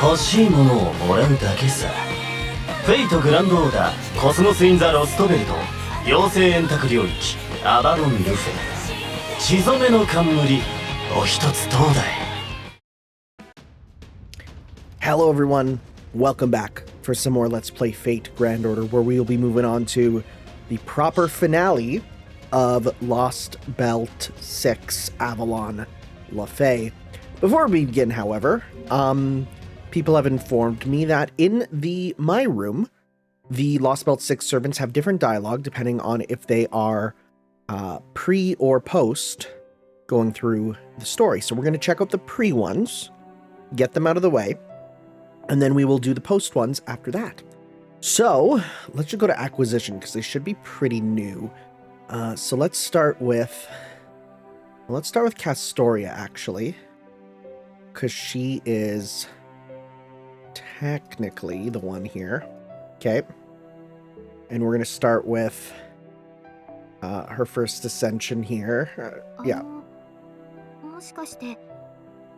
欲しいものをもらうだけさ。フェイトグランドオーダーコスモス・イン・ザ・ロストベルト妖精円卓領域アバロン・ルフェ血染めの冠お一つどうだい。 Hello everyone, welcome back for some more Let's Play Fate Grand Order, where we will be moving on to the proper finale of Lostbelt 6 Avalon Lafay. Before we begin, however, people have informed me that in my room, the Lostbelt 6 servants have different dialogue depending on if they are pre or post going through the story. So we're going to check out the pre ones, get them out of the way, and then we will do the post ones after that. So let's just go to acquisition because they should be pretty new. So let's start with Castoria, actually, because she is technically the one here. Okay. And we're going to start with her first ascension here. Yeah. もしかして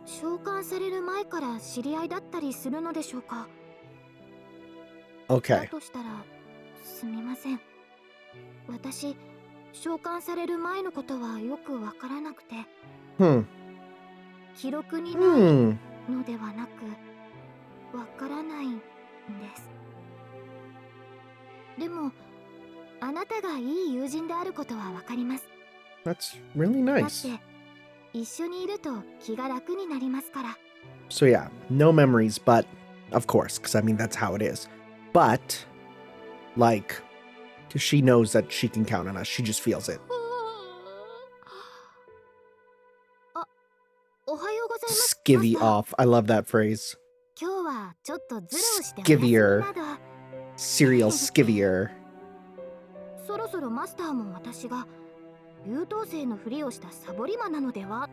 召喚される前から知り合いだったりするのでしょうか。 Okay. だとしたらすみません。私召喚される前のことはよくわからなくて。記録にないのではなく、わからないんです。でもあなたがいい友人であることはわかります。 That's really nice. だって一緒にいると気が楽になりますから。 So yeah, no memories, but of course, because I mean that's how it is. But like, she knows that she can count on us. She just feels it. あ、おはようございます。 Skivvy off. I love that phrase. 今日はちょっとズルをしてお休み Skivvier. など。 Serial skivvier. そろそろマスターも私が優等生のふりをしたサボり魔なのでは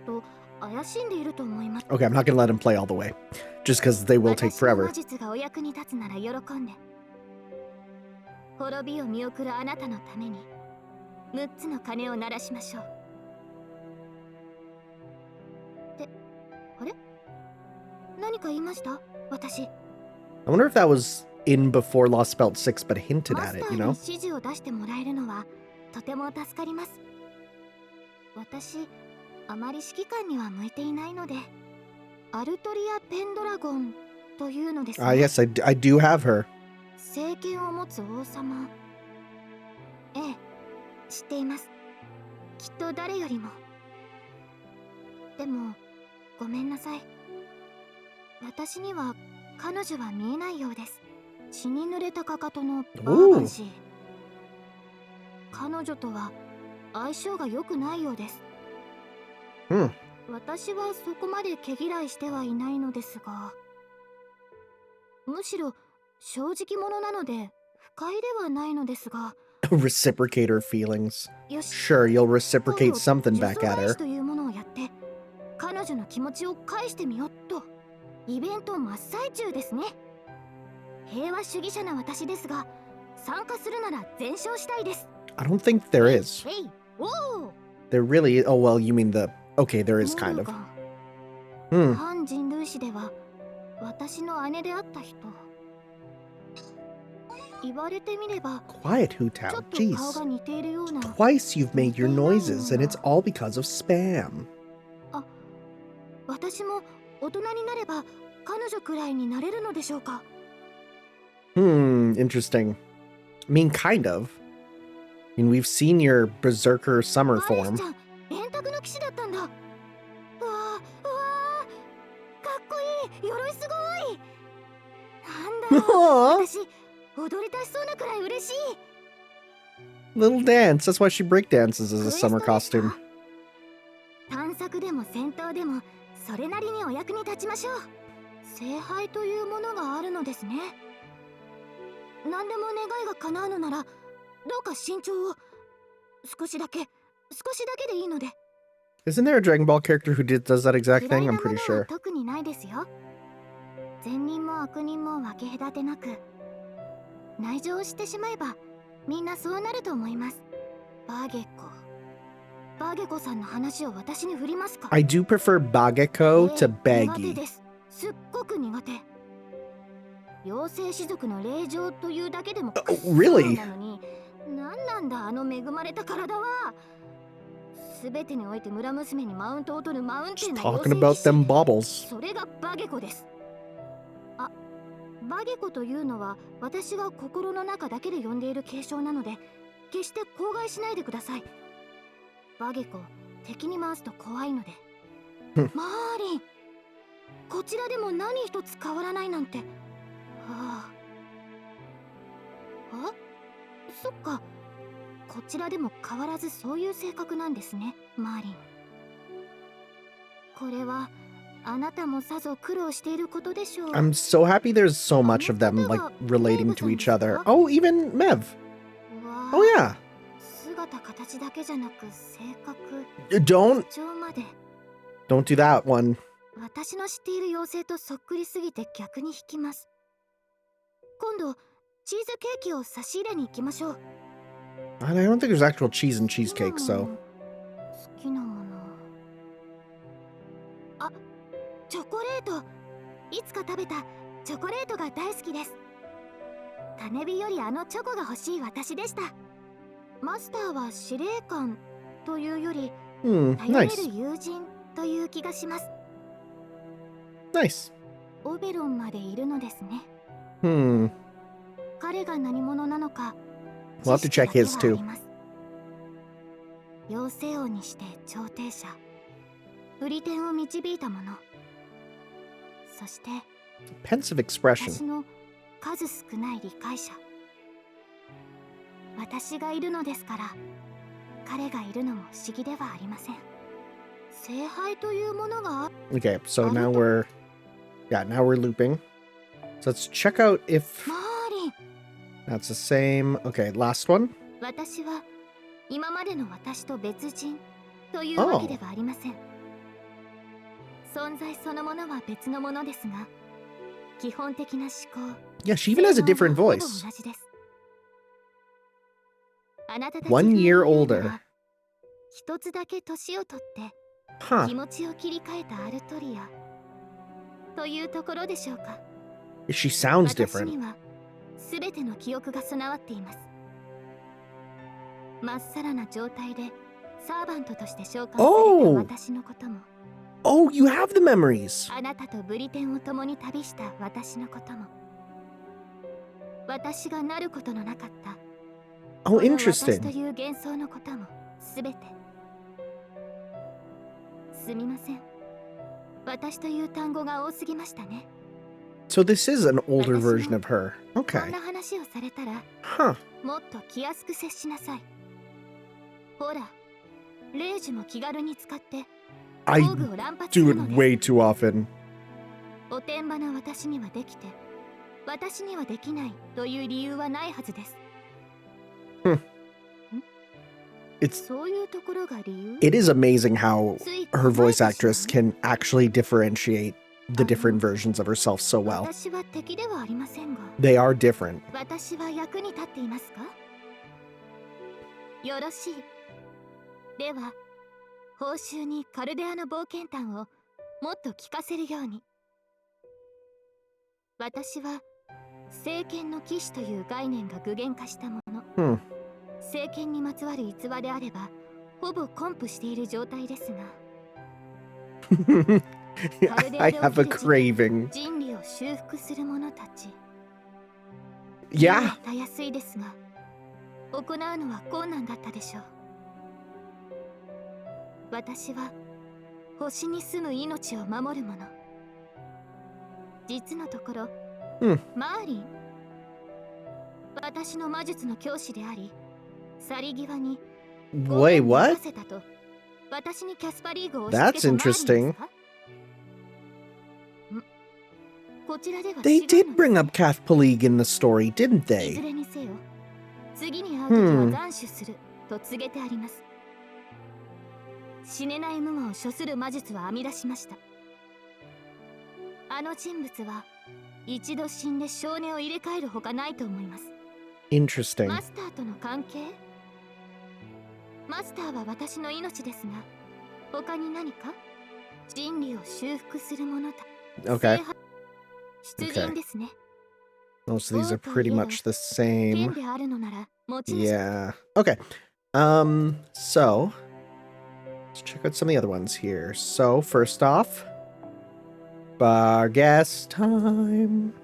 と怪しんでいると思います。 Okay, I'm not gonna let him play all the way, just because they will take 私の forever. 魔術がお役に立つなら喜んで。滅びを見送るあなたのために6つの鐘を鳴らしましょう。で、あれ？何か言いました？私。 I wonder if that was in before Lostbelt 6, but hinted マ at ス it, ター you に know? 指示を出してもらえるのはとても助かります。私、あまり指揮官には向いていないので、アルトリア・ペンドラゴンというのですね。Yes, I do have her. 政権を持つ王様。ええ、知っています。きっと誰よりも。でも、ごめんなさい。私には彼女は見えないようです。血に濡れたかかとのバーバンシー。彼女とは相性が良くないようです。私はそこまで毛嫌いしてはいないのですが、むしろ正直者なので不快ではないのですが。Reciprocate her feelings. よし。 Sure, you'll reciprocate something back at 呪詛返 her. しというものをやって彼女の気持ちを返してみよっと。イベント真っ最中ですね。平和主義者な私ですが、参加するなら全勝したいです。 I don't think there is. Hey, whoa! There really... Oh, well, you mean the... Okay, there is kind of. 反人類史では私の姉であった人。言われてみれば Quiet, ちょ Hootao. っと顔 Jeez. が似ているような。 Twice you've made your noises, and it's all because of spam. あ、私も大人になれば彼女くらいになれるのでしょうか。 Interesting. I mean, kind of. I mean, we've seen your berserker summer アレス form. ちゃん、円卓の騎士だったんだ。うわー、うわー、かっこいい、鎧すごい。なんだろう、私踊りたしそうなくらい嬉しい。 Little dance. That's why she breakdances as a クエスト summer ですか？ costume. 探索でも戦闘でもそれなりにお役に立ちましょう。聖杯というものがあるのですね。何でも願いが叶うのならどうか慎重を。少しだけでいいので。 Isn't there a Dragon Ball character who does that exact 嫌 thing? いな I'm も pretty のは sure. 特にないですよ。善人も悪人も分け隔てなく、内情を知ってしまえばみんなそうなると思います。バーゲコさんの話を私に振りますか？ I do prefer Bageko to 苦手 Baggy. です。すっごく苦手。妖精種族の霊場というだけでも really? なのに、なんなんだあの恵まれた体は。すべてにおいて村娘にマウントを取るマウンテ Just ンな talking 妖 about 精 them 騎士。 baubles. それがバゲコです。あ、バゲコというのは私が心の中だけで呼んでいる継承なので、決して口外しないでください。バゲコ、敵に回すと怖いので。マーリン、こちらでも何一つ変わらないなんて。あそっか、こちらでも変わらずそういう性格なんですね、マーリン。これはあなたもさぞ苦労していることでしょう。 I'm so happy there's so much of them, like, relating to each other. Oh, even Mev. わあ、 Oh, yeah. 姿形だけじゃなく性格、 Don't 口調まで do that one. 私の知っている妖精とそっくりすぎて逆に引きます。今度チーズケーキを差し入れに行きましょう。 I don't think there's actual cheese in cheesecake, 好 so. きなもの、あ、チョコレート。いつか食べたチョコレートが大好きです。種火よりあのチョコが欲しい私でした。マスターは司令官というより Hmm, 頼れ nice. る友人という気がします。 Nice. オベロンまでいるのですね。 Hmm. 彼が何者なのか We'll have to check his 知識だけは too. あります。妖精王にして調停者、売り点を導いた者、そして Pensive 私 expression. の数少ない理解者。私がいるのですから、彼がいるのも不思議ではありません。聖杯というものが Okay, so now we're looping. So let's check out if マーリン、 that's the same. Okay, last one. 私は今までの私と別人というわけではありません。存在そのものは別のものですが、基本的な思考、 Yeah, she even has a different 性能はほぼ voice. 同じです。あなたたち 1 year が言うの older. は、一つだけ年を取って気 Huh. 持ちを切り替えたアルトリアというところでしょうか。 She sounds 私に different. は全ての記憶が備わっています。まっさらな状態でサーバントとして召喚された Oh! 私のことも、 Oh, you have the memories. あなたとブリテンを共に旅した私のことも、私がなることのなかった Oh, この私と interesting. いう幻想のこともすべて。すみません、私という単語が多すぎましたね。 So this is an older version of her. こん Okay. な話をされたら Huh. もっと気安く接しなさい。ほら、レイジも気軽に使って I 工具を乱発す do る it のです。 way too often. おてんばな私にはできて、私にはできないという理由はないはずです。 It's そういうところが理由？ it is amazing how つい her 考え voice てしまう actress can actually differentiate the different versions of herself so well. 私は敵ではありませんが、 They are different. 私は役に立っていますか？よろしい。では、報酬にカルデアの冒険譚をもっと聞かせるように。私は聖剣の騎士という概念が具現化したもの。 Hmm. 聖剣にまつわる逸話であれば、ほぼコンプしている状態ですが、 I have a craving. 人類を修復する者たち。 Yeah. たやすいですが、行うのは困難だったでしょう。私は星に住む命を守る者。実のところ、マーリン、私の魔術の教師であり、去り際に Wait, what? せたと私にキャスパリーグを押し That's 付けたマーリンです interesting. か？こちらでは They 違う did の bring です up Kath Palig in the story, didn't いず they? れにせよ、次に会うときは斬首すると告げてあります。死ねない無我を処する魔術は編み出しました。あの人物は一度死んで少年を入れ替えるほかないと思います。 Interesting. マスターとの関係？マスターは私の命ですが、他に何か人類を修復するものだ。Okay. 出陣ですね。 Most of these are pretty much the 剣 same. であるのなら持ち主。 Yeah. Okay. So let's check out some of the other ones here. So first off, bar gas time.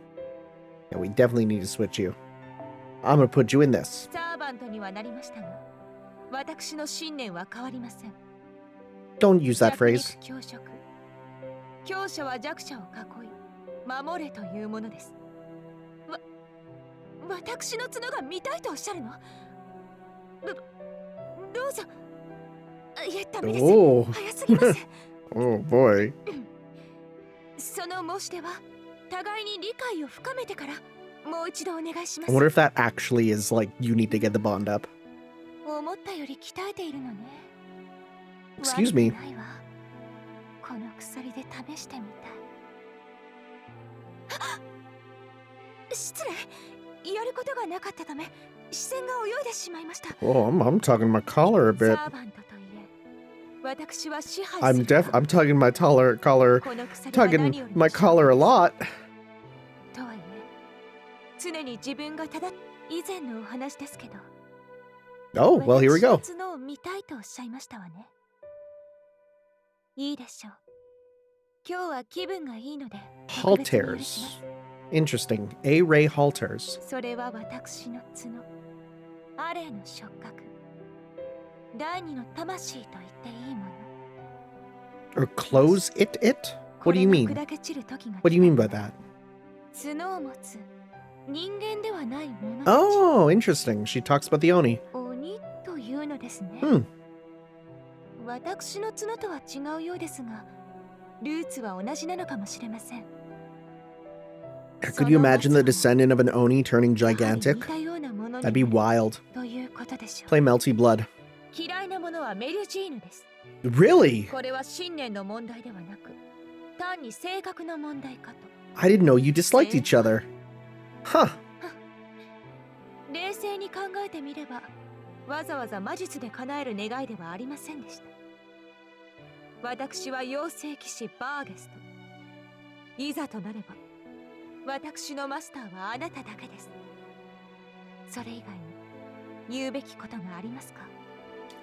Yeah, we definitely need to switch you. I'm gonna put you in this. サーバントにはなりましたが、私の信念は変わりません。 Don't use that 弱肉 phrase. 強食。強者は弱者を囲い、守れというものです。私の角が見たいとおっしゃるの？どうぞ。いえ、ダメです。Oh. 早すぎます。 Oh boy. その申し出は互いに理解を深めてからもう一度お願いしま I す。 wonder if that actually is like you need to get the bond up. 思ったより鍛えているのね。 Excuse me. 悪くないわ。この鎖で試してみたい。あっ、失礼。やることがなかったため視線が泳いでしまいました。 Oh, I'm tugging my collar a bit. サーバントといえ、私は支配 I'm する I'm tugging my collar この鎖は何よ tugging りも my collar a lot. とはいえ、常に自分がただ以前のお話ですけど。 Oh, well, here we go. 私の角を見たいとおっしゃいましたわね。いいでしょう。今日は気分がいいので特別に許します。 Interesting. A-ray halters. それは私の角、アレイの触覚、第二の魂と言っていいもの。 Or close it? What do you mean? これが砕け散る時が What do you mean by that? 角を持つ人間ではないものたち。 Oh, interesting. She talks about the Oni. 鬼というのですね。 Hmm. 私の角とは違うようですが、ルーツは同じなのかもしれません。 Could you imagine the descendant of an Oni turning やはり gigantic? 似たようなものに That'd be wild. ということでしょう。 Play Melty Blood. 嫌いなものはメルジーヌです。 Really? これは信念の問題ではなく、単に性格の問題かと。 I didn't know you disliked each other. Huh. 冷静に考えてみれば、わざわざ魔術で叶える願いではありませんでした。私は妖精騎士バーゲスト。いざとなれば、私のマスターはあなただけです。それ以外に言うべきことがありますか？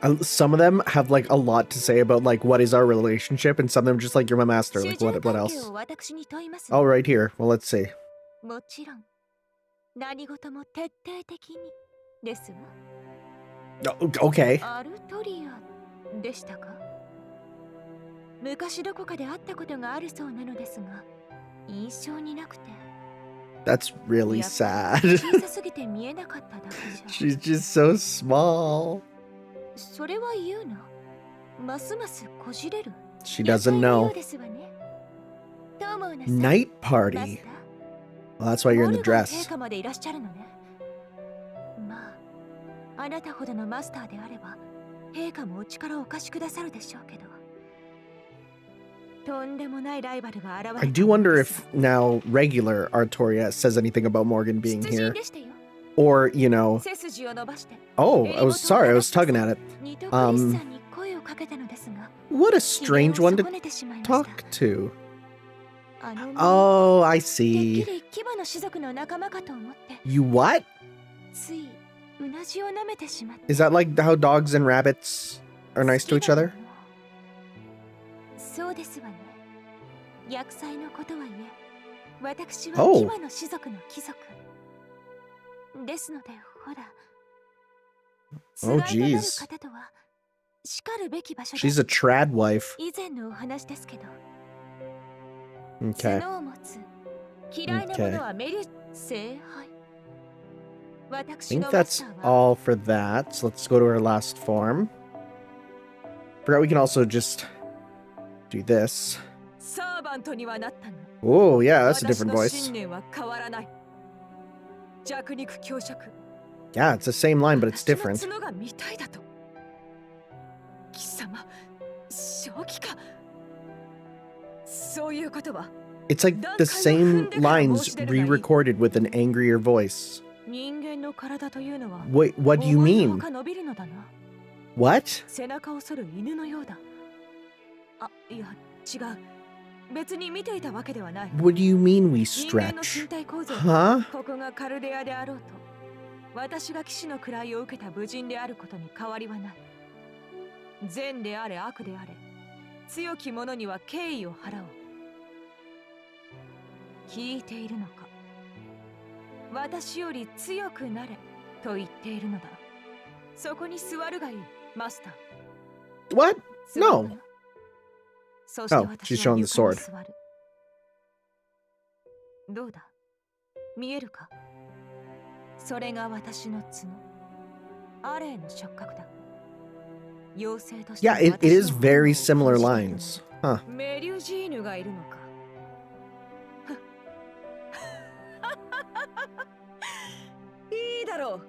Some of them have like a lot to say about like what is our relationship, and some of them just like you're my master. Like what else? 主従関係を私に問います。 Oh, right here. Well, let's see. もちろん、何事も徹底的にですわ。 Okay. アルトリアでしたか？昔どこかで会ったことがあるそうなのですが、印象になくて。 That's really やっぱり sad. 小さすぎて見えなかっただけじゃ。 She's just so small. それは言うな。ますますこじれる。 She doesn't know. 野菜のようですわね。どう思うなさい？ Night マス party. ター Well, that's why you're in the モルガン dress. 陛下までいらっしゃるのね。まあ、あなたほどのマスターであれば、陛下もお力をお貸しくださるでしょうけど。とんでもないライバルが現れた。 I do wonder if now regular Artoria says anything about Morgan being 出 here. 陣でしたよ。 Or, you know. 背筋を伸ばして。 Oh, I was sorry. I was tugging at it. ニトクリスさんに声をかけたのですが、 What a strange one to 機嫌を損ねてしまいました。 talk to. あの Oh, I てっ see. きり牙の種族の仲間かと思って、 You what? ついうなじを舐めてしまって。 Is that like how dogs and rabbits are nice to each other? そうですわね。薬剤のことはいえ、私は Oh. 牙の種族の貴族。ですので、ほら。 Oh, つがいとなる jeez. 方とは、しかるべき場所で She's a trad wife. 以前のお話ですけど、 Okay. 角を持つ嫌いなものはメリ聖杯。 I 私 think のマス that's ターは all for that. So let's go to our last form. Forgot we can also just do this. サーバントにはなったが、 Oh, yeah, that's a different 私の voice. 信念は変わらない。弱肉強食。 Yeah, it's the same line, but it's 私 different. の角が見たいだと。貴様、正気か。そういうことは It's like the same lines re-recorded with an angrier voice. 人間の体というのは Wait, what do you 思いの mean? ほか伸びるのだな。 What? 背中を反る犬のようだ。あ、いや、違う。別に見ていたわけではない。 What do you mean we 人間の stretch? 身体構造 Huh? ここがカルデアであろうと、私が騎士の位を受けた武人であることに変わりはない。善であれ悪であれ、強き者には敬意を払おう。聞いているのか。私より強くなれと言っているのだ。そこに座るがいい、マスター。 What? 座る No. の。そして Oh, 私 she's は showing the 床に sword. 座る。どうだ、見えるか。それが私の角、アレイの触覚だ。妖精として Yeah, it is 私の very 本能を similar 感じているの lines. だ。 Huh. メリュジーヌがいるのか。いいだろ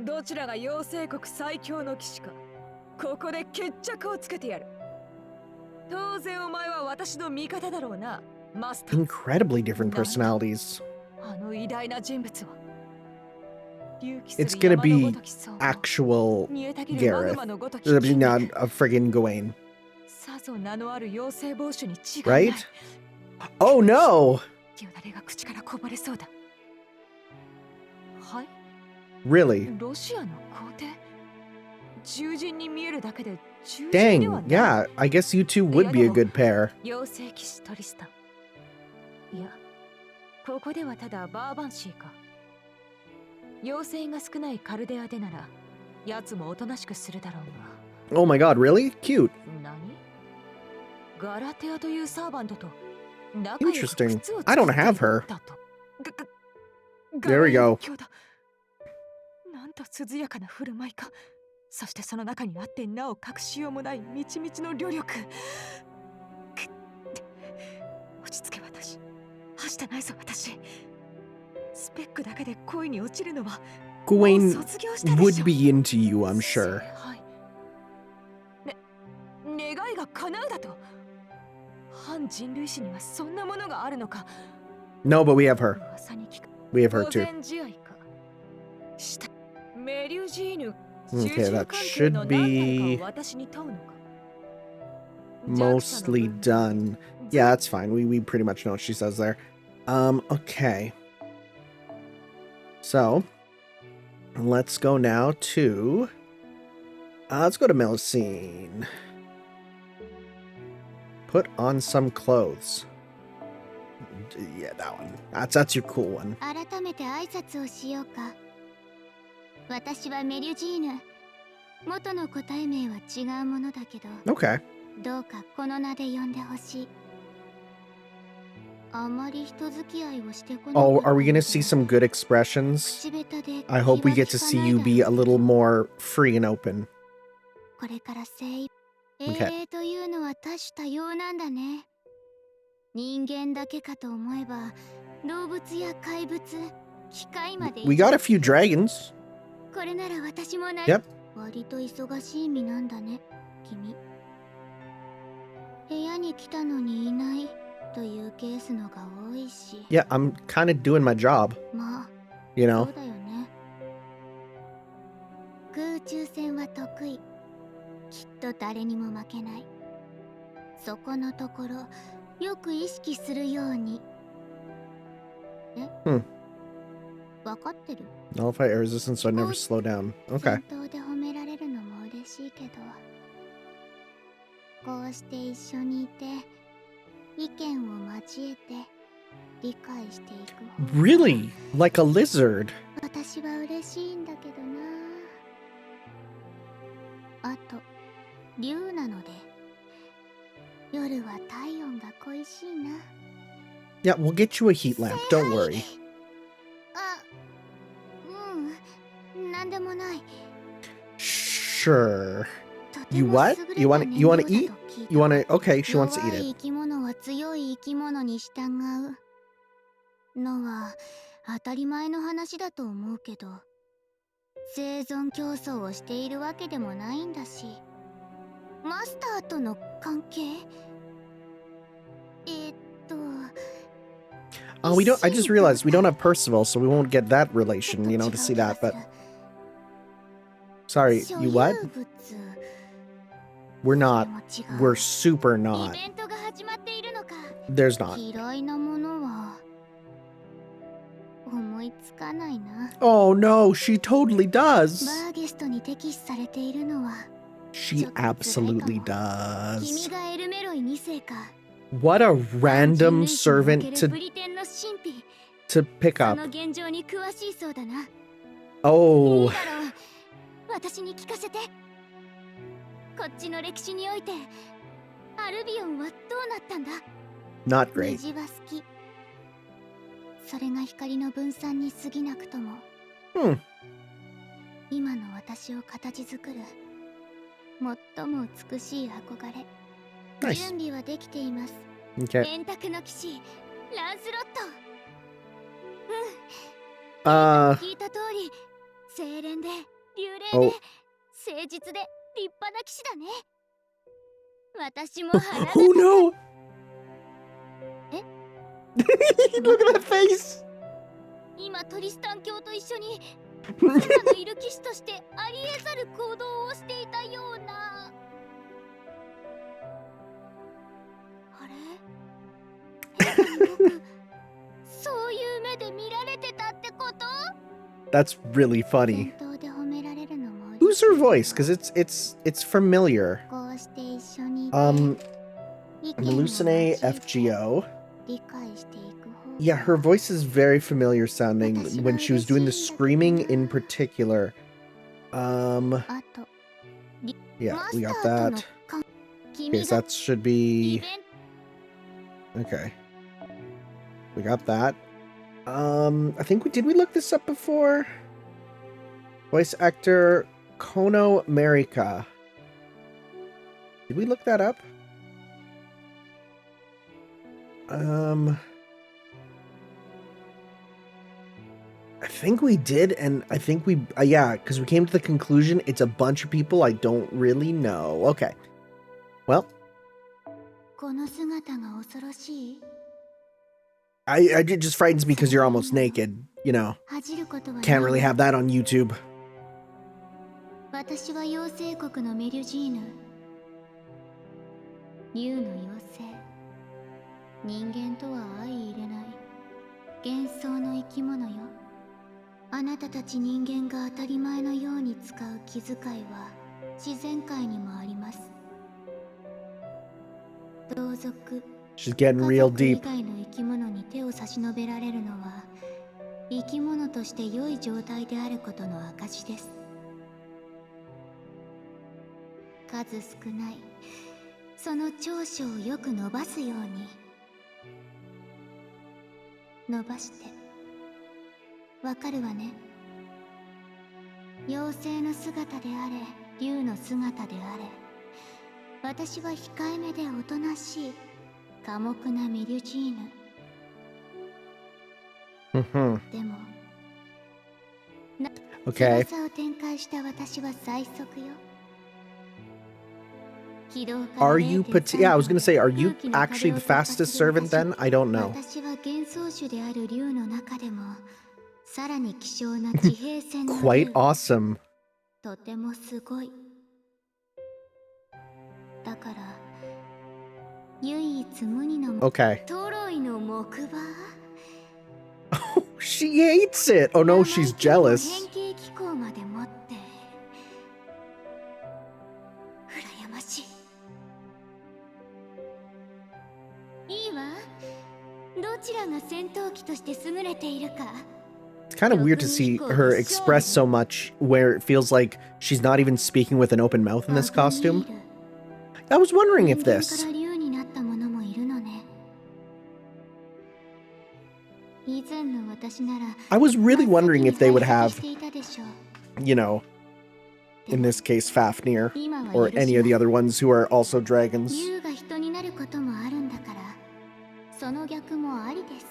う。どちらが妖精国最強の騎士か、ここで決着をつけてやる。当然お前は私の味方だろうな、マスター。 Incredibly different personalities. あの偉大な人物は It's gonna be actual Gareth. Not a friggin' Gawain. さぞ名のある妖精帽子に違いない。 Right? Oh no! よだれが口からこぼれそうだ。はい、 Really? ロシアの皇帝。獣人に見えるだけで獣人では Dang, ない。 yeah, I guess you two would be a good pair. 妖精騎士トリスタン。いや、ここではただバーバンシーか。妖精が少ないカルデアでなら、奴もおとなしくするだろうが。 Oh my god, really? Cute. 何？ガラテアというサーバントと仲良く Interesting. 靴を I don't have her. だと。 There we go. なんと涼やかな振る舞いか。そしてその中にあってなお隠しようもないみちみちの旅力。落ち着け私。はしたないぞ私。スペックだけで恋に落ちるのは Gawain もう卒業したでしょ。 would be into you, I'm sure. はい。願いが叶うだと。反人類史にはそんなものがあるのか。 No, but we have her. 噂に聞く。 We have her 当 too. 然試合か。したメリュジーヌ。 Okay, that should be 私に問うのか。 mostly done. Yeah, that's fine. We pretty much know what she says there. Okay. So, let's go now to... let's go to Melusine. Put on some clothes. Yeah, that one. That's your cool one. 改めて挨拶をしようか。私はメリュジーヌ。元の個体名は違うものだけど、 Okay. どうかこの名で呼んでほしい。あまり人付き合いをしてこなかった Oh, are we gonna see some good expressions? 口下手で I hope we 気 get が to 利か see ない you だ be ろ a う。 little more free and open. これから精一 Okay. というのは多種多様なんだね。人間だけかと思えば、動物や怪物、機械まで。 We got a few dragons. これなら私もな。 Yep. 割と忙しい身なんだね、君。部屋に来たのにいないというケースのが多いし。 Yeah, I'm kind of doing my job, まあ、 you そ know? うだよね。空中戦は得意。きっと誰にも負けない。そこのところ、よく意識するように。え？わかってる？ Nullify air resistance so I never slow down. Okay. 戦闘で褒められるのも嬉しいけど、こうして一緒にいて、意見を交えて理解していく方が Really? Like a lizard. 私は嬉しいんだけどな。あと、竜なので、夜は体温が恋しいな。 Yeah, we'll get you a heat lamp. Don't worry. あ、なんでもない。 Sure. とて You も what? 優れた You wanna 燃料だと eat? 聞いた You wanna? Okay, she wants to 弱 eat い it. 生き物は強い生き物に従うのは当たり前の話だと思うけど、生存競争をしているわけでもないんだし、マスターとの関係？Oh, we don't. I just realized we don't have Percival, so we won't get that relation, you know, to see that. But sorry, you what? We're not. We're super not. There's not. 嫌いなものは思いつかないな。 Oh no, she totally バ does. ーゲストに敵視されているのは She absolutely 君 does. がエルメロイ2世か。 What a random 人類史におけ servant る to ブリテンの神秘。 to pick そ up. の現状に詳しいそうだな。いい Oh, だろう。私に聞かせて。こっちの歴史においてアルビオンはどうなったんだ。 not great. 虹は好き。それが光の分散に過ぎなくとも、今の私を形作る最も美しい憧れ。 Nice. 準備はできています。 Okay. 円卓の騎士ランスロット。聞いた通り、清廉で流麗で Oh. 誠実で立派な騎士だね。私も花だ。 Oh no! え Look at that face! 今トリスタン教と一緒に妻のいる騎士としてありえざる行動をしていたような。あれ、変なに僕そういう目で見られてたってこと？ That's really funny. 戦闘で褒められるのも Who's her voice? Because it's familiar. こうして一緒にいて Melusine FGO. 理解していく方が Yeah, her voice is very familiar sounding when she was doing the screaming in particular. あと Yeah, マ we ス got ターとの that. 関 Okay, 君 so が that should イ be ベン okay. We got that. I think did we look this up before? Voice actor Kono Marika. Did we look that up? I think we did, and I think we yeah, because we came to the conclusion it's a bunch of people I don't really know. Okay. Well, この姿が恐ろしい。 it just frightens me because you're almost naked. You know, 恥じることはない。 can't really have that on YouTube. 私は妖精国のメリュジーヌ。竜の妖精。人間とは相入れない幻想の生き物よ。あなたたち人間が当たり前のように使う気遣いは自然界にもあります。同族、 She's getting 家 real 族以 deep. 外の生き物に手を差し伸べられるのは生き物として良い状態であることの証です。数少ないその長所をよく伸ばすように伸ばしてわかるわね。妖精の姿であれ竜の姿であれ、私は控えめでおとなしい寡黙なメリュジーヌ。 Mhm. でも Okay. 翼を展開した私は最速よ。 Are you yeah, I was gonna say, are you actually the fastest servant then? I don't know. 私は幻想種である竜の中でもさらに希少な地平線の竜。 Quite awesome. とてもすごい。だから唯一無二の Okay. トロイの木馬。 She hates it. Oh no, she's jealous. 変形機構まで持って羨ましい。いいわ。どちらが戦闘機として優れているか。 It's kind of weird to see her express so much where it feels like she's not even speaking with an open mouth in this costume. I was wondering if 人間 this. から竜になったものもいるのね。以前の私なら I was really wondering if they would have, していたでしょう。 you know, in this case, Fafnir 今は or 許し any of the ます。 other ones who are also dragons. 竜が人になることもあるんだから、その逆もありです。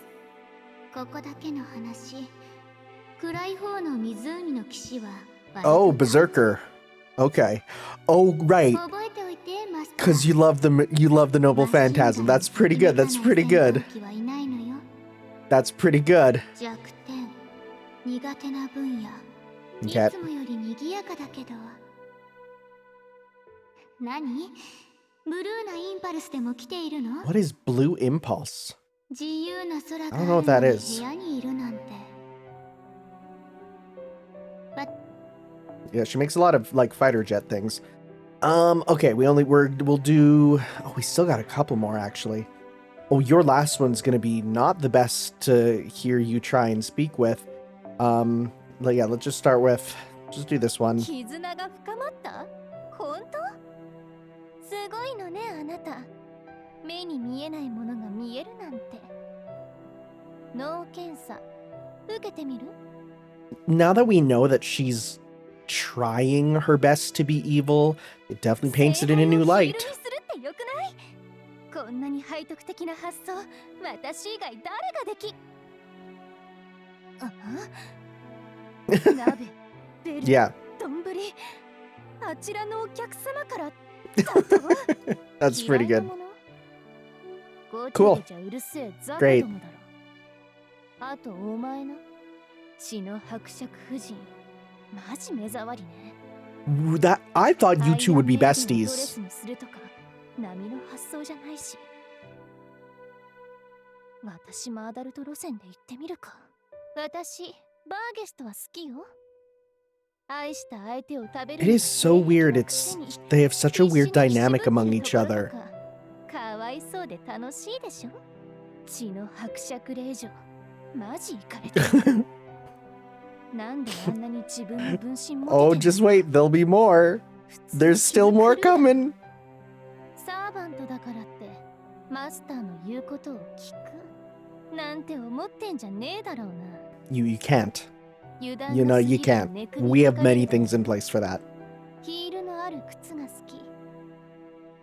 ここだけの話。暗い方の湖の騎士は Oh, Berserker. Okay. Oh, right. 覚えておいて、マスター。 Because you love the noble phantasm. That's pretty good. That's pretty good. 戦闘機はいないのよ。 That's pretty good. 弱点、苦手な分野。 Okay. いつもより賑やかだけど。何？ブルーなインパルスでも来ているの？ What is Blue Impulse? 自由な空 I が don't know あ what る that のに is. 部屋にいるなんて。 Yeah, she makes a lot of like fighter jet things. Okay, we'll do. Oh, we still got a couple more actually. Oh, your last one's gonna be not the best to hear you try and speak with. Yeah, let's just start with. Just do this one. 絆が深まった？本当？すごいのね、あなた。目に見えないものが見えるなんて。脳検査受けてみる？ Now that we know that she's trying her best to be evil, it definitely paints it in a new light. 正解をヒールにするってよくない？こんなに背徳的な発想、私以外誰ができ？鍋、ベル、 Yeah, 丼、あちらのお客様から。 that's pretty good. ご Cool. ちゃごちゃうるせえザコ Great. どもだろ。あとお前の血の伯爵夫人、マジ目障りね。 That I thought you two would be ドレ besties. スにするとか波の発想じゃないし。私もアダルト路線で行ってみるか。私バーゲストは好きよ。愛した相手を食べる。 It is so weird. They have such a weird dynamic among each other. かわいそうで楽しいでしょ。血の伯爵令嬢、マジイカれてる。なんであんなに自分の分身持って Oh, just wait, there'll be more. There's still more coming. サーバントだからってマスターの言うことを聞くなんて思ってんじゃねえだろうな。 You can't. 油 You 断 know, が過 you ぎる can't. ネクビ We have かかれ many るだろ things in place for that. ヒールのある靴が好き。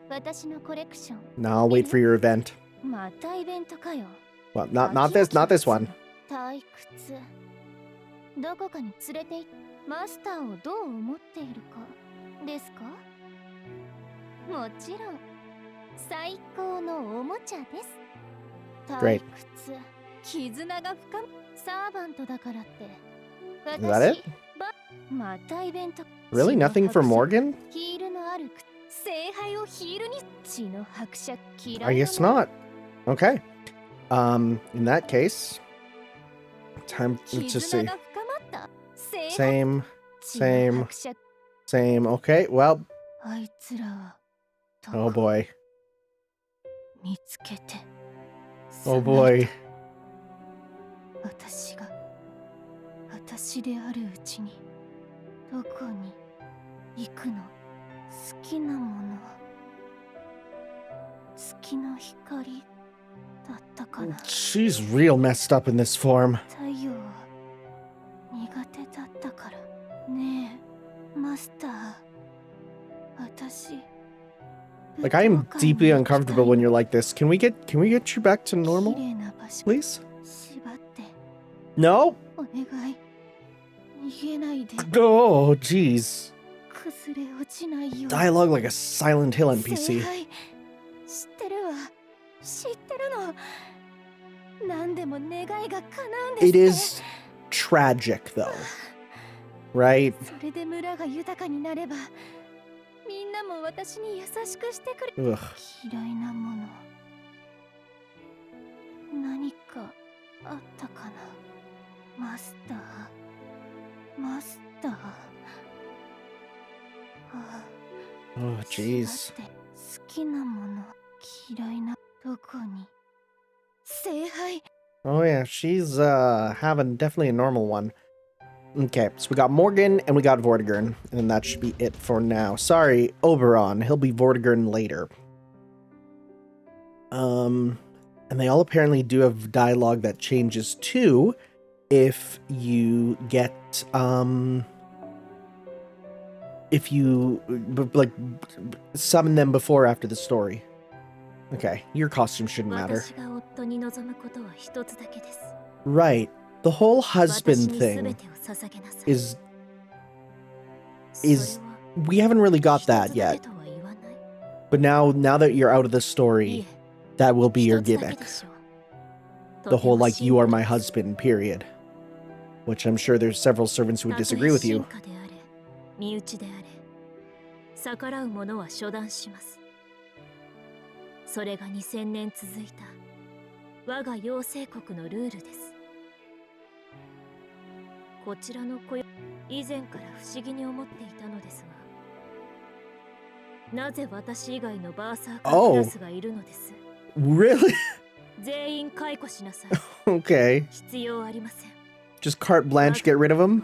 私のコレクション。 Now I'll wait for your event. またイベントかよ。 Well, not this one. 退屈。どこかに連れて行っマスターをどう思っているかですか？もちろん最高のおもちゃです。 Great. 退屈、絆が深む。サーバントだからって。 Is that it? またイベント。 Really? Nothing for Morgan? ヒールのある靴。聖杯をヒールに。血の伯爵嫌いな I guess not. Okay. In that case, time to see. 絆が深まった。聖杯 Same, 血の same, 伯爵 same. Okay, well, あいつらは oh boy. 見つけて Oh boy. 私であるうちにどこに行くの？好きなもの月の光だったかな。 She's real messed up in this form. 太陽は苦手だったからねえマスター。私 Like, I am deeply uncomfortable when you're like this. Can we get you back to normal, 綺麗な場所 please? 縛って No? お願い逃げないで Oh, jeez. 崩れ落ちないよ。 Dialogue like a Silent Hill NPC. 聖杯知ってるわ。知ってるの。何でも願いが叶うんですって。 It is tragic, though. Right? それで村が豊かになればみんなも私に優しくしてくれ。 Ugh. 嫌いなもの何かあったかな。マスターマスター。ああ Oh, jeez. 好きなもの嫌いなどこに聖杯 Oh, yeah, she's having definitely a normal one. Okay, so we got Morgan and we got Vortigern, and that should be it for now. Sorry, Oberon. He'll be Vortigern later. And they all apparently do have dialogue that changes too if you get if you like summon them before or after the story. Okay, your costume shouldn't matter. 私が夫に望むことは一つだけです。 Right. The whole 私 husband に全 thing てを捧げなさい。 is それは we haven't really got 一 that つだけ yet. とは言わない。 But now that you're out of the い story, え that will be your 一つだけ gimmick. でしょう。 The whole とても like you are シンプル my です。 husband period. Which I'm sure there's several servants who would たとえ disagree with 臣 you. 下であれ身内であれ逆らう者は処断します。それが2000年続いた我が妖精国のルールです。こちらの子よ、以前から不思議に思っていたのですが、なぜ私以外のバーサーカークラスがいるのです。Really? 全員解雇しなさい。Okay. 必要ありません。 Just carte blanche, get rid of him?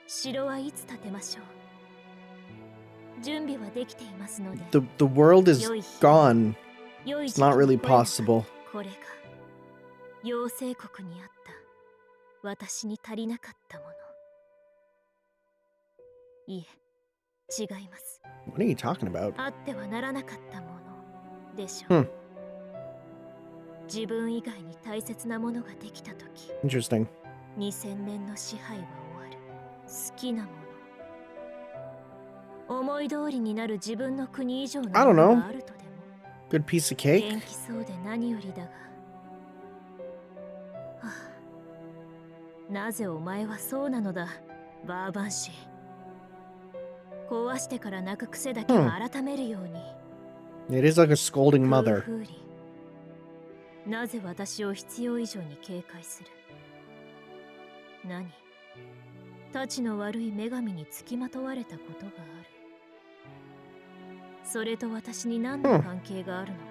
城はいつ建てましょう。準備はできていますので。 The world is gone. 良い It's 時期 not に really 声が possible. これが妖精国にあった私に足りなかったもの。いえ、違います。 What are you talking about? あってはならなかったものでしょう。自分以外に大切なものができたとき、 Interesting. 2000年の支配は終わる。好きなもの、思い通りになる自分の国以上の I don't も know. のがあるとでも。 Good piece of cake. 元気そうで何よりだが、はあ、なぜお前はそうなのだ、バーバンシー。壊してから泣く癖だけは改めるように。 It is like a scolding 空 mother. 風鈴、なぜ私を必要以上に警戒する。何、たちの悪い女神につきまとわれたことがある。それと私に何の関係があるのか。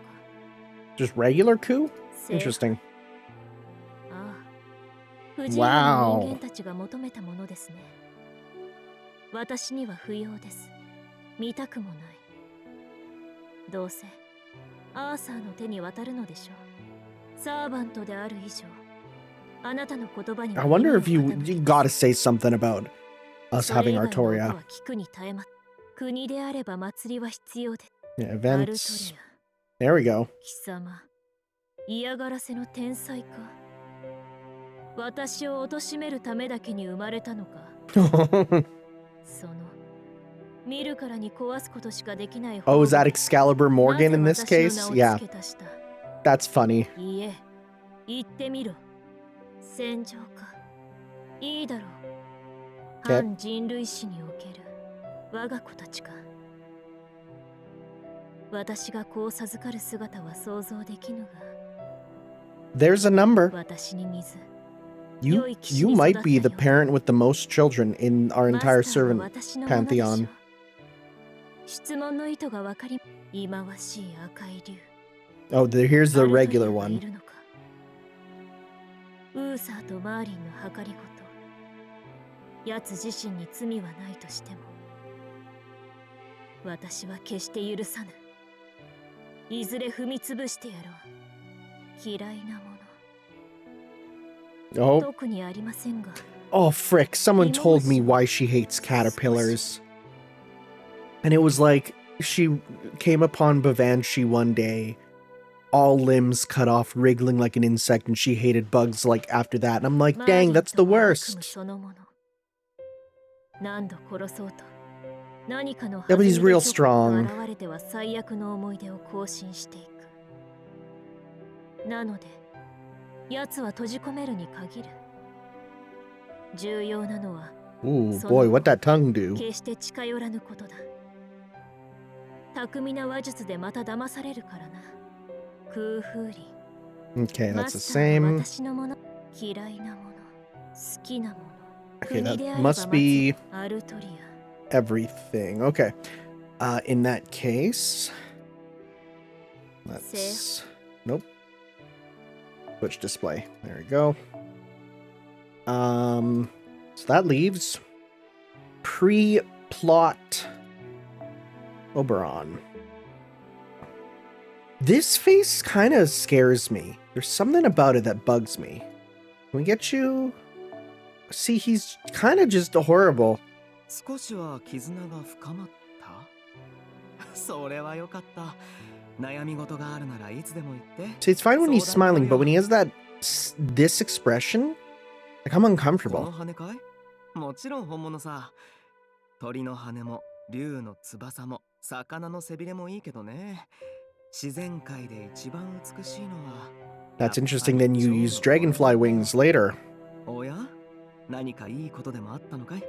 Just regular coup? せい Interesting. ああ、不自由な人間たちが求めたものですね。私には不要です。見たくもない。どうせアーサーの手に渡るのでしょう。サーバントである以上、あなたの言葉には I wonder if you 耳を傾け you ます gotta say something about us それ以 having 外のこと Artoria. は聞くに耐えま。国であれば祭りは必要で。 Yeah, アルト events. リア、 There we go. 貴様、嫌がらせの天才か。私を貶めるためだけに生まれたのか。その見るからに壊すことしかできない。 Oh, is that Excalibur Morgan in な this ぜ私 case? の名を Yeah, 付け足した。 that's funny. いいえ、言ってみろ。戦場か。いいだろう。 Okay. 反人類史における我が子たちか。私が子を授かる姿は想像できぬが、 There's a number. 私に水。 You might be the parent with the most children in our entire servant pantheon. 質問の意図がわかり、忌まわしい赤い竜。 Oh, here's the アルトリア regular がい one. るのか。ウーサーとマーリンの計りごと。奴自身に罪はないとしても、私は決して許さぬ。いずれ踏み潰してやろう。嫌いなもの。 Oh, 特にありませんが。 oh, frick. Someone told me why she hates caterpillars. And it was like she came upon Bavanshi one day, all limbs cut off, wriggling like an insect, and she hated bugs like after that. And I'm like, dang, that's the worst. Yeah, but he's real strong. なので、奴は閉じ込めるに限る。重要なのは、 Ooh, boy, what that tongue do? 決して近寄らぬことだ。巧みな話術でまた騙されるからな。空風鈴。 Okay, マ that's the スターは same. 私のもの、嫌いなもの、好きなもの。 Okay, 国 that であれば must be アルトリ everything. Okay. In that case, let's... Nope. Switch display. There we go. So that leaves pre-plot Oberon. This face kind of scares me. There's something about it that bugs me. Can we get you? See, he's kind of just horrible. 少しは絆が深まった？それはよかった。悩み事があるならいつでも言って。 See, it's fine when he's smiling, but when he has this expression, like I'm この uncomfortable. 羽かい？もちろん本物さ。鳥の羽も、竜の翼も、魚の背びれもいいけどね。自然界で一番美しいのは。That's interesting. Then you use dragonfly wings later. おや？何かいいことでもあったのかい？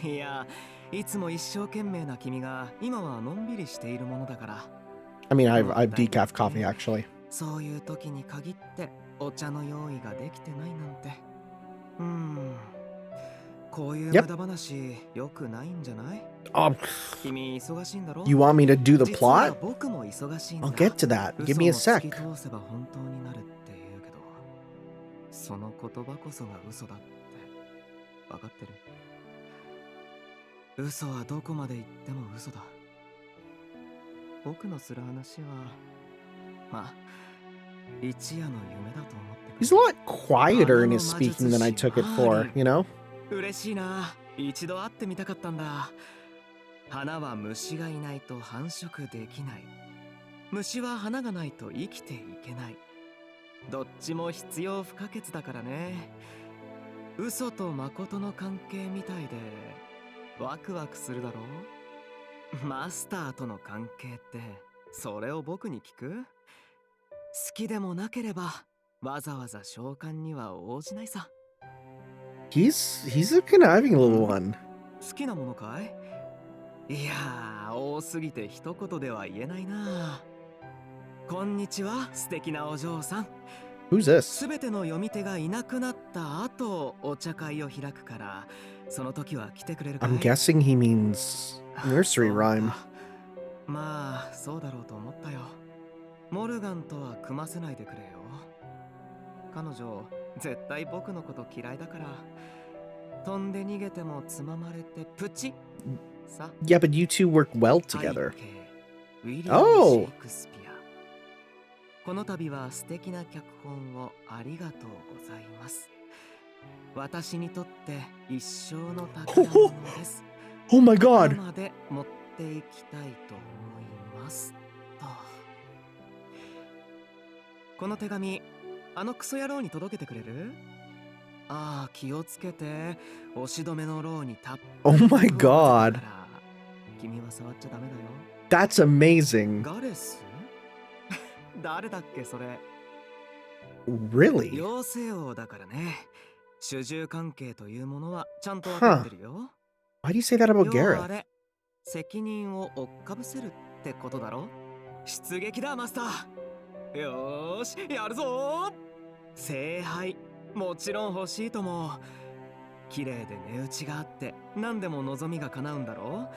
いや、いつも一生懸命な君が今はのんびりしているものだから。I mean, I've decaf coffee actually. そういう時に限ってお茶の用意ができてないなんて。こういう無駄話よくないんじゃない？ 君忙しいんだろ？ You want me to do the 実は plot? 僕も忙しいんだ。 I'll get to that. Give me a 嘘も sec. 突き通せば本当になるって言うけど、その言葉こそが嘘だって分かってる？嘘はどこまで行っても嘘だ。僕のする話は、まあ、一夜の夢だと思ってくれ。 He's a lot quieter in his speaking than I took it for, you know? 嬉しいな。一度会ってみたかったんだ。花は虫がいないと繁殖できない。虫は花がないと生きていけない。どっちも必要不可欠だからね。嘘と誠の関係みたいでワクワクするだろう。マスターとの関係ってそれを僕に聞く？好きでもなければわざわざ召喚には応じないさ。He's a conniving little one. 好きなものかい？いやー、多すぎて一言では言えないな。こんにちは、素敵なお嬢さん。 Who's this? すべての読み手がいなくなった後、お茶会を開くから、その時は来てくれるかい？ I'm guessing he means nursery そう rhyme. か。まあ、そうだろうと思ったよ。モルガンとは組ませないでくれよ。彼女、絶対僕のこと嫌いだから。飛んで逃げてもつままれてプチさ。 Yeah, but you two work well together. 背景ウィリアム・シ Oh! ェイクスピア。この度は素敵な脚本をありがとうございます。私にとって一生の宝物です。 Oh my god! まで持っていきたいと思いますと。この手紙、あのクソ野郎に届けてくれる？ああ、気をつけて。押し止めのローにたっぷり。 Oh my god! 君は触っちゃダメだよ。 That's amazing. ガレス？誰だっけそれ？ Really? 妖精王だからね。主従関係というものはちゃんとわかってるよ。 Why do you say that about 要はあ Gareth? れ、責任を追っかぶせるってことだろ？出撃だマスター。よーし、やるぞー。聖杯、もちろん欲しいとも。綺麗で値打ちがあって何でも望みが叶うんだろ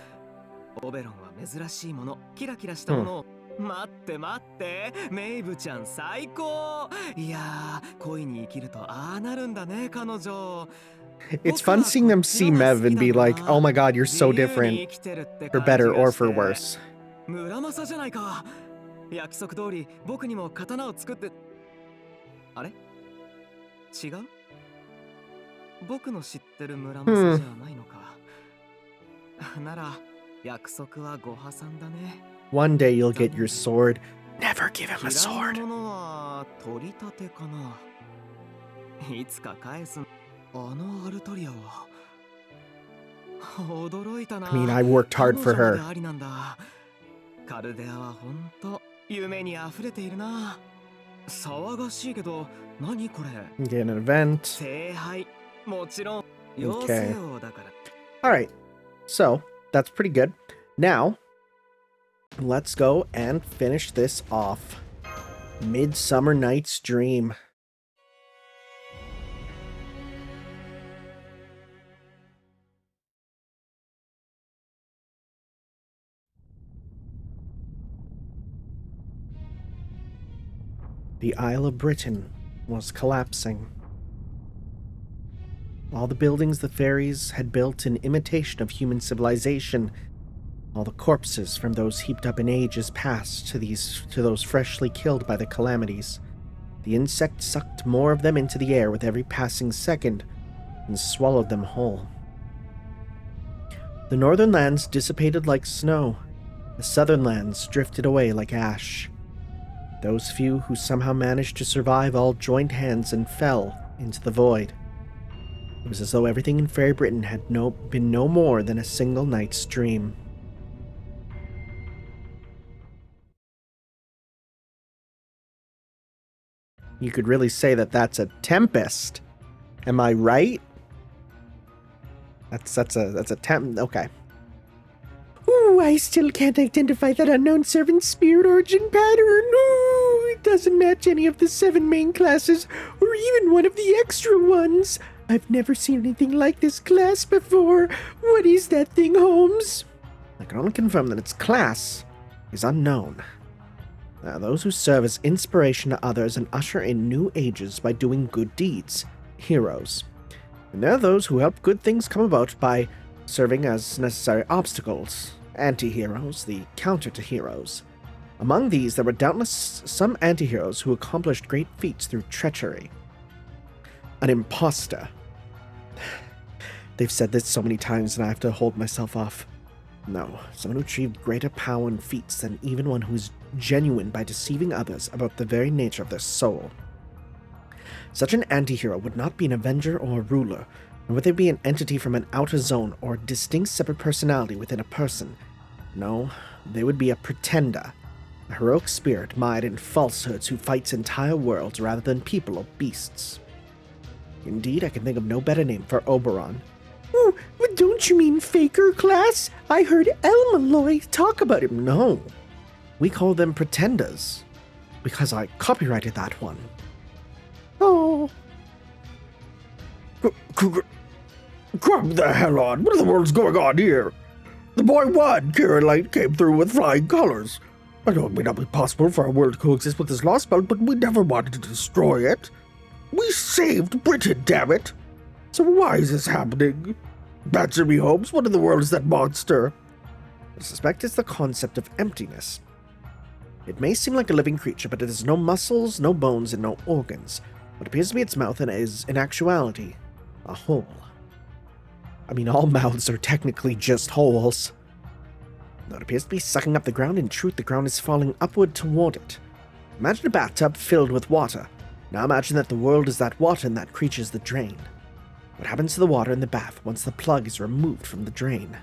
う。オベロンは珍しいもの、キラキラしたものを、待って待って、メイブちゃん最高。いやー、恋に生きるとああなるんだね、彼女。 It's fun seeing them see Mev and be like, oh my god, you're so different. For better or for worse. 村正じゃないか。約束通り僕にも刀を作って。あれ？違う？僕の知ってる村正じゃないのか。なら約束はご破算だね。 One day you'll get your sword. Never give him a 嫌い sword. なものは取り立てかな。いつか返す。あのアルタリアは驚いたな。 I mean, I worked hard for 彼女まで her. ありなんだ。カルデアはほんと夢にあふれているな。騒がしいけど何これ？ Get an event. 聖杯、もちろん妖精王だから。 Alright, so that's pretty good. Now, let's go and finish this off. Midsummer Night's Dream. The Isle of Britain was collapsing. All the buildings the fairies had built in imitation of human civilization, all the corpses from those heaped up in ages past to those freshly killed by the calamities. The insect sucked more of them into the air with every passing second and swallowed them whole. The northern lands dissipated like snow. The southern lands drifted away like ash. Those few who somehow managed to survive all joined hands and fell into the void. It was as though everything in Fairy Britain had been no more than a single night's dream. You could really say that that's a tempest. Am I right? That's a temp. Okay. Ooh, I still can't identify that unknown servant spirit origin pattern. Ooh, it doesn't match any of the 7 main classes, or even one of the extra ones. I've never seen anything like this class before. What is that thing, Holmes? I can only confirm that its class is unknown. There are those who serve as inspiration to others and usher in new ages by doing good deeds, heroes. And there are those who help good things come about by serving as necessary obstacles, anti-heroes, the counter to heroes. Among these, there were doubtless some anti-heroes who accomplished great feats through treachery. An imposter. They've said this so many times and I have to hold myself off. No, someone who achieved greater power and feats than even one who is genuine by deceiving others about the very nature of their soul. Such an anti-hero would not be an avenger or a ruler, nor would they be an entity from an outer zone or a distinct separate personality within a person. No, they would be a pretender, a heroic spirit mired in falsehoods who fights entire worlds rather than people or beasts. Indeed, I can think of no better name for Oberon. Oh, but don't you mean Faker class? I heard Elmaloy talk about him. No, we call them pretenders, because I copyrighted that one. Oh. Come the hell on. What in the world's going on here? The boy won. Caroline came through with flying colors. I know it may not be possible for our world to coexist with this Lostbelt, but we never wanted to destroy it. We saved Britain, damn it. So why is this happening? Answer me, Holmes. What in the world is that monster? I suspect it's the concept of emptiness. It may seem like a living creature, but it has no muscles, no bones, and no organs. What appears to be its mouth and is, in actuality, a hole. I mean, all mouths are technically just holes. Though it appears to be sucking up the ground, in truth, the ground is falling upward toward it. Imagine a bathtub filled with water. Now imagine that the world is that water and that creature is the drain. What happens to the water in the bath once the plug is removed from the drain?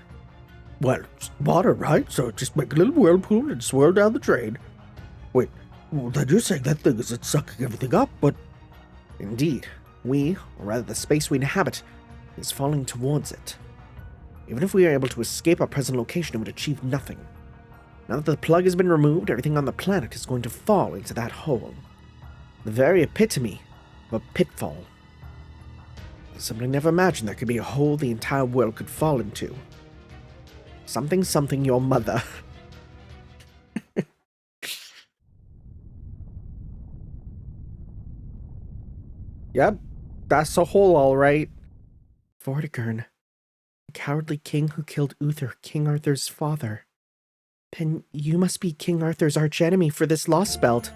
Well, it's water, right? So just make a little whirlpool and swirl down the drain. Wait, well, then you're saying that thing isn't sucking everything up, but... Indeed, we, or rather the space we inhabit, is falling towards it. Even if we are able to escape our present location, it would achieve nothing. Now that the plug has been removed, everything on the planet is going to fall into that hole. The very epitome of a pitfall. I simply never imagined there could be a hole the entire world could fall into. Something your mother. Yep, that's a hole, all right. Vortigern, the cowardly king who killed Uther, King Arthur's father. Then you must be King Arthur's archenemy for this Lostbelt.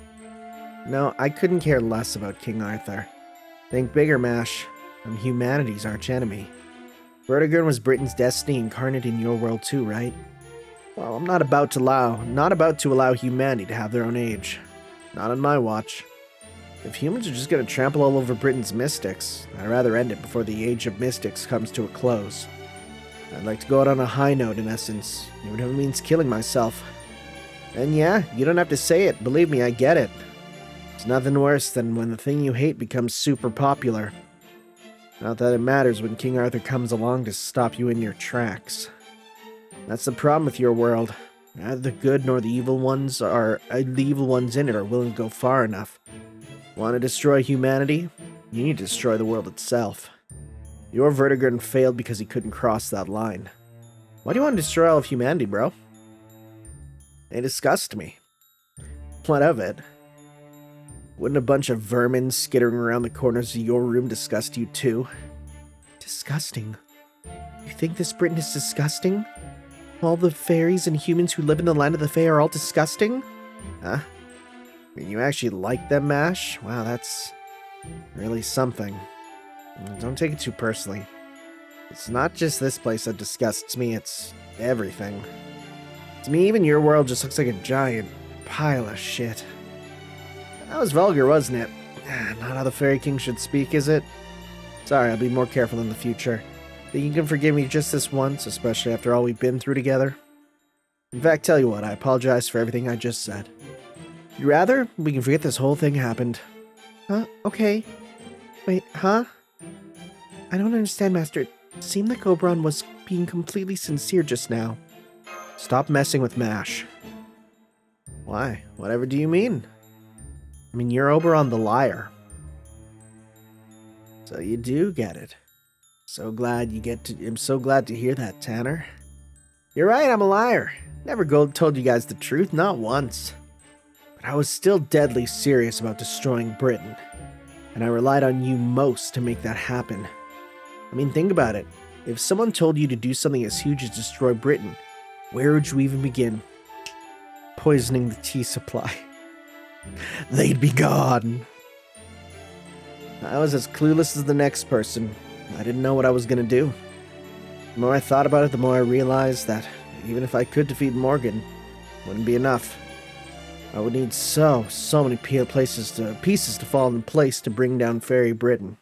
No, I couldn't care less about King Arthur. Think bigger, Mash. I'm humanity's archenemy. Vortigern was Britain's destiny incarnate in your world too, right? Well, I'm not about to allow humanity to have their own age. Not on my watch. If humans are just gonna trample all over Britain's mystics, I'd rather end it before the age of mystics comes to a close. I'd like to go out on a high note, in essence, even if it means killing myself. And yeah, you don't have to say it, believe me, I get it. It's nothing worse than when the thing you hate becomes super popular. Not that it matters when King Arthur comes along to stop you in your tracks. That's the problem with your world. Neither the good nor the evil ones in it are willing to go far enough. Want to destroy humanity? You need to destroy the world itself. Your Vortigern failed because he couldn't cross that line. Why do you want to destroy all of humanity, bro? They disgust me. What of it? Wouldn't a bunch of vermin skittering around the corners of your room disgust you too? Disgusting? You think this Britain is disgusting? All the fairies and humans who live in the land of the Fae are all disgusting? Huh? I mean, you actually like them, Mash? Wow, that's really something. Don't take it too personally. It's not just this place that disgusts me, it's everything. To me, even your world just looks like a giant pile of shit. That was vulgar, wasn't it? Not how the Fairy King should speak, is it? Sorry, I'll be more careful in the future. Think you can forgive me just this once, especially after all we've been through together? In fact, tell you what, I apologize for everything I just said. If you'd rather, we can forget this whole thing happened. Huh? Okay. Wait, huh? I don't understand, Master. It seemed like Oberon was being completely sincere just now. Stop messing with MASH. Why? Whatever do you mean? I mean, you're Oberon the liar. So you do get it. So glad you get to... I'm so glad to hear that, Tanner. You're right, I'm a liar. Never told you guys the truth, not once. But I was still deadly serious about destroying Britain. And I relied on you most to make that happen. I mean, think about it. If someone told you to do something as huge as destroy Britain, where would you even begin? Poisoning the tea supply. They'd be gone. I was as clueless as the next person. I didn't know what I was going to do. The more I thought about it, the more I realized that even if I could defeat Morgan, it wouldn't be enough. I would need so many pieces to fall in place to bring down Fairy Britain.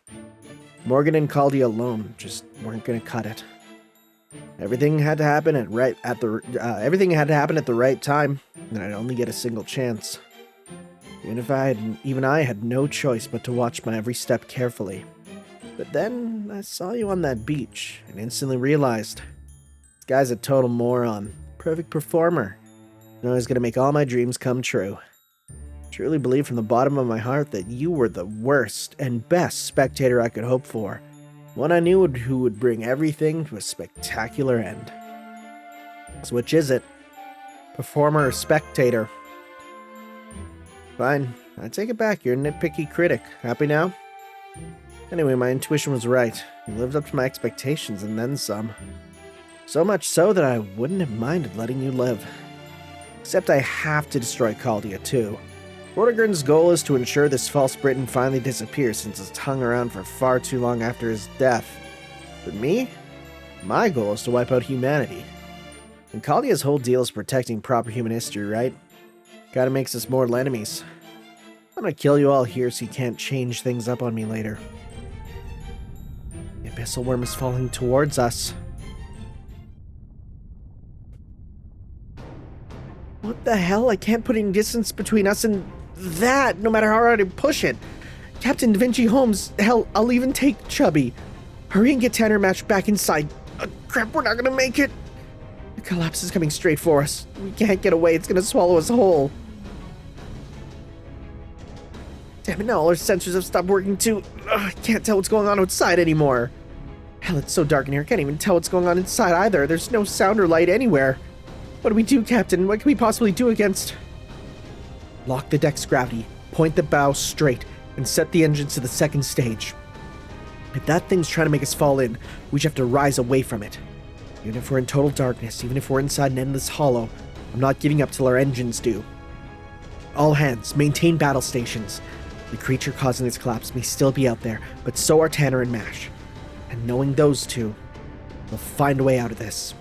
Morgan and Caldia alone just weren't going to cut it. Everything had to happen at the right time, and I'd only get a single chance. Even I had no choice but to watch my every step carefully. But then I saw you on that beach and instantly realized this guy's a total moron. Perfect performer. I know he's gonna make all my dreams come true. Truly believe from the bottom of my heart that you were the worst and best spectator I could hope for. One I knew who would bring everything to a spectacular end. So which is it? Performer or spectator? Fine, I take it back. You're a nitpicky critic. Happy now? Anyway, my intuition was right. You lived up to my expectations and then some. So much so that I wouldn't have minded letting you live. Except I have to destroy Caldia too. Vortigern's goal is to ensure this false Britain finally disappears since it's hung around for far too long after his death. But me? My goal is to wipe out humanity. And Caldia's whole deal is protecting proper human history, right? Kinda makes us mortal enemies. I'm gonna kill you all here so you can't change things up on me later. The abyssal worm is falling towards us. What the hell? I can't put any distance between us and that, no matter how hard I push it. Captain Da Vinci Holmes, hell, I'll even take Chubby. Hurry and get Tanner Match back inside. Crap, we're not gonna make it. The collapse is coming straight for us. We can't get away, it's gonna swallow us whole. Damn it, now all our sensors have stopped working too. I can't tell what's going on outside anymore. Hell, it's so dark in here, I can't even tell what's going on inside either. There's no sound or light anywhere. What do we do, Captain? What can we possibly do against... Lock the deck's gravity, point the bow straight, and set the engines to the second stage. If that thing's trying to make us fall in, we just have to rise away from it. Even if we're in total darkness, even if we're inside an endless hollow, I'm not giving up till our engines do. All hands, maintain battle stations. The creature causing this collapse may still be out there, but so are Tanner and Mash. And knowing those two, we'll find a way out of this.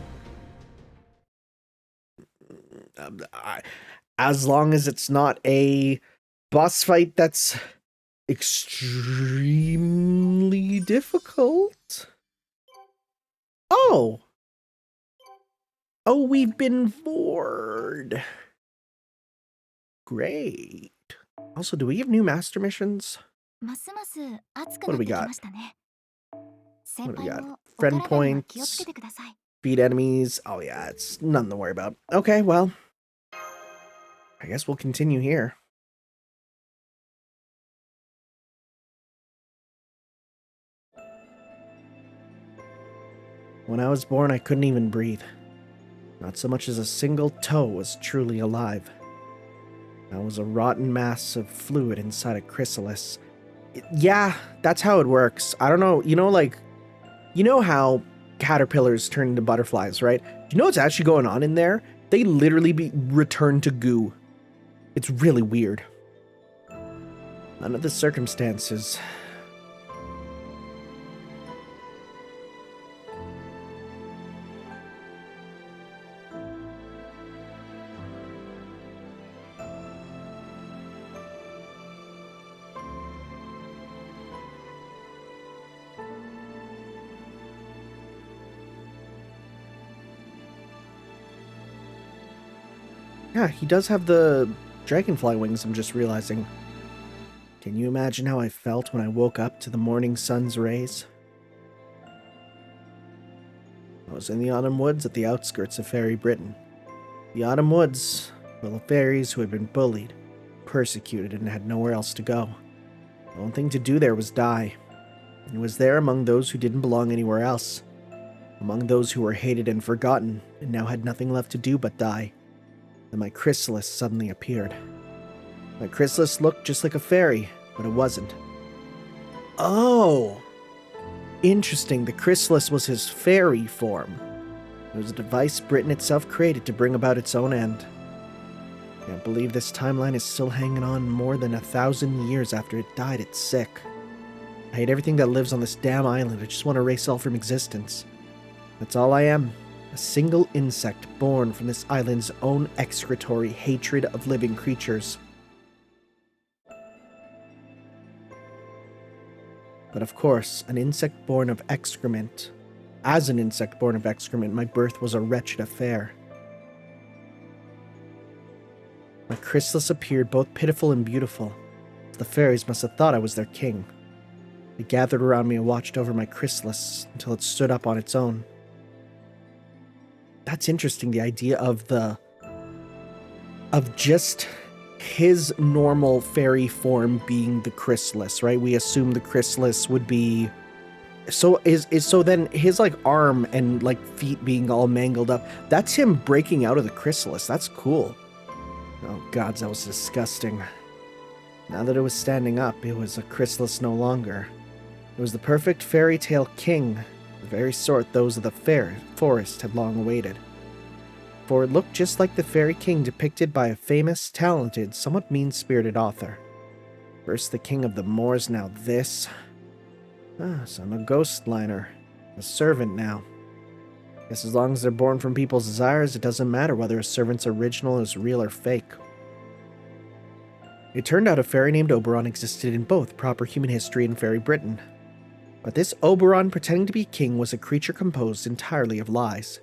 As long as it's not a boss fight that's extremely difficult. Oh, we've been bored. Great. Also, do we have new master missions? What do we got? What do we got? Friend points, beat enemies. Oh yeah, it's nothing to worry about. Okay, well, I guess we'll continue here. When I was born, I couldn't even breathe. Not so much as a single toe was truly alive. I was a rotten mass of fluid inside a chrysalis. Yeah, that's how it works. I don't know, you know how caterpillars turn into butterflies, right? Do you know what's actually going on in there? They literally be returned to goo. It's really weird. Under the circumstances. Yeah, he does have the dragonfly wings, I'm just realizing. Can you imagine how I felt when I woke up to the morning sun's rays? I was in the autumn woods at the outskirts of Fairy Britain. The autumn woods, full of fairies who had been bullied, persecuted, and had nowhere else to go. The only thing to do there was die. It was there among those who didn't belong anywhere else, among those who were hated and forgotten, and now had nothing left to do but die. Then my chrysalis suddenly appeared. My chrysalis looked just like a fairy, but it wasn't. Oh! Interesting, the chrysalis was his fairy form. It was a device Britain itself created to bring about its own end. I can't believe this timeline is still hanging on more than 1,000 years after it died. It's sick. I hate everything that lives on this damn island. I just want to erase it all from existence. That's all I am. A single insect born from this island's own excretory hatred of living creatures. But of course, an insect born of excrement. As an insect born of excrement, my birth was a wretched affair. My chrysalis appeared both pitiful and beautiful. The fairies must have thought I was their king. They gathered around me and watched over my chrysalis until it stood up on its own. That's interesting, the idea of just his normal fairy form being the chrysalis, right? We assume the chrysalis would be so then his like arm and like feet being all mangled up. That's him breaking out of the chrysalis. That's cool. Oh gods, that was disgusting. Now that it was standing up, it was a chrysalis no longer. It was the perfect fairy tale king, the very sort those of the fair forest had long awaited. For it looked just like the fairy king depicted by a famous, talented, somewhat mean-spirited author. First the king of the moors, now this. So I'm a ghost liner. A servant now. Guess as long as they're born from people's desires, it doesn't matter whether a servant's original is real or fake. It turned out a fairy named Oberon existed in both proper human history and fairy Britain. But this Oberon pretending to be king was a creature composed entirely of lies.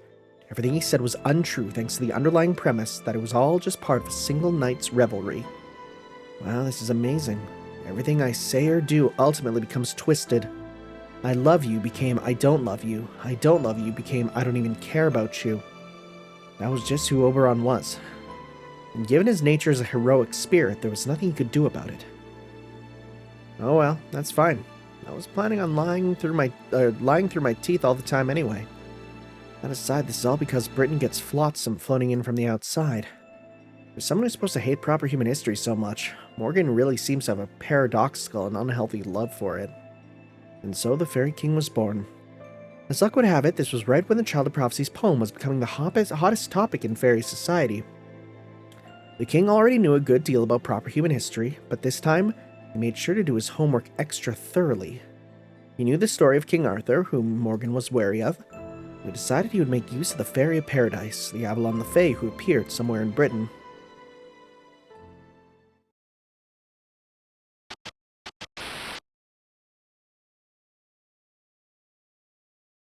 Everything he said was untrue thanks to the underlying premise that it was all just part of a single night's revelry. Wow, this is amazing. Everything I say or do ultimately becomes twisted. I love you became I don't love you. I don't love you became I don't even care about you. That was just who Oberon was. And given his nature as a heroic spirit, there was nothing he could do about it. Oh well, that's fine. I was planning on lying through my teeth all the time anyway. That aside, this is all because Britain gets flotsam floating in from the outside. For someone who's supposed to hate proper human history so much, Morgan really seems to have a paradoxical and unhealthy love for it. And so the Fairy King was born. As luck would have it, this was right when the Child of Prophecy's poem was becoming the hottest topic in fairy society. The king already knew a good deal about proper human history, but this time, he made sure to do his homework extra thoroughly. He knew the story of King Arthur, whom Morgan was wary of, and he decided he would make use of the Fairy of Paradise, the Avalon the Fae, who appeared somewhere in Britain.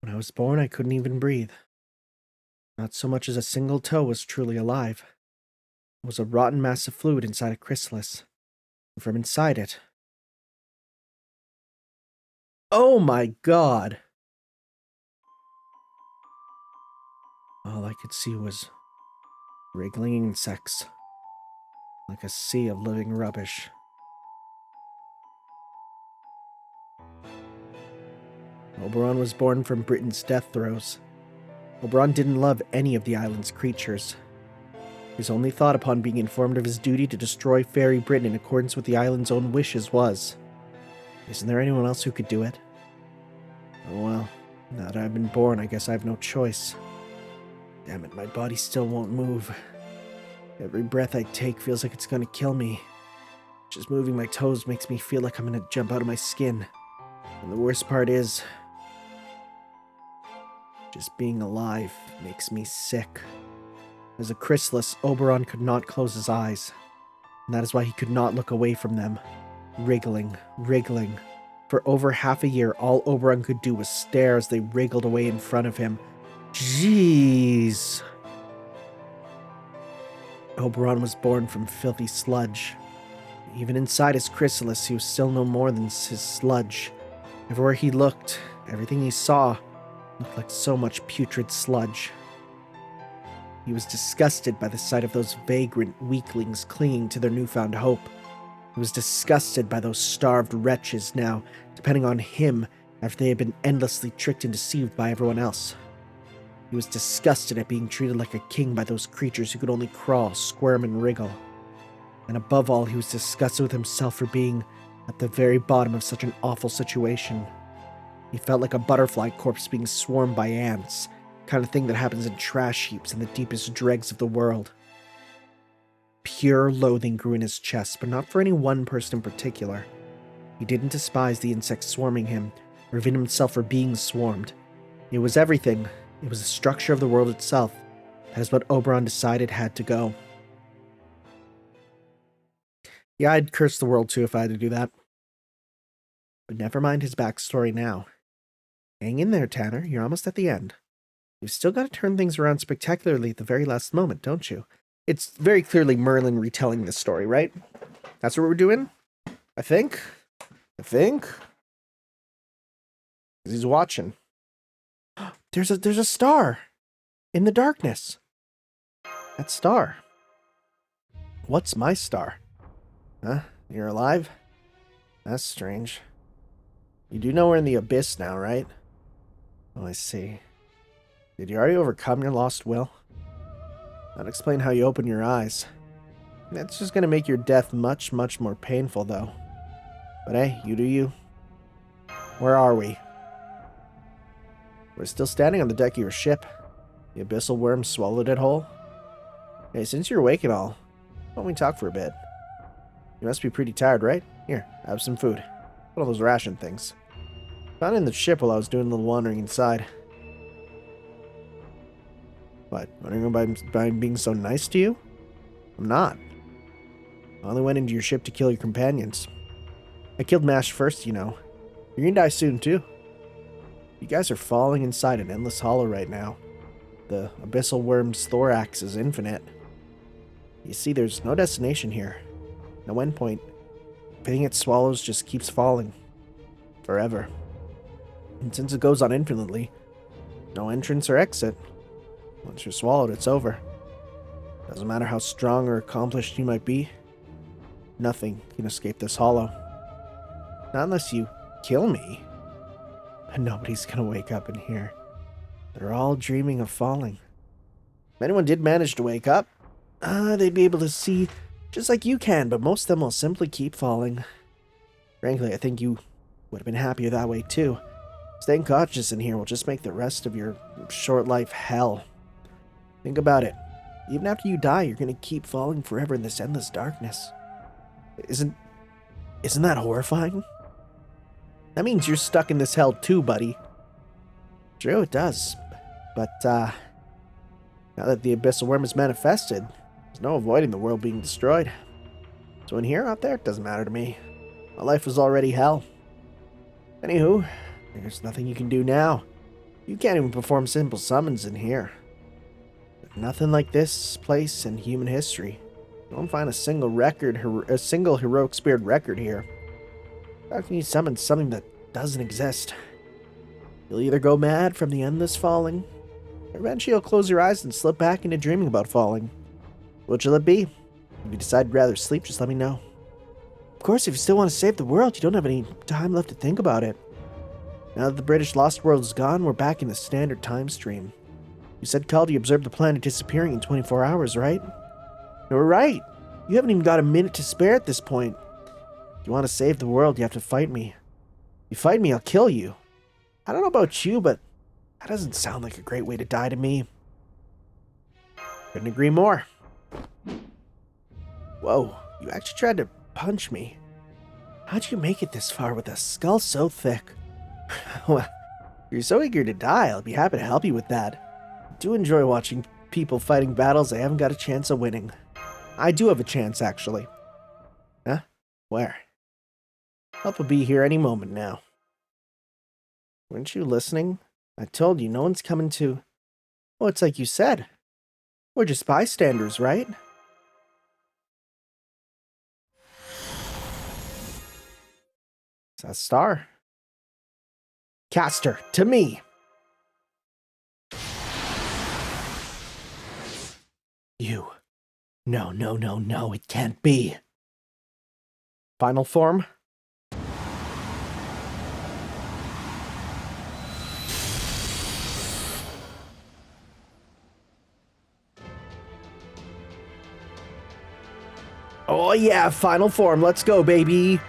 When I was born, I couldn't even breathe. Not so much as a single toe was truly alive. It was a rotten mass of fluid inside a chrysalis. And from inside it... Oh my god! All I could see was wriggling insects, like a sea of living rubbish. Oberon was born from Britain's death throes. Oberon didn't love any of the island's creatures. His only thought upon being informed of his duty to destroy Fairy Britain in accordance with the island's own wishes was, isn't there anyone else who could do it? Oh well, now that I've been born, I guess I have no choice. Damn it, my body still won't move. Every breath I take feels like it's gonna kill me. Just moving my toes makes me feel like I'm gonna jump out of my skin. And the worst part is, just being alive makes me sick. As a chrysalis, Oberon could not close his eyes, and that is why he could not look away from them. Wriggling. For over half a year, all Oberon could do was stare as they wriggled away in front of him. Jeez. Oberon was born from filthy sludge. Even inside his chrysalis, he was still no more than his sludge. Everywhere he looked, everything he saw, looked like so much putrid sludge. He was disgusted by the sight of those vagrant weaklings clinging to their newfound hope. He was disgusted by those starved wretches now depending on him after they had been endlessly tricked and deceived by everyone else. He was disgusted at being treated like a king by those creatures who could only crawl, squirm, and wriggle. And above all, he was disgusted with himself for being at the very bottom of such an awful situation. He felt like a butterfly corpse being swarmed by ants, kind of thing that happens in trash heaps in the deepest dregs of the world. Pure loathing grew in his chest, but not for any one person in particular. He didn't despise the insects swarming him, or even himself for being swarmed. It was everything. It was the structure of the world itself. That is what Oberon decided had to go. Yeah, I'd curse the world too if I had to do that. But never mind his backstory now. Hang in there, Tanner. You're almost at the end. You've still got to turn things around spectacularly at the very last moment, don't you? It's very clearly Merlin retelling this story, right? That's what we're doing? I think. 'Cause he's watching. There's a star in the darkness. That star. What's my star? Huh? You're alive? That's strange. You do know we're in the abyss now, right? Oh, I see. Did you already overcome your lost will? That'd explain how you open your eyes. That's just gonna make your death much, much more painful, though. But hey, you do you. Where are we? We're still standing on the deck of your ship. The abyssal worm swallowed it whole. Hey, since you're awake and all, why don't we talk for a bit? You must be pretty tired, right? Here, have some food. One of those ration things. Found it in the ship while I was doing a little wandering inside. What, wondering about being so nice to you? I'm not. I only went into your ship to kill your companions. I killed Mash first, you know. You're gonna die soon, too. You guys are falling inside an endless hollow right now. The abyssal worm's thorax is infinite. You see, there's no destination here. No endpoint. Everything it swallows just keeps falling. Forever. And since it goes on infinitely, no entrance or exit. Once you're swallowed, it's over. Doesn't matter how strong or accomplished you might be, nothing can escape this hollow. Not unless you kill me. And nobody's gonna wake up in here. They're all dreaming of falling. If anyone did manage to wake up, they'd be able to see just like you can, but most of them will simply keep falling. Frankly, I think you would have been happier that way too. Staying conscious in here will just make the rest of your short life hell. Think about it. Even after you die, you're gonna keep falling forever in this endless darkness. Isn't that horrifying? That means you're stuck in this hell too, buddy. True, it does. But, now that the abyssal worm is manifested, there's no avoiding the world being destroyed. So in here, out there, it doesn't matter to me. My life was already hell. Anywho, there's nothing you can do now. You can't even perform simple summons in here. But nothing like this place in human history. You won't find a single heroic spirit record here. How can you summon something that doesn't exist? You'll either go mad from the endless falling, or eventually you'll close your eyes and slip back into dreaming about falling. Which will it be? If you decide you'd rather sleep, just let me know. Of course, if you still want to save the world, you don't have any time left to think about it. Now that the British Lost World is gone, we're back in the standard time stream. You said, Caldy, observed the planet disappearing in 24 hours, right? You were right. You haven't even got a minute to spare at this point. If you want to save the world, you have to fight me. If you fight me, I'll kill you. I don't know about you, but that doesn't sound like a great way to die to me. Couldn't agree more. Whoa, you actually tried to punch me. How'd you make it this far with a skull so thick? Well, if you're so eager to die, I'll be happy to help you with that. I do enjoy watching people fighting battles they haven't got a chance of winning. I do have a chance, actually. Huh? Where? Help will be here any moment now. Weren't you listening? I told you, no one's coming to... Well, it's like you said. We're just bystanders, right? It's that star. Caster, to me! No, no, no, no, it can't be. Final form? Oh yeah, final form. Let's go, baby.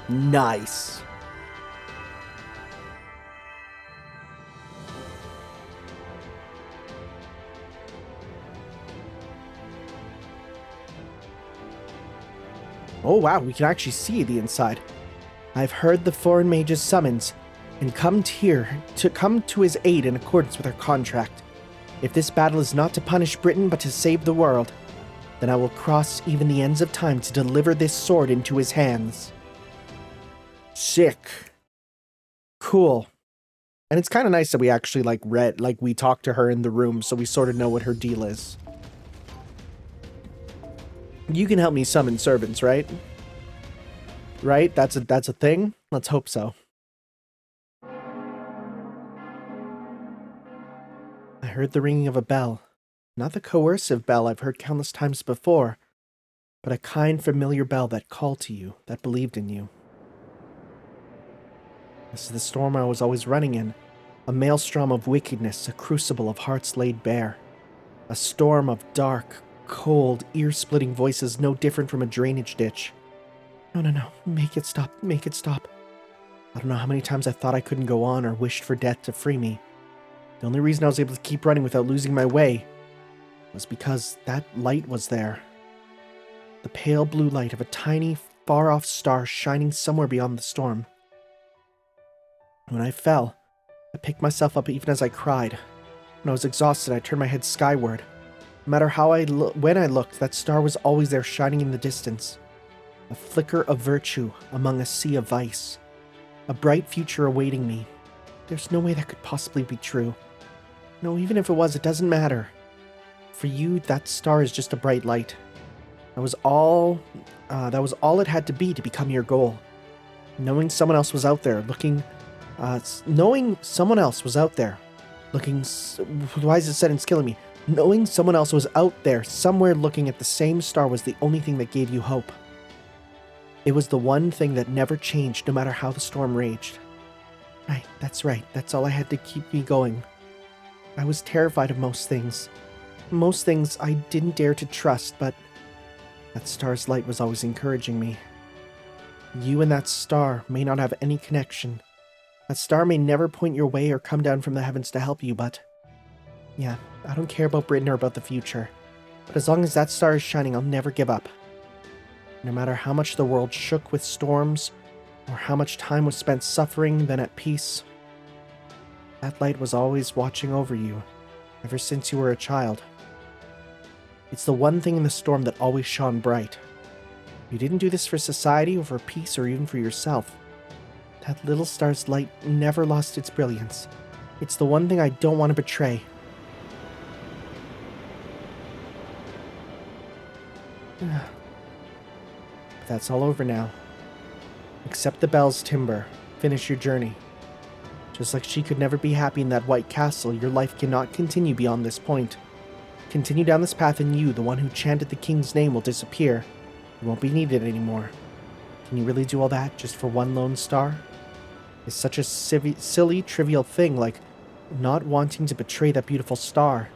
Nice. Oh wow, we can actually see the inside. I've heard the foreign mage's summons and come here to come to his aid in accordance with our contract. If this battle is not to punish Britain but to save the world, then I will cross even the ends of time to deliver this sword into his hands. Sick. Cool. And it's kind of nice that we actually we talked to her in the room so we sort of know what her deal is. You can help me summon servants, right? Right? That's a thing? Let's hope so. I heard the ringing of a bell. Not the coercive bell I've heard countless times before, but a kind, familiar bell that called to you, that believed in you. This is the storm I was always running in. A maelstrom of wickedness, a crucible of hearts laid bare. A storm of dark, cold, ear-splitting voices no different from a drainage ditch. No, no, no. Make it stop. Make it stop. I don't know how many times I thought I couldn't go on or wished for death to free me. The only reason I was able to keep running without losing my way was because that light was there. The pale blue light of a tiny, far-off star shining somewhere beyond the storm. When I fell, I picked myself up even as I cried. When I was exhausted, I turned my head skyward. No matter how when I looked, that star was always there shining in the distance. A flicker of virtue among a sea of vice. A bright future awaiting me. There's no way that could possibly be true. No, even if it was, it doesn't matter. For you, that star is just a bright light. That was all it had to be to become your goal. Knowing someone else was out there looking... knowing someone else was out there looking... Why is it said it's killing me? Knowing someone else was out there somewhere looking at the same star was the only thing that gave you hope. It was the one thing that never changed no matter how the storm raged. Right, that's right. That's all I had to keep me going. I was terrified of most things. Most things I didn't dare to trust, but that star's light was always encouraging me. You and that star may not have any connection. That star may never point your way or come down from the heavens to help you, but... Yeah, I don't care about Britain or about the future. But as long as that star is shining, I'll never give up. No matter how much the world shook with storms, or how much time was spent suffering, then at peace, that light was always watching over you, ever since you were a child. It's the one thing in the storm that always shone bright. You didn't do this for society, or for peace, or even for yourself. That little star's light never lost its brilliance. It's the one thing I don't want to betray. But that's all over now. Accept the bell's timber. Finish your journey. Just like she could never be happy in that white castle, your life cannot continue beyond this point. Continue down this path and you, the one who chanted the king's name, will disappear. You won't be needed anymore. Can you really do all that just for one lone star? It's such a silly, trivial thing like not wanting to betray that beautiful star.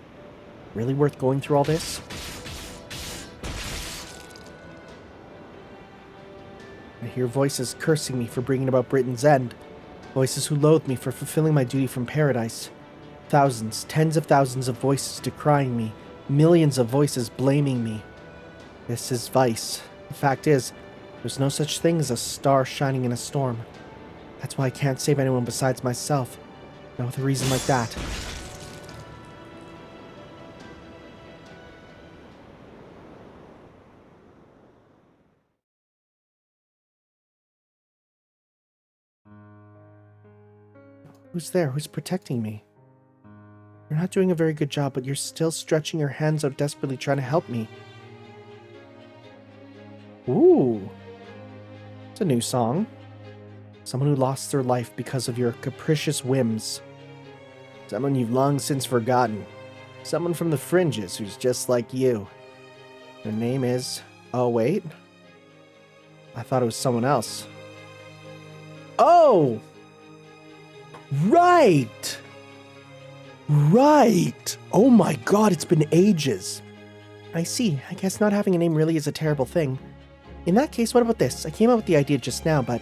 Really worth going through all this? I hear voices cursing me for bringing about Britain's end. Voices who loathe me for fulfilling my duty from paradise. Thousands, tens of thousands of voices decrying me. Millions of voices blaming me. This is vice. The fact is, there's no such thing as a star shining in a storm. That's why I can't save anyone besides myself. Not with a reason like that. Who's there? Who's protecting me? You're not doing a very good job, but you're still stretching your hands out desperately trying to help me. Ooh. It's a new song. Someone who lost their life because of your capricious whims. Someone you've long since forgotten. Someone from the fringes who's just like you. Their name is... Oh, wait. I thought it was someone else. Oh! Right! Right! Oh my god, it's been ages. I see. I guess not having a name really is a terrible thing. In that case, what about this? I came up with the idea just now, but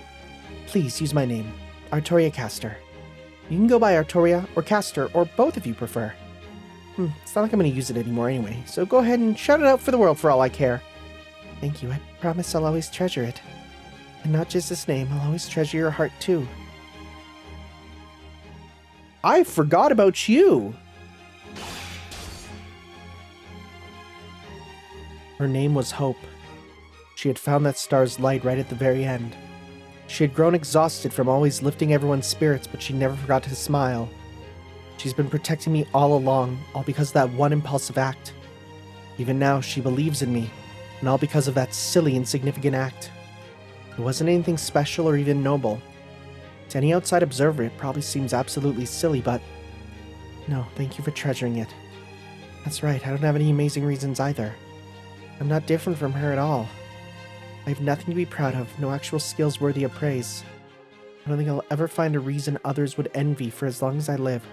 please use my name. Artoria Castor. You can go by Artoria or Castor, or both if you prefer. It's not like I'm going to use it anymore anyway, so go ahead and shout it out for the world for all I care. Thank you. I promise I'll always treasure it. And not just this name, I'll always treasure your heart too. I forgot about you! Her name was Hope. She had found that star's light right at the very end. She had grown exhausted from always lifting everyone's spirits, but she never forgot to smile. She's been protecting me all along, all because of that one impulsive act. Even now, she believes in me, and all because of that silly, insignificant act. It wasn't anything special or even noble. To any outside observer, it probably seems absolutely silly, but no, thank you for treasuring it. That's right, I don't have any amazing reasons either. I'm not different from her at all. I have nothing to be proud of, no actual skills worthy of praise. I don't think I'll ever find a reason others would envy for as long as I live.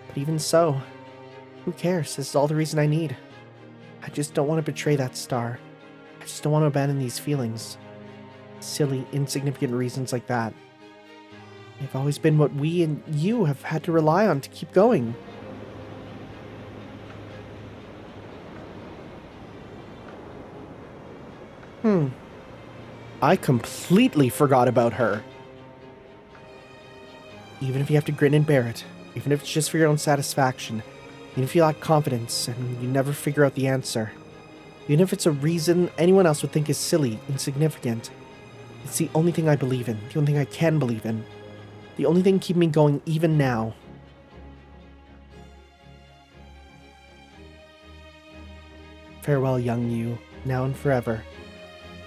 But even so, who cares? This is all the reason I need. I just don't want to betray that star. I just don't want to abandon these feelings. Silly, insignificant reasons like that. They've always been what we and you have had to rely on to keep going. I completely forgot about her. Even if you have to grin and bear it, even if it's just for your own satisfaction, even if you lack confidence and you never figure out the answer, even if it's a reason anyone else would think is silly, insignificant, it's the only thing I believe in, the only thing I can believe in, the only thing keeping me going even now. Farewell, young you, now and forever.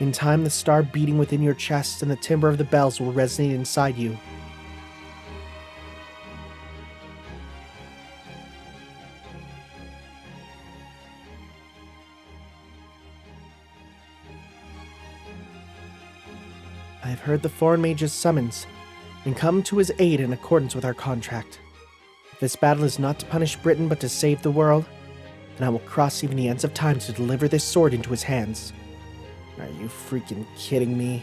In time, the star beating within your chest and the timbre of the bells will resonate inside you. I have heard the foreign mage's summons, and come to his aid in accordance with our contract. If this battle is not to punish Britain but to save the world, then I will cross even the ends of time to deliver this sword into his hands. Are you freaking kidding me?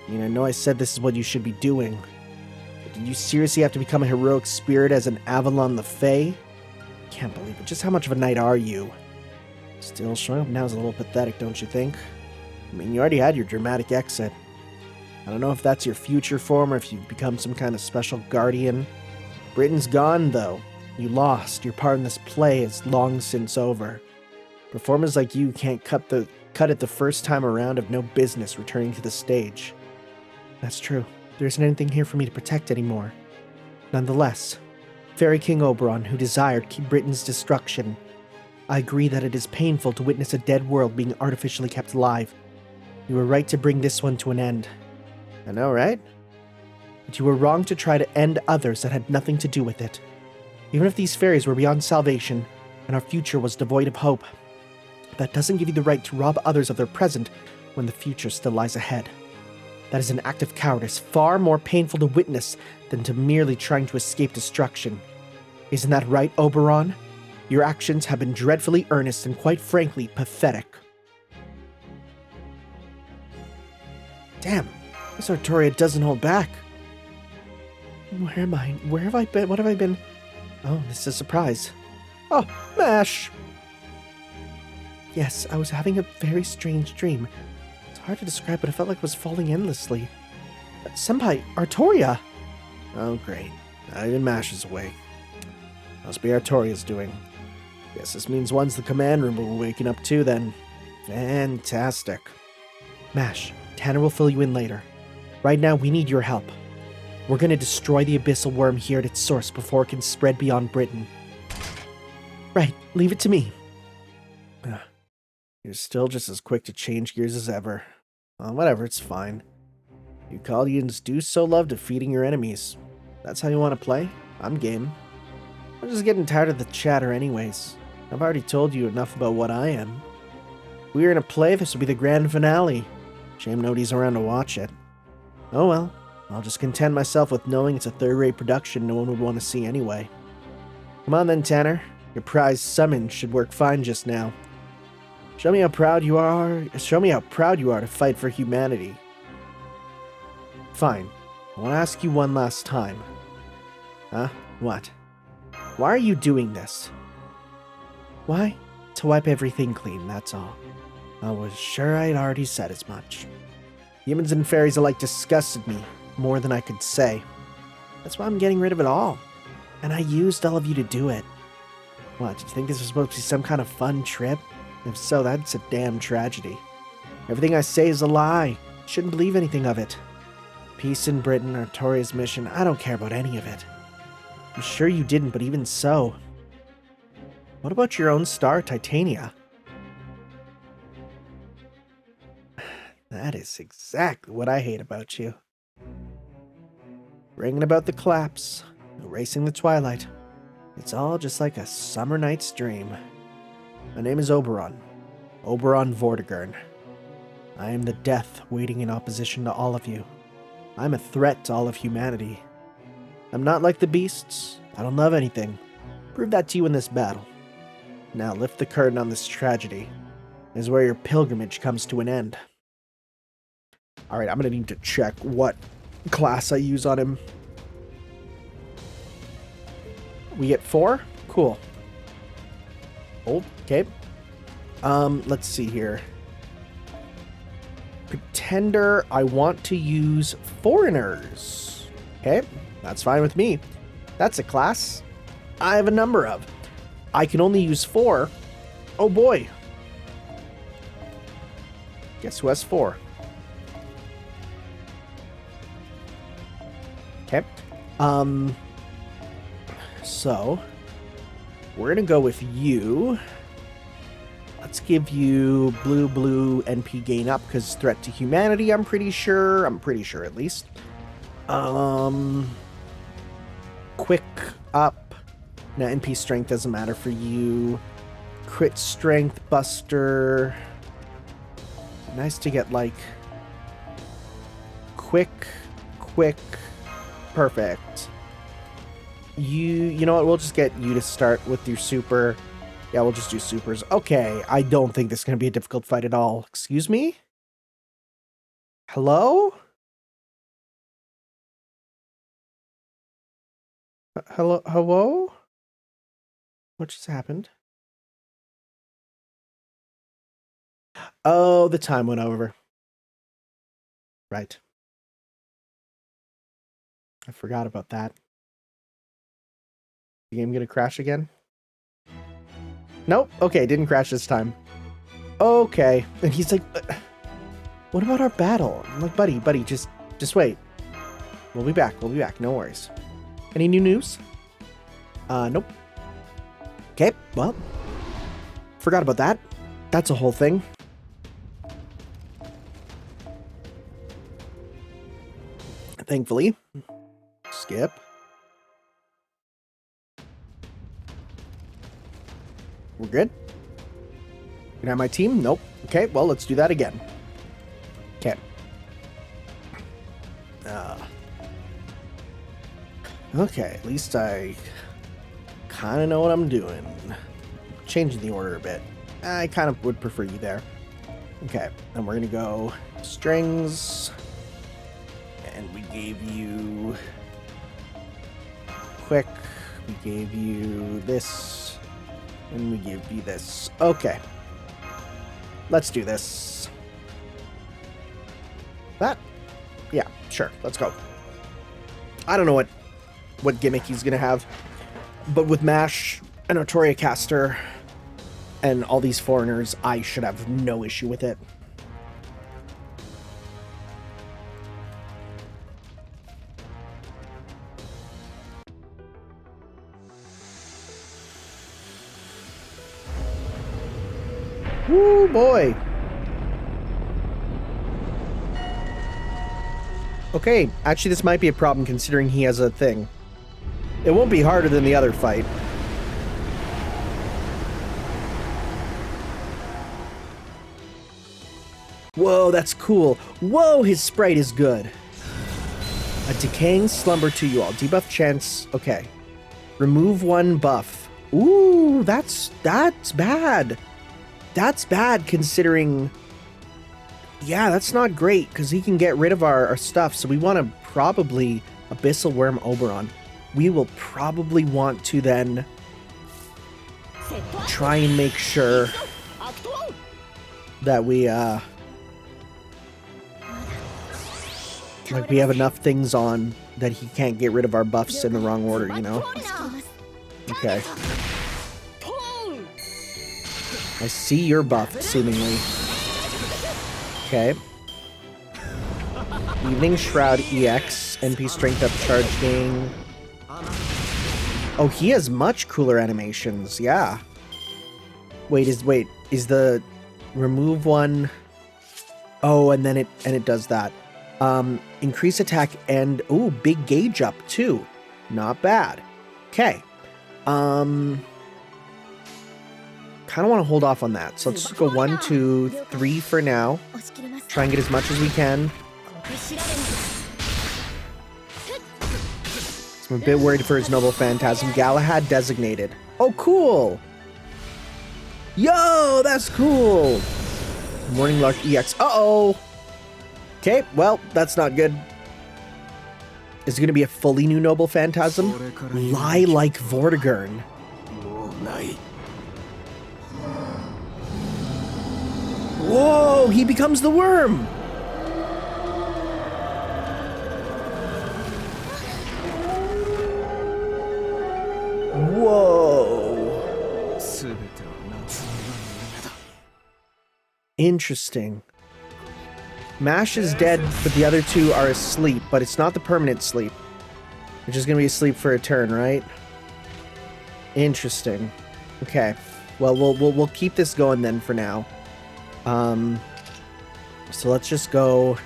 I mean, I know I said this is what you should be doing, but did you seriously have to become a heroic spirit as an Avalon the Fae? Can't believe it. Just how much of a knight are you? Still, showing up now is a little pathetic, don't you think? I mean, you already had your dramatic exit. I don't know if that's your future form or if you've become some kind of special guardian. Britain's gone, though. You lost. Your part in this play is long since over. Performers like you can't cut it the first time around have no business returning to the stage. That's true. There isn't anything here for me to protect anymore. Nonetheless, Fairy King Oberon, who desired Britain's destruction, I agree that it is painful to witness a dead world being artificially kept alive. You were right to bring this one to an end. I know, right? But you were wrong to try to end others that had nothing to do with it. Even if these fairies were beyond salvation, and our future was devoid of hope, that doesn't give you the right to rob others of their present when the future still lies ahead. That is an act of cowardice far more painful to witness than to merely trying to escape destruction. Isn't that right, Oberon? Your actions have been dreadfully earnest and quite frankly pathetic. Damn, this Artoria doesn't hold back. Where am I? Where have I been? What have I been? Oh, this is a surprise. Oh, MASH! Yes, I was having a very strange dream. It's hard to describe, but it felt like it was falling endlessly. Senpai, Artoria! Oh, great. Not even MASH is awake. Must be Artoria's doing. Guess this means one's the command room will be waking up too, then. Fantastic. MASH, Tanner will fill you in later. Right now, we need your help. We're gonna destroy the abyssal worm here at its source before it can spread beyond Britain. Right, leave it to me. You're still just as quick to change gears as ever. Whatever, it's fine. You Chaldeans do so love defeating your enemies. That's how you want to play? I'm game. I'm just getting tired of the chatter anyways. I've already told you enough about what I am. If we were gonna play, this would be the grand finale. Shame nobody's around to watch it. Oh well, I'll just content myself with knowing it's a third-rate production no one would want to see anyway. Come on then, Tanner. Your prize summons should work fine just now. Show me how proud you are to fight for humanity. Fine. I want to ask you one last time. Huh? What? Why are you doing this? Why? To wipe everything clean, that's all. I was sure I'd already said as much. Humans and fairies alike disgusted me more than I could say. That's why I'm getting rid of it all. And I used all of you to do it. What, did you think this was supposed to be some kind of fun trip? If so, that's a damn tragedy. Everything I say is a lie. Shouldn't believe anything of it. Peace in Britain, Artoria's mission, I don't care about any of it. I'm sure you didn't, but even so. What about your own star, Titania? That is exactly what I hate about you. Ringing about the collapse, erasing the twilight. It's all just like a summer night's dream. My name is Oberon. Oberon Vortigern. I am the death waiting in opposition to all of you. I'm a threat to all of humanity. I'm not like the beasts. I don't love anything. Prove that to you in this battle. Now lift the curtain on this tragedy. This is where your pilgrimage comes to an end. Alright, I'm going to need to check what class I use on him. We get 4? Cool. Oh, okay. Let's see here. Pretender, I want to use foreigners. Okay, that's fine with me. That's a class I have a number of. I can only use 4. Oh boy. Guess who has 4? Okay. So we're gonna go with you. Let's give you blue NP gain up because threat to humanity. I'm pretty sure at least. Quick up. Now NP strength doesn't matter for you. Crit strength buster. Nice to get like quick. Perfect. You know what? We'll just get you to start with your super. Yeah, we'll just do supers. Okay, I don't think this is going to be a difficult fight at all. Excuse me? Hello? Hello? What just happened? Oh, the time went over. Right. I forgot about that. The game gonna crash again? Nope. Okay, didn't crash this time. Okay. And he's like, what about our battle? I'm like, buddy, just wait. We'll be back. No worries. Any new news? Nope. Okay, well. Forgot about that. That's a whole thing. Thankfully. Skip. We're good? Can I have my team? Nope. Okay, well, let's do that again. Okay. Okay, at least I kind of know what I'm doing. Changing the order a bit. I kind of would prefer you there. Okay, and we're going to go strings. And we gave you quick. We gave you this. And we gave you this. Okay. Let's do this. That? Yeah, sure. Let's go. I don't know what gimmick he's going to have. But with MASH and Artoria Caster and all these foreigners, I should have no issue with it. Woo, boy. Okay, actually this might be a problem considering he has a thing. It won't be harder than the other fight. Whoa, that's cool. Whoa, his sprite is good. A decaying slumber to you all. Debuff chance. Okay. Remove one buff. Ooh, that's bad. That's bad considering... Yeah, that's not great because he can get rid of our stuff. So we want to probably Abyssal Worm Oberon. We will probably want to then try and make sure that we like we have enough things on that he can't get rid of our buffs in the wrong order, you know? Okay. I see your buff, seemingly. Okay. Evening Shroud EX, NP Strength Up Charge Gain. Oh, he has much cooler animations, yeah. Wait, is the remove one... Oh, and then it does that. Increase attack and... Ooh, big gauge up, too. Not bad. Okay. Kind of want to hold off on that. So let's just go 1, 2, 3 for now. Try and get as much as we can. So I'm a bit worried for his Noble Phantasm. Galahad designated. Oh, cool! Yo, that's cool! Morning Lark EX. Uh-oh! Okay, well, that's not good. Is it going to be a fully new Noble Phantasm? Lie like Vortigern. Whoa, he becomes the worm! Whoa. Interesting. Mash is dead, but the other two are asleep, but it's not the permanent sleep. Which is going to be asleep for a turn, right? Interesting. Okay. Well, we'll keep this going then for now. So let's just go.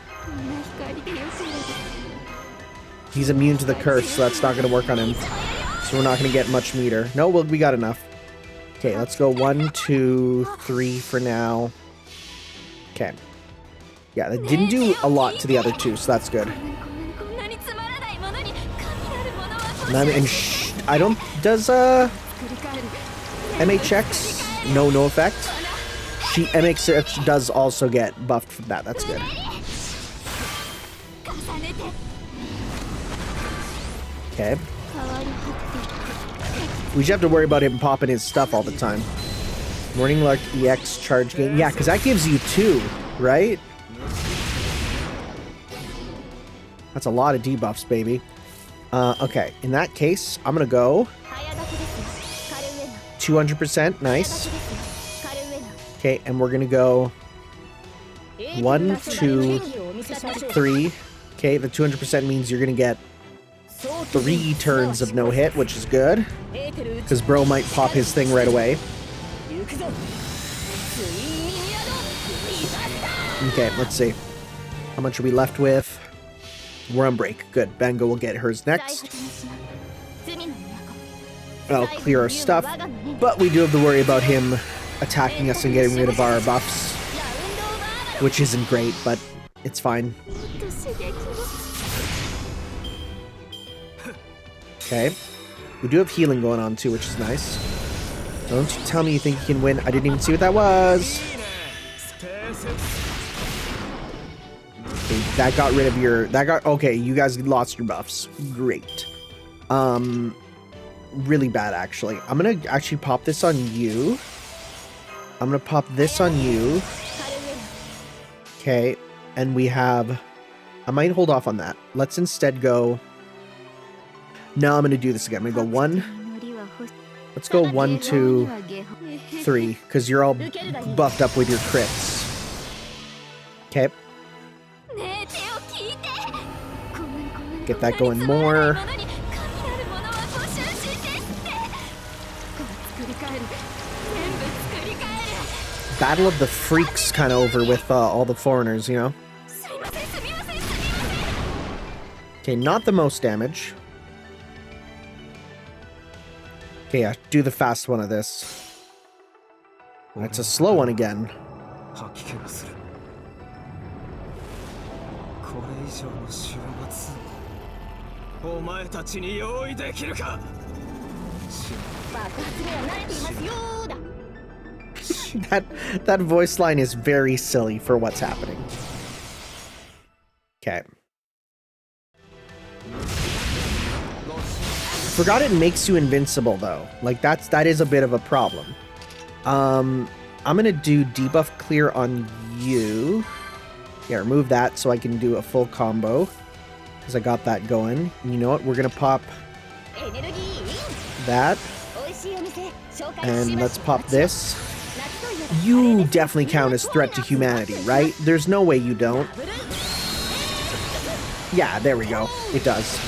He's immune to the curse, so that's not going to work on him. So we're not going to get much meter. No, we got enough. Okay, let's go 1, 2, 3 for now. Okay. Yeah, that didn't do a lot to the other two, so that's good. And I don't... Does, MHX? No effect? MHX does also get buffed from that. That's good. Okay. We just have to worry about him popping his stuff all the time. Morning Lark EX charge gain. Yeah, because that gives you 2, right? That's a lot of debuffs, baby. Okay, in that case, I'm gonna go 200%. Nice. Okay, and we're gonna go 1, 2, 3. Okay, the 200% means you're gonna get 3 turns of no hit, which is good. Because bro might pop his thing right away. Okay, let's see. How much are we left with? We're on break. Good. Bango will get hers next. I'll clear our stuff. But we do have to worry about him attacking us and getting rid of our buffs. Which isn't great, but it's fine. Okay. We do have healing going on too, which is nice. Don't you tell me you think you can win. I didn't even see what that was. Okay, that got rid of your... Okay, you guys lost your buffs. Great. Really bad, actually. I'm gonna actually pop this on you. I'm gonna pop this on you. Okay, and we have... I might hold off on that. Let's instead go... No, I'm gonna do this again. I'm gonna go 1... Let's go 1, 2, 3, because you're all buffed up with your crits. Okay. Get that going more. Battle of the Freaks kind of over with all the foreigners, you know? Okay, not the most damage. Okay, yeah, do the fast one of this. It's a slow one again. 吐き気がする。これ以上の終末、お前たちに用意できるか。爆発には慣れていますよーだ。 That voice line is very silly for what's happening. Okay. Forgot it makes you invincible though. Like that is a bit of a problem. I'm gonna do debuff clear on you. Yeah, remove that so I can do a full combo. Because I got that going. And you know what? We're gonna pop that. And let's pop this. You definitely count as threat to humanity, right? There's no way you don't. Yeah, there we go. It does.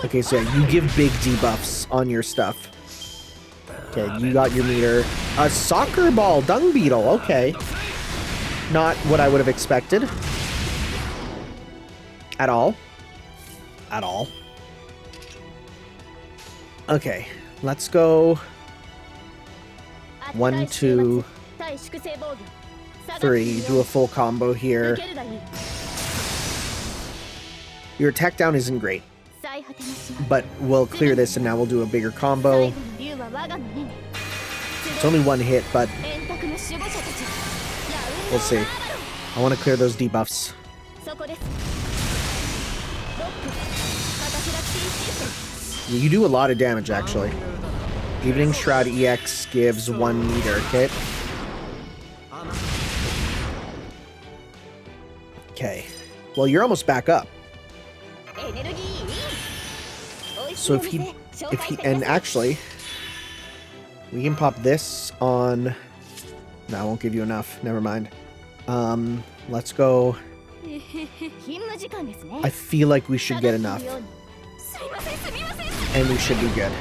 Okay, so yeah, you give big debuffs on your stuff. Okay, you got your meter. A soccer ball dung beetle, okay. Not what I would have expected. At all. At all. Okay, let's go. 1, 2, 3. Do a full combo here. Your attack down isn't great, but we'll clear this and now we'll do a bigger combo. It's only one hit, but we'll see. I want to clear those debuffs. You do a lot of damage, actually. Evening Shroud EX gives 1 meter, okay? Okay. Well, you're almost back up. So if he, and actually, we can pop this on, no, I won't give you enough, never mind. Let's go, I feel like we should get enough. And we should be good.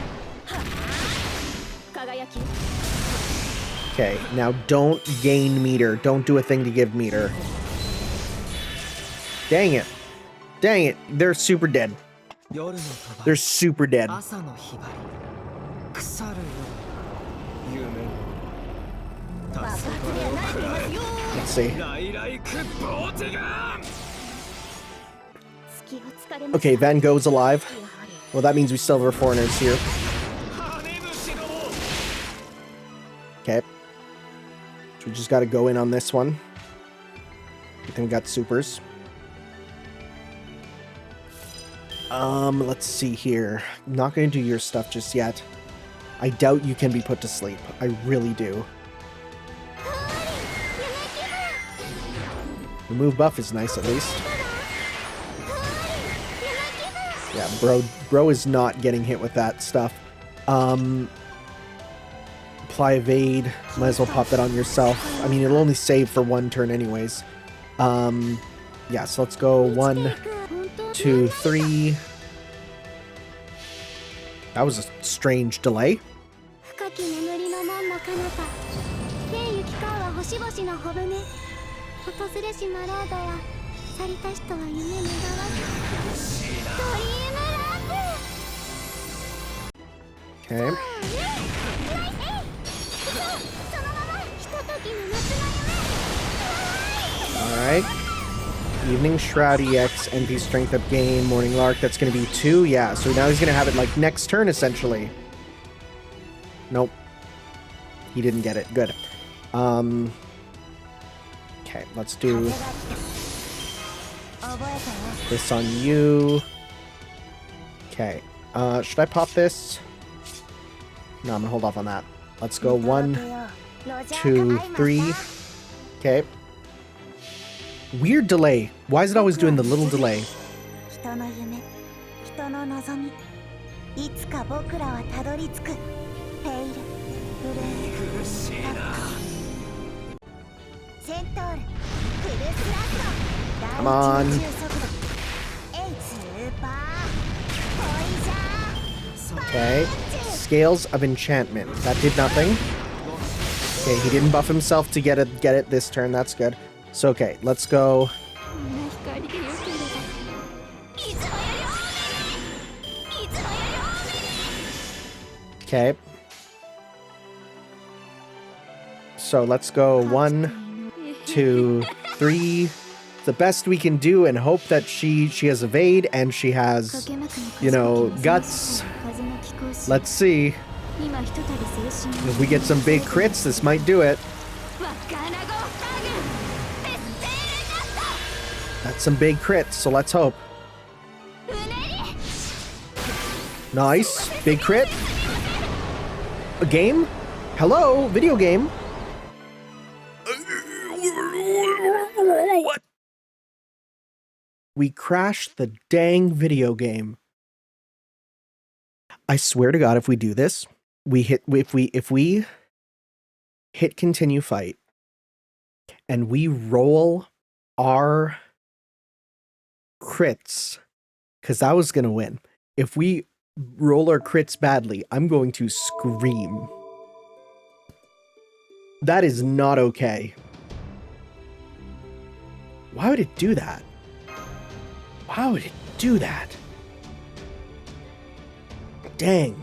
Okay, now don't gain meter. Don't do a thing to give meter. Dang it. Dang it. They're super dead. They're super dead. Let's see. Okay, Van Gogh's alive. Well, that means we still have our foreigners here. Okay. So we just gotta go in on this one. I think we got supers. Let's see here. I'm not gonna do your stuff just yet. I doubt you can be put to sleep. I really do. Remove buff is nice at least. Yeah, bro is not getting hit with that stuff. Apply evade. Might as well pop that on yourself. I mean, it'll only save for 1 turn anyways. Yeah, so let's go 1, 2, 3. That was a strange delay. Okay. Alright. Evening Shroud EX, NP Strength Up Gain, Morning Lark, that's going to be 2. Yeah, so now he's going to have it like next turn essentially. Nope. He didn't get it. Good. Okay, let's do this on you. Okay. Should I pop this? No, I'm gonna hold off on that. Let's go 1, 2, 3. Okay. Weird delay. Why is it always doing the little delay? Come on. Okay. Scales of Enchantment. That did nothing. Okay, he didn't buff himself to get it this turn. That's good. So, okay, let's go Okay. So let's go 1, 2, 3. The best we can do and hope that she has evade and she has, you know, guts. Let's see. If we get some big crits, this might do it. That's some big crits, so let's hope. Nice. Big crit. A game? Hello? Video game? What? We crashed the dang video game. I swear to God, if we do this, if we hit continue fight and we roll our crits, because I was gonna win. If we roll our crits badly, I'm going to scream. That is not okay. Why would it do that? Why would it do that? Dang.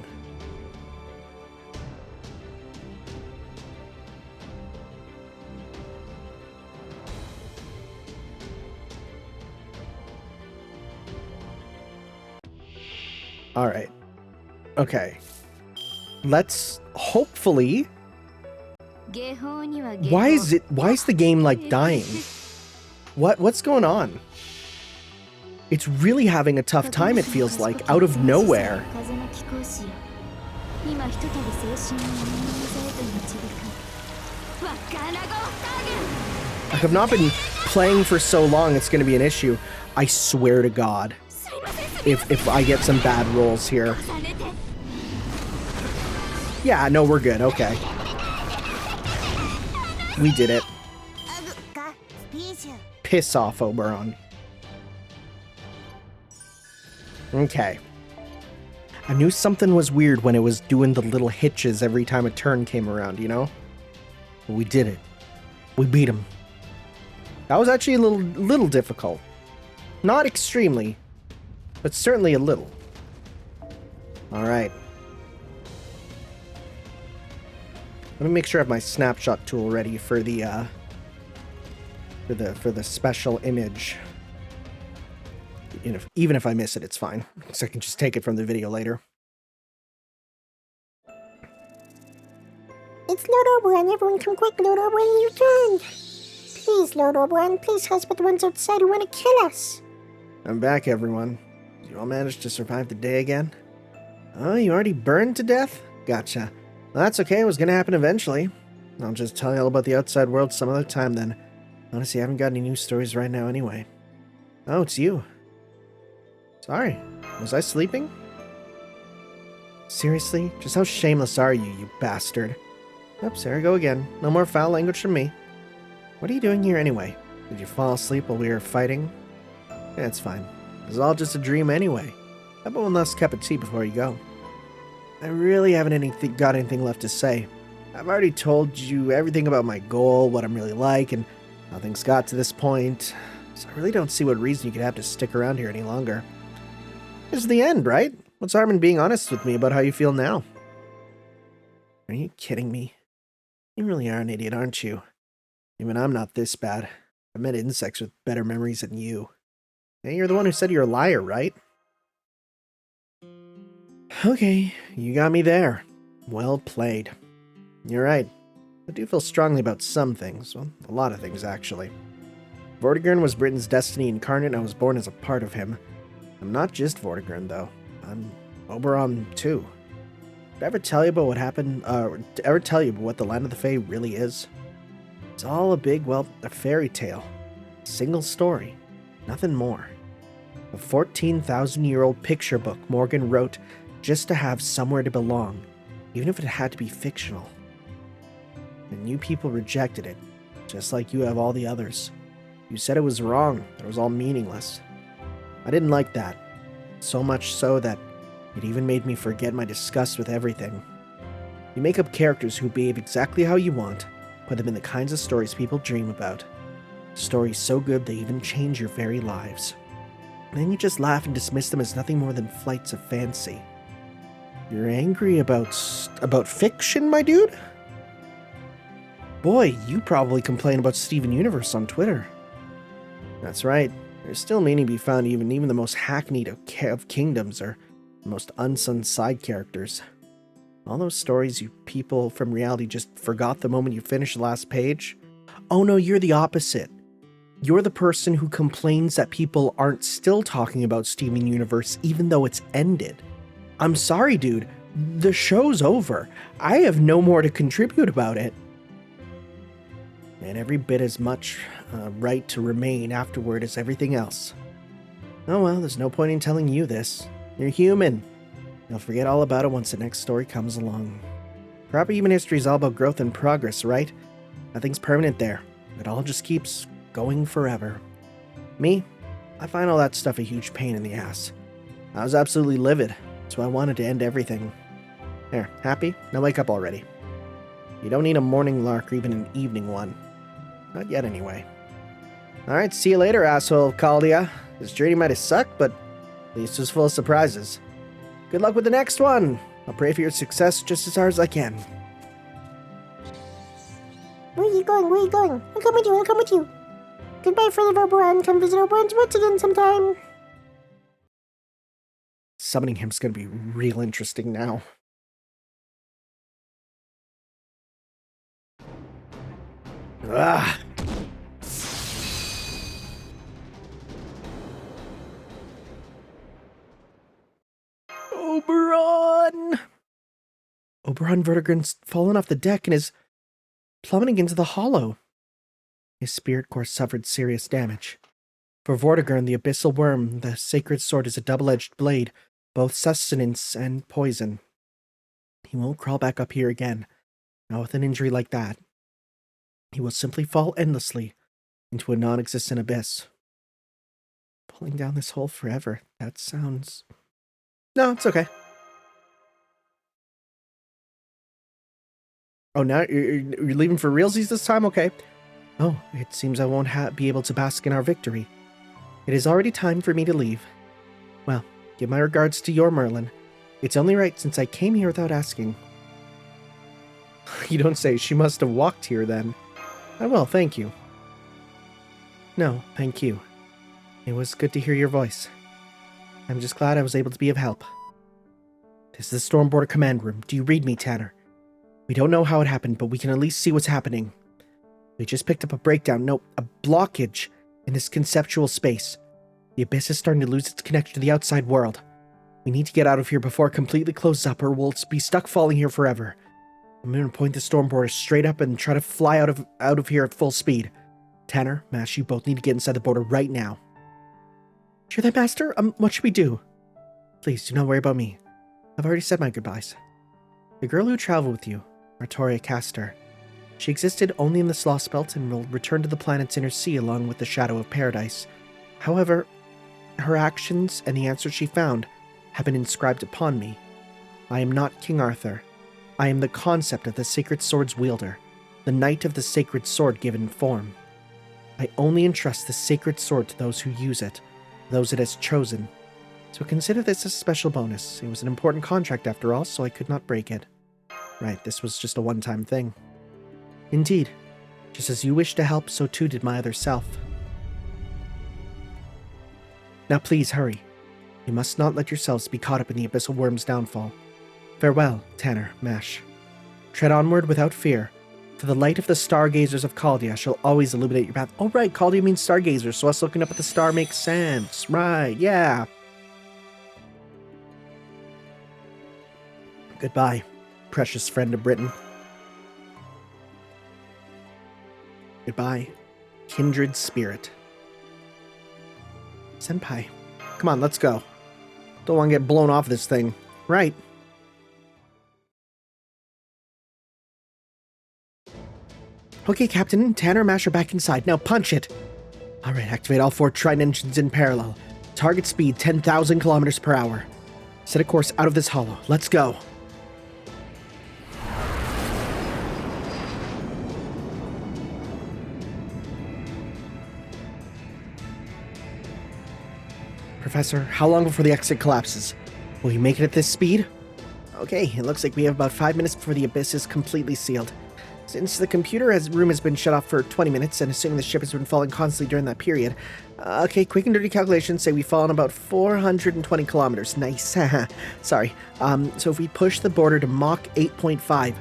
All right. Okay. Let's hopefully. Why is the game like dying? What's going on? It's really having a tough time, it feels like, out of nowhere. Like, I've not been playing for so long, it's gonna be an issue. I swear to God. If I get some bad rolls here. Yeah, no, we're good, okay. We did it. Piss off, Oberon. Okay. I knew something was weird when it was doing the little hitches every time a turn came around, you know? But we did it. We beat him. That was actually a little difficult. Not extremely, but certainly a little. All right. Let me make sure I have my snapshot tool ready for the special image. Even if I miss it, it's fine. So I can just take it from the video later. It's Lord Oberon. Everyone come quick, Lord Oberon, you turned. Please, Lord Oberon, please help us with the ones outside who want to kill us. I'm back, everyone. Did you all manage to survive the day again? Oh, you already burned to death? Gotcha. Well, that's okay. It was gonna happen eventually. I'll just tell you all about the outside world some other time then. Honestly, I haven't got any news stories right now anyway. Oh, it's you. Sorry. Was I sleeping? Seriously? Just how shameless are you, you bastard? Oops, there I go again. No more foul language from me. What are you doing here anyway? Did you fall asleep while we were fighting? Yeah, it's fine. It was all just a dream anyway. How about one last cup of tea before you go? I really haven't got anything left to say. I've already told you everything about my goal, what I'm really like, and how things got to this point. So I really don't see what reason you could have to stick around here any longer. This is the end, right? What's harm in being honest with me about how you feel now? Are you kidding me? You really are an idiot, aren't you? Even I'm not this bad. I've met insects with better memories than you. Hey, you're the one who said you're a liar, right? Okay, you got me there. Well played. You're right. I do feel strongly about some things. Well, a lot of things, actually. Vortigern was Britain's destiny incarnate, and I was born as a part of him. I'm not just Vortigern, though. I'm Oberon, too. Did I ever tell you about what happened, ever tell you about what the Land of the Fae really is? It's all a big, well, a fairy tale. A single story. Nothing more. A 14,000-year-old picture book Morgan wrote just to have somewhere to belong, even if it had to be fictional. And you people rejected it, just like you have all the others. You said it was wrong, that it was all meaningless. I didn't like that, so much so that it even made me forget my disgust with everything. You make up characters who behave exactly how you want, put them in the kinds of stories people dream about. Stories so good they even change your very lives. And then you just laugh and dismiss them as nothing more than flights of fancy. You're angry about fiction, my dude? Boy, you probably complain about Steven Universe on Twitter. That's right. There's still meaning to be found even the most hackneyed of kingdoms are the most unsung side characters. All those stories you people from reality just forgot the moment you finished the last page. Oh no, you're the opposite. You're the person who complains that people aren't still talking about Steven Universe even though it's ended. I'm sorry, dude. The show's over. I have no more to contribute about it. And every bit as much right to remain afterward as everything else. Oh well, there's no point in telling you this. You're human. You'll forget all about it once the next story comes along. Proper human history is all about growth and progress, right? Nothing's permanent there. It all just keeps going forever. Me? I find all that stuff a huge pain in the ass. I was absolutely livid, so I wanted to end everything. There, happy? Now wake up already. You don't need a morning lark or even an evening one. Not yet, anyway. Alright, see you later, asshole Caldia. This journey might have sucked, but at least it was full of surprises. Good luck with the next one. I'll pray for your success just as hard as I can. Where are you going? Where are you going? I'll come with you. I'll come with you. Goodbye, friend of Oberon. Come visit Oberon's once again sometime. Summoning him's gonna be real interesting now. Ah! Oberon! Oberon Vertigran's fallen off the deck and is plummeting into the hollow. His spirit core suffered serious damage. For Vortigern, the abyssal worm, the sacred sword is a double-edged blade, both sustenance and poison. He won't crawl back up here again, not with an injury like that. He will simply fall endlessly into a non-existent abyss. Pulling down this hole forever, that sounds... No, it's okay. Oh, now you're leaving for realsies this time? Okay. Oh, it seems I won't be able to bask in our victory. It is already time for me to leave. Well, give my regards to your Merlin. It's only right since I came here without asking. You don't say. She must have walked here then. I will, thank you. No, thank you. It was good to hear your voice. I'm just glad I was able to be of help. This is the Stormborder command room. Do you read me, Tanner? We don't know how it happened, but we can at least see what's happening. We just picked up a breakdown, no, a blockage in this conceptual space. The abyss is starting to lose its connection to the outside world. We need to get out of here before it completely closes up, or we'll be stuck falling here forever. I'm going to point the Stormborder straight up and try to fly out of here at full speed. Tanner, Mash, you both need to get inside the border right now. Sure that, Master? What should we do? Please, do not worry about me. I've already said my goodbyes. The girl who traveled with you, Artoria Castor. She existed only in this Lostbelt and will return to the planet's inner sea along with the Shadow of Paradise. However, her actions and the answers she found have been inscribed upon me. I am not King Arthur. I am the concept of the Sacred Sword's wielder, the Knight of the Sacred Sword given form. I only entrust the Sacred Sword to those who use it, those it has chosen. So consider this a special bonus. It was an important contract after all, so I could not break it. Right, this was just a one-time thing. Indeed. Just as you wished to help, so too did my other self. Now please hurry. You must not let yourselves be caught up in the abyssal worm's downfall. Farewell, Tanner, Mash. Tread onward without fear, for the light of the stargazers of Caldia shall always illuminate your path. Oh right, Caldia means stargazers, so us looking up at the star makes sense. Right, yeah. Goodbye, precious friend of Britain. Goodbye, kindred spirit. Senpai, come on, let's go. Don't want to get blown off this thing. Right. Okay, Captain, Tanner and Mash are back inside. Now punch it. Alright, activate all 4 Triton engines in parallel. Target speed 10,000 kilometers per hour. Set a course out of this hollow. Let's go. Professor, how long before the exit collapses? Will you make it at this speed? Okay, it looks like we have about 5 minutes before the abyss is completely sealed. Since the room has been shut off for 20 minutes, and assuming the ship has been falling constantly during that period, okay, quick and dirty calculations say we've fallen about 420 kilometers. Nice. Sorry. So if we push the border to Mach 8.5,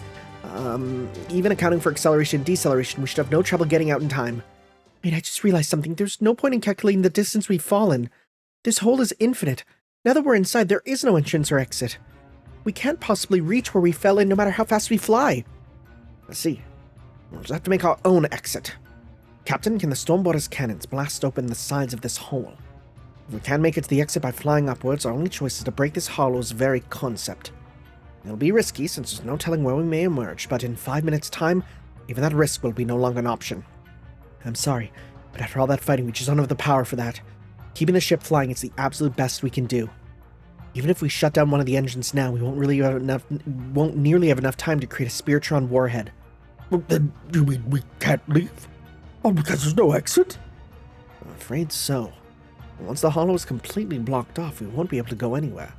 even accounting for acceleration and deceleration, we should have no trouble getting out in time. Wait, I just realized something. There's no point in calculating the distance we've fallen. This hole is infinite. Now that we're inside, there is no entrance or exit. We can't possibly reach where we fell in no matter how fast we fly. Let's see. We'll just have to make our own exit. Captain, can the Stormwater's cannons blast open the sides of this hole? If we can make it to the exit by flying upwards, our only choice is to break this hollow's very concept. It'll be risky, since there's no telling where we may emerge, but in 5 minutes' time, even that risk will be no longer an option. I'm sorry, but after all that fighting, we just don't have the power for that. Keeping the ship flying is the absolute best we can do. Even if we shut down one of the engines now, we won't nearly have enough time to create a Spiritron warhead. Well, then you mean we can't leave? Oh, because there's no exit? I'm afraid so. Once the hollow is completely blocked off, we won't be able to go anywhere.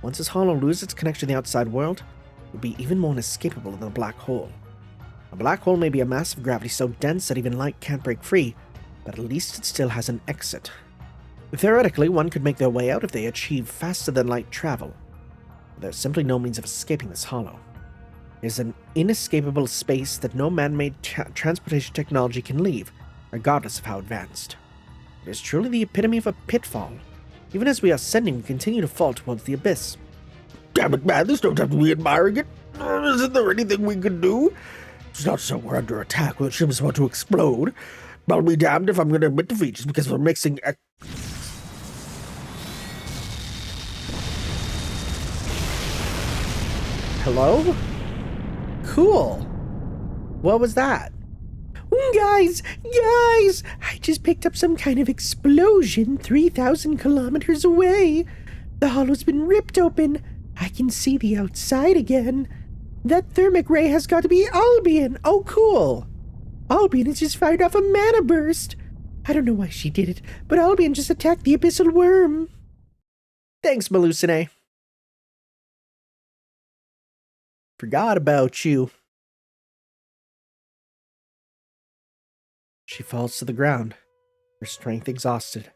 Once this hollow loses its connection to the outside world, it will be even more inescapable than a black hole. A black hole may be a mass of gravity so dense that even light can't break free, but at least it still has an exit. Theoretically, one could make their way out if they achieve faster-than-light travel. There's simply no means of escaping this hollow. It is an inescapable space that no man-made transportation technology can leave, regardless of how advanced. It is truly the epitome of a pitfall. Even as we are ascending, we continue to fall towards the abyss. Damn it, man, there's no time to be admiring it. Isn't there anything we can do? It's not so we're under attack when the ship is about to explode. But I'll be damned if I'm going to admit defeat just because we're mixing... Hello? Cool. What was that? Guys! I just picked up some kind of explosion 3,000 kilometers away. The hollow's been ripped open. I can see the outside again. That thermic ray has got to be Albion. Oh, cool. Albion has just fired off a mana burst. I don't know why she did it, but Albion just attacked the abyssal worm. Thanks, Melusine. Forgot about you. She falls to the ground, her strength exhausted.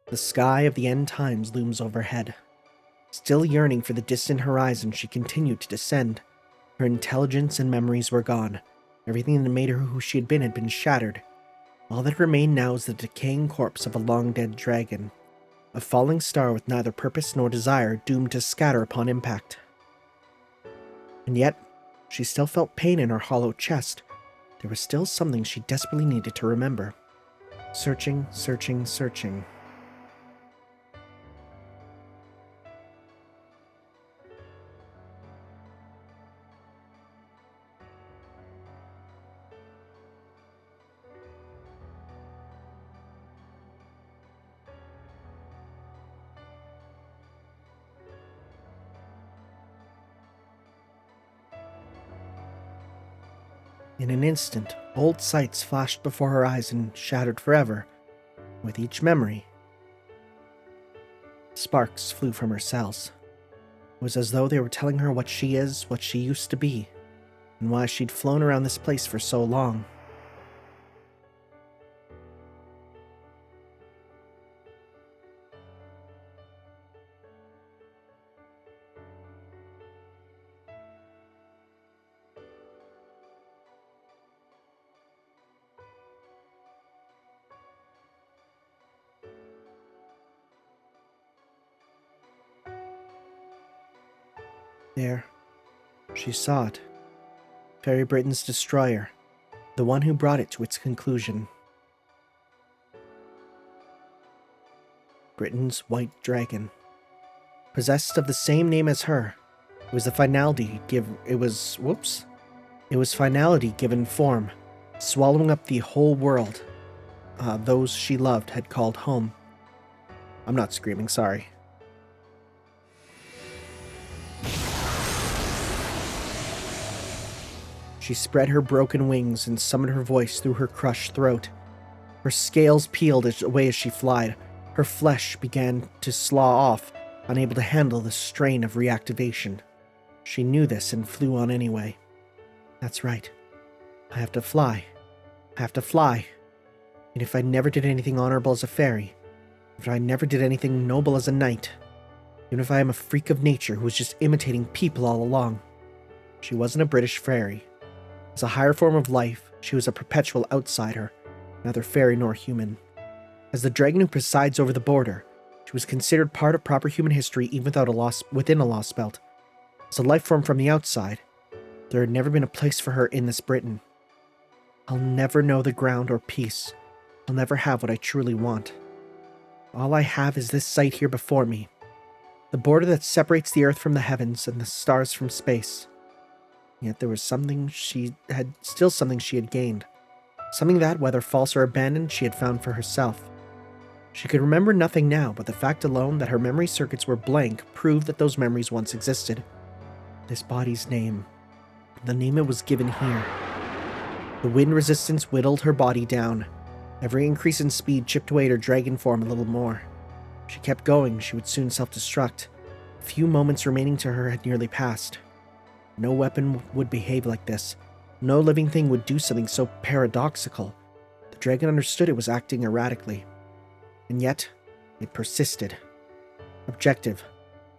The sky of the end times looms overhead. Still yearning for the distant horizon, she continued to descend. Her intelligence and memories were gone. Everything that made her who she had been shattered. All that remained now is the decaying corpse of a long-dead dragon. A falling star with neither purpose nor desire, doomed to scatter upon impact. And yet, she still felt pain in her hollow chest. There was still something she desperately needed to remember. Searching. In an instant, old sights flashed before her eyes and shattered forever. With each memory, sparks flew from her cells. It was as though they were telling her what she is, what she used to be, and why she'd flown around this place for so long. There, she saw it. Fairy Britain's destroyer, the one who brought it to its conclusion. Britain's white dragon. Possessed of the same name as her, it was finality given form, swallowing up the whole world. Those she loved had called home. I'm not screaming, sorry. She spread her broken wings and summoned her voice through her crushed throat. Her scales peeled away as she flied. Her flesh began to slaw off, unable to handle the strain of reactivation. She knew this and flew on anyway. That's right. I have to fly. I have to fly. And if I never did anything honorable as a fairy, if I never did anything noble as a knight, even if I am a freak of nature who was just imitating people all along, she wasn't a British fairy. As a higher form of life, she was a perpetual outsider, neither fairy nor human. As the dragon who presides over the border, she was considered part of proper human history even within a Lostbelt. As a life form from the outside, there had never been a place for her in this Britain. I'll never know the ground or peace. I'll never have what I truly want. All I have is this sight here before me, the border that separates the earth from the heavens and the stars from space. Yet there was something she had gained. Something that, whether false or abandoned, she had found for herself. She could remember nothing now, but the fact alone that her memory circuits were blank proved that those memories once existed. This body's name. The name it was given here. The wind resistance whittled her body down. Every increase in speed chipped away at her dragon form a little more. If she kept going, she would soon self-destruct. The few moments remaining to her had nearly passed. No weapon would behave like this. No living thing would do something so paradoxical. The dragon understood it was acting erratically. And yet, it persisted. Objective: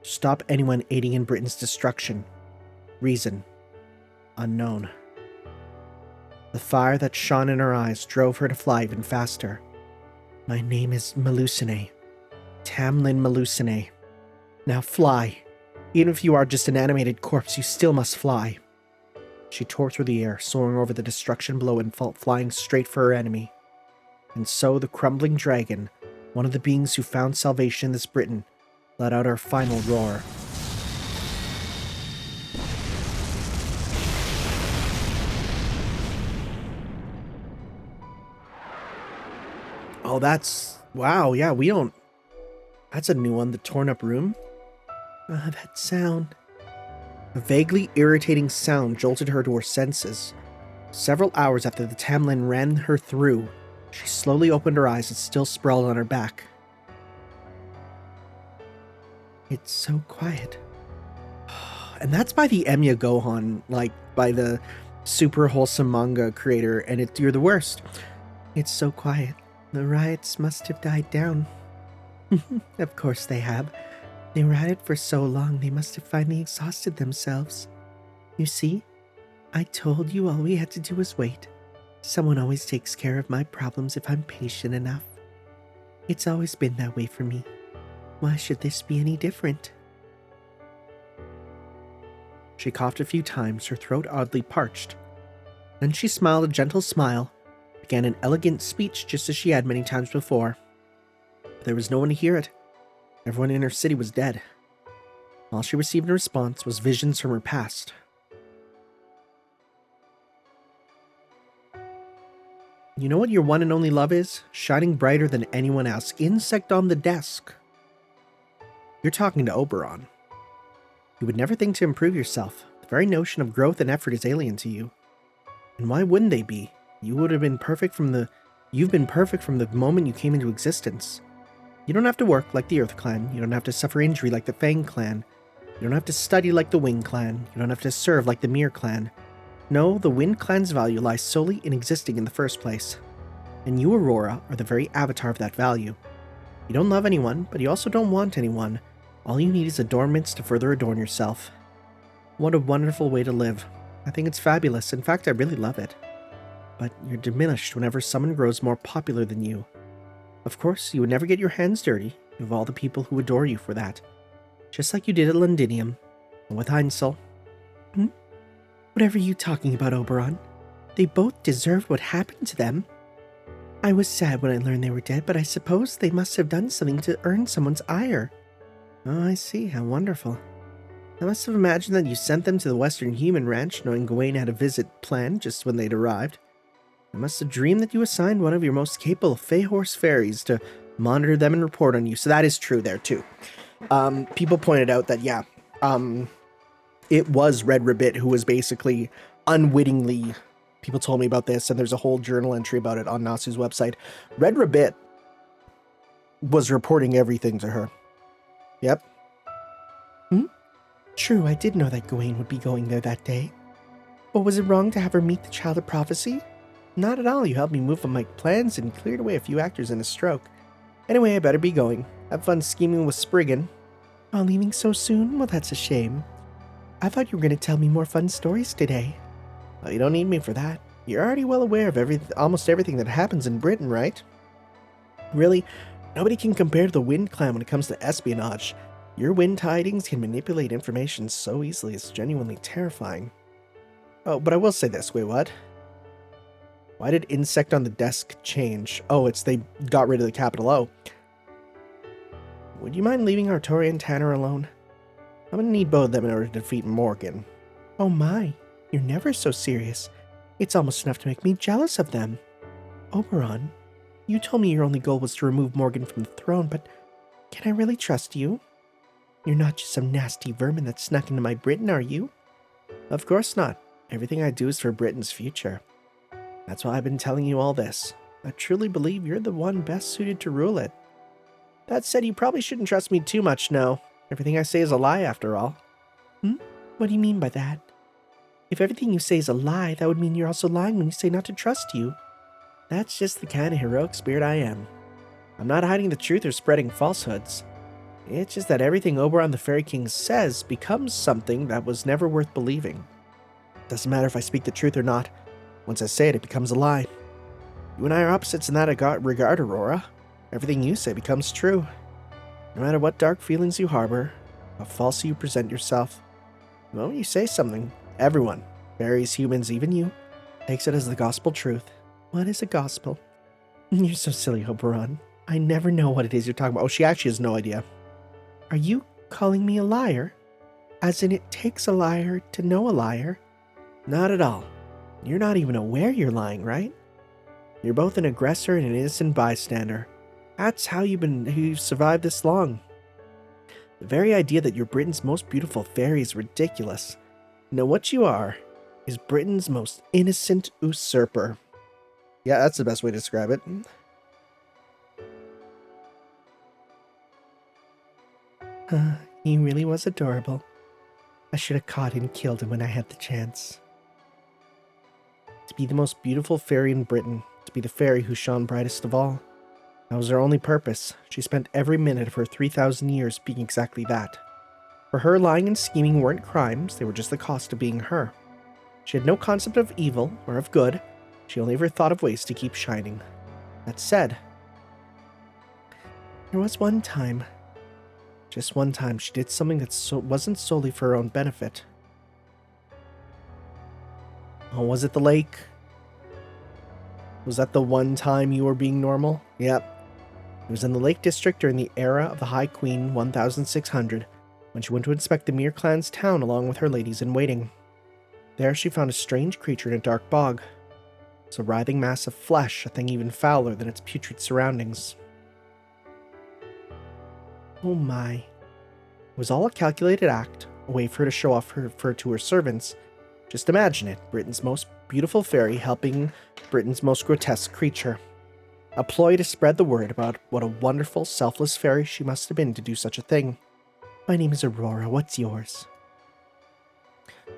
stop anyone aiding in Britain's destruction. Reason: unknown. The fire that shone in her eyes drove her to fly even faster. My name is Melusine. Tamlin Melusine. Now fly. Even if you are just an animated corpse, you still must fly. She tore through the air, soaring over the destruction below and flying straight for her enemy. And so the crumbling dragon, one of the beings who found salvation in this Britain, let out her final roar. Oh, that's... wow, yeah, we don't... That's a new one, the torn up room. Ah, that sound. A vaguely irritating sound jolted her to her senses. Several hours after the Tamlin ran her through, she slowly opened her eyes and still sprawled on her back. It's so quiet. And that's by the Emiya Gohan, like, by the super wholesome manga creator, and you're the worst. It's so quiet. The riots must have died down. Of course they have. They rioted for so long, they must have finally exhausted themselves. You see, I told you all we had to do was wait. Someone always takes care of my problems if I'm patient enough. It's always been that way for me. Why should this be any different? She coughed a few times, her throat oddly parched. Then she smiled a gentle smile, began an elegant speech just as she had many times before. But there was no one to hear it. Everyone in her city was dead. All she received in response was visions from her past. You know what your one and only love is? Shining brighter than anyone else. Insect on the desk. You're talking to Oberon. You would never think to improve yourself. The very notion of growth and effort is alien to you. And why wouldn't they be? You've been perfect from the moment you came into existence. You don't have to work like the Earth Clan. You don't have to suffer injury like the Fang Clan. You don't have to study like the Wing Clan. You don't have to serve like the Mir Clan. No, the Wind Clan's value lies solely in existing in the first place. And you, Aurora, are the very avatar of that value. You don't love anyone, but you also don't want anyone. All you need is adornments to further adorn yourself. What a wonderful way to live. I think it's fabulous. In fact, I really love it. But you're diminished whenever someone grows more popular than you. Of course, you would never get your hands dirty. You have all the people who adore you for that. Just like you did at Londinium. And with Heinsel. Whatever are you talking about, Oberon? They both deserved what happened to them. I was sad when I learned they were dead, but I suppose they must have done something to earn someone's ire. Oh, I see. How wonderful. I must have imagined that you sent them to the Western Human Ranch, knowing Gawain had a visit planned just when they'd arrived. I must have dreamed that you assigned one of your most capable Feyhorse fairies to monitor them and report on you. So that is true there, too. People pointed out that, yeah, it was Red Ribbit who was basically unwittingly... People told me about this, and there's a whole journal entry about it on Nasu's website. Red Ribbit was reporting everything to her. Yep. True, I did know that Gawain would be going there that day. But was it wrong to have her meet the Child of Prophecy? Not at all. You helped me move on my plans and cleared away a few actors in a stroke. Anyway, I better be going. Have fun scheming with Spriggan. Oh, leaving so soon? Well, that's a shame. I thought you were going to tell me more fun stories today. Well, you don't need me for that. You're already well aware of almost everything that happens in Britain, right? Really, nobody can compare to the Wind Clan when it comes to espionage. Your wind tidings can manipulate information so easily, it's genuinely terrifying. Oh, but I will say this. Wait, what? Why did insect on the desk change? Oh, it's they got rid of the capital O. Would you mind leaving Artoria and Tanner alone? I'm gonna need both of them in order to defeat Morgan. Oh my, you're never so serious. It's almost enough to make me jealous of them. Oberon, you told me your only goal was to remove Morgan from the throne, but can I really trust you? You're not just some nasty vermin that snuck into my Britain, are you? Of course not. Everything I do is for Britain's future. That's why I've been telling you all this. I truly believe you're the one best suited to rule it. That said, you probably shouldn't trust me too much now. Everything I say is a lie, after all. What do you mean by that? If everything you say is a lie, that would mean you're also lying when you say not to trust you. That's just the kind of heroic spirit I am. I'm not hiding the truth or spreading falsehoods. It's just that everything Oberon the Fairy King says becomes something that was never worth believing. Doesn't matter if I speak the truth or not. Once I say it, it becomes a lie. You and I are opposites in that regard, Aurora. Everything you say becomes true. No matter what dark feelings you harbor, how false you present yourself, the moment you say something, everyone, fairies, humans, even you, takes it as the gospel truth. What is a gospel? You're so silly, Oberon. I never know what it is you're talking about. Oh, she actually has no idea. Are you calling me a liar? As in it takes a liar to know a liar? Not at all. You're not even aware you're lying, right? You're both an aggressor and an innocent bystander. That's how you've survived this long. The very idea that you're Britain's most beautiful fairy is ridiculous. No, what you are is Britain's most innocent usurper. Yeah, that's the best way to describe it. He really was adorable. I should have caught and killed him when I had the chance. To be the most beautiful fairy in Britain, to be the fairy who shone brightest of all. That was her only purpose. She spent every minute of her 3,000 years being exactly that. For her, lying and scheming weren't crimes, they were just the cost of being her. She had no concept of evil or of good, she only ever thought of ways to keep shining. That said, there was one time, just one time, she did something that wasn't solely for her own benefit. Oh, was it the lake? Was that the one time you were being normal? Yep. It was in the Lake District during the era of the High Queen 1600, when she went to inspect the Mir clan's town along with her ladies-in-waiting. There she found a strange creature in a dark bog. It's a writhing mass of flesh, a thing even fouler than its putrid surroundings. Oh my. It was all a calculated act, a way for her to show off to her servants. Just imagine it, Britain's most beautiful fairy helping Britain's most grotesque creature. A ploy to spread the word about what a wonderful, selfless fairy she must have been to do such a thing. My name is Aurora, what's yours?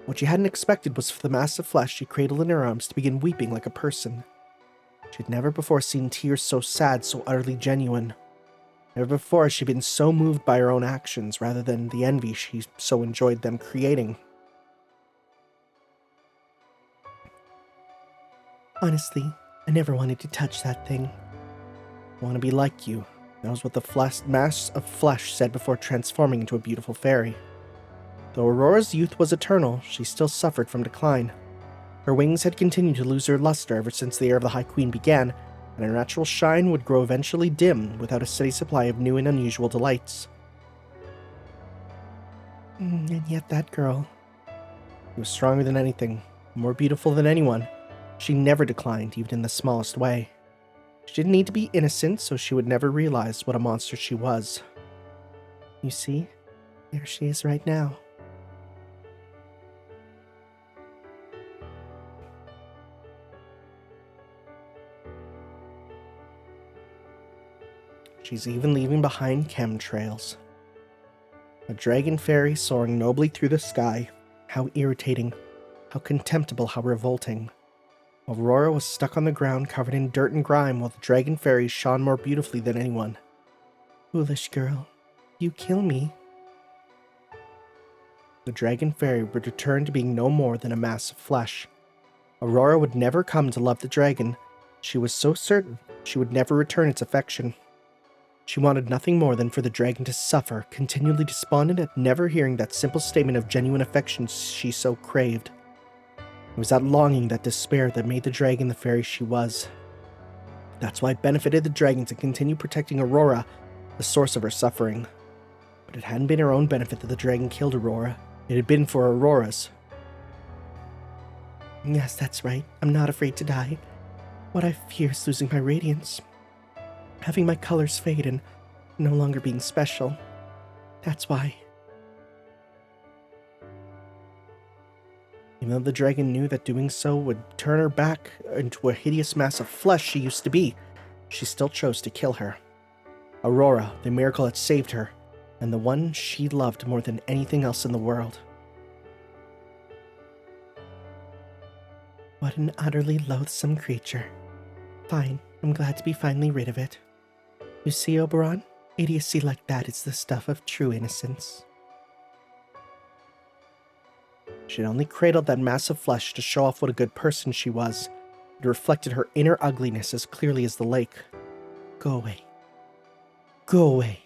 What she hadn't expected was for the mass of flesh she cradled in her arms to begin weeping like a person. She had never before seen tears so sad, so utterly genuine. Never before had she been so moved by her own actions rather than the envy she so enjoyed them creating. Honestly, I never wanted to touch that thing. I want to be like you. That was what the mass of flesh said before transforming into a beautiful fairy. Though Aurora's youth was eternal, she still suffered from decline. Her wings had continued to lose their luster ever since the era of the High Queen began, and her natural shine would grow eventually dim without a steady supply of new and unusual delights. And yet that girl, she was stronger than anything, more beautiful than anyone. She never declined, even in the smallest way. She didn't need to be innocent, so she would never realize what a monster she was. You see, there she is right now. She's even leaving behind chemtrails. A dragon fairy soaring nobly through the sky. How irritating. How contemptible, how revolting. Aurora was stuck on the ground covered in dirt and grime while the dragon fairy shone more beautifully than anyone. Foolish girl, you kill me. The dragon fairy would return to being no more than a mass of flesh. Aurora would never come to love the dragon. She was so certain she would never return its affection. She wanted nothing more than for the dragon to suffer, continually despondent at never hearing that simple statement of genuine affection she so craved. It was that longing, that despair, that made the dragon the fairy she was. That's why it benefited the dragon to continue protecting Aurora, the source of her suffering. But it hadn't been her own benefit that the dragon killed Aurora. It had been for Aurora's. Yes, that's right. I'm not afraid to die. What I fear is losing my radiance. Having my colors fade and no longer being special. That's why. Even though the dragon knew that doing so would turn her back into a hideous mass of flesh she used to be, she still chose to kill her. Aurora, the miracle that saved her, and the one she loved more than anything else in the world. What an utterly loathsome creature. Fine, I'm glad to be finally rid of it. You see, Oberon, idiocy like that is the stuff of true innocence. She had only cradled that mass of flesh to show off what a good person she was. It reflected her inner ugliness as clearly as the lake. Go away. Go away.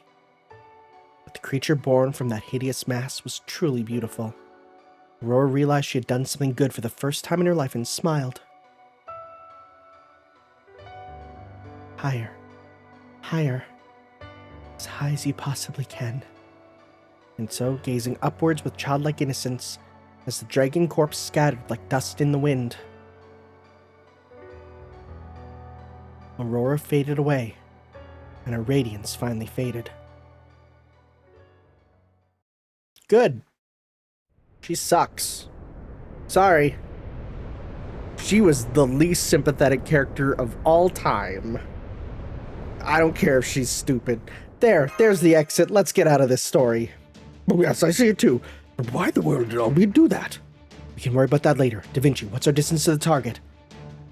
But the creature born from that hideous mass was truly beautiful. Aurora realized she had done something good for the first time in her life and smiled. Higher. Higher. As high as you possibly can. And so, gazing upwards with childlike innocence, as the dragon corpse scattered like dust in the wind, Aurora faded away, and her radiance finally faded. Good. She sucks. Sorry. She was the least sympathetic character of all time. I don't care if she's stupid. There's the exit. Let's get out of this story. Oh, yes, I see it too. But why in the world did we do that? We can worry about that later. Da Vinci, what's our distance to the target?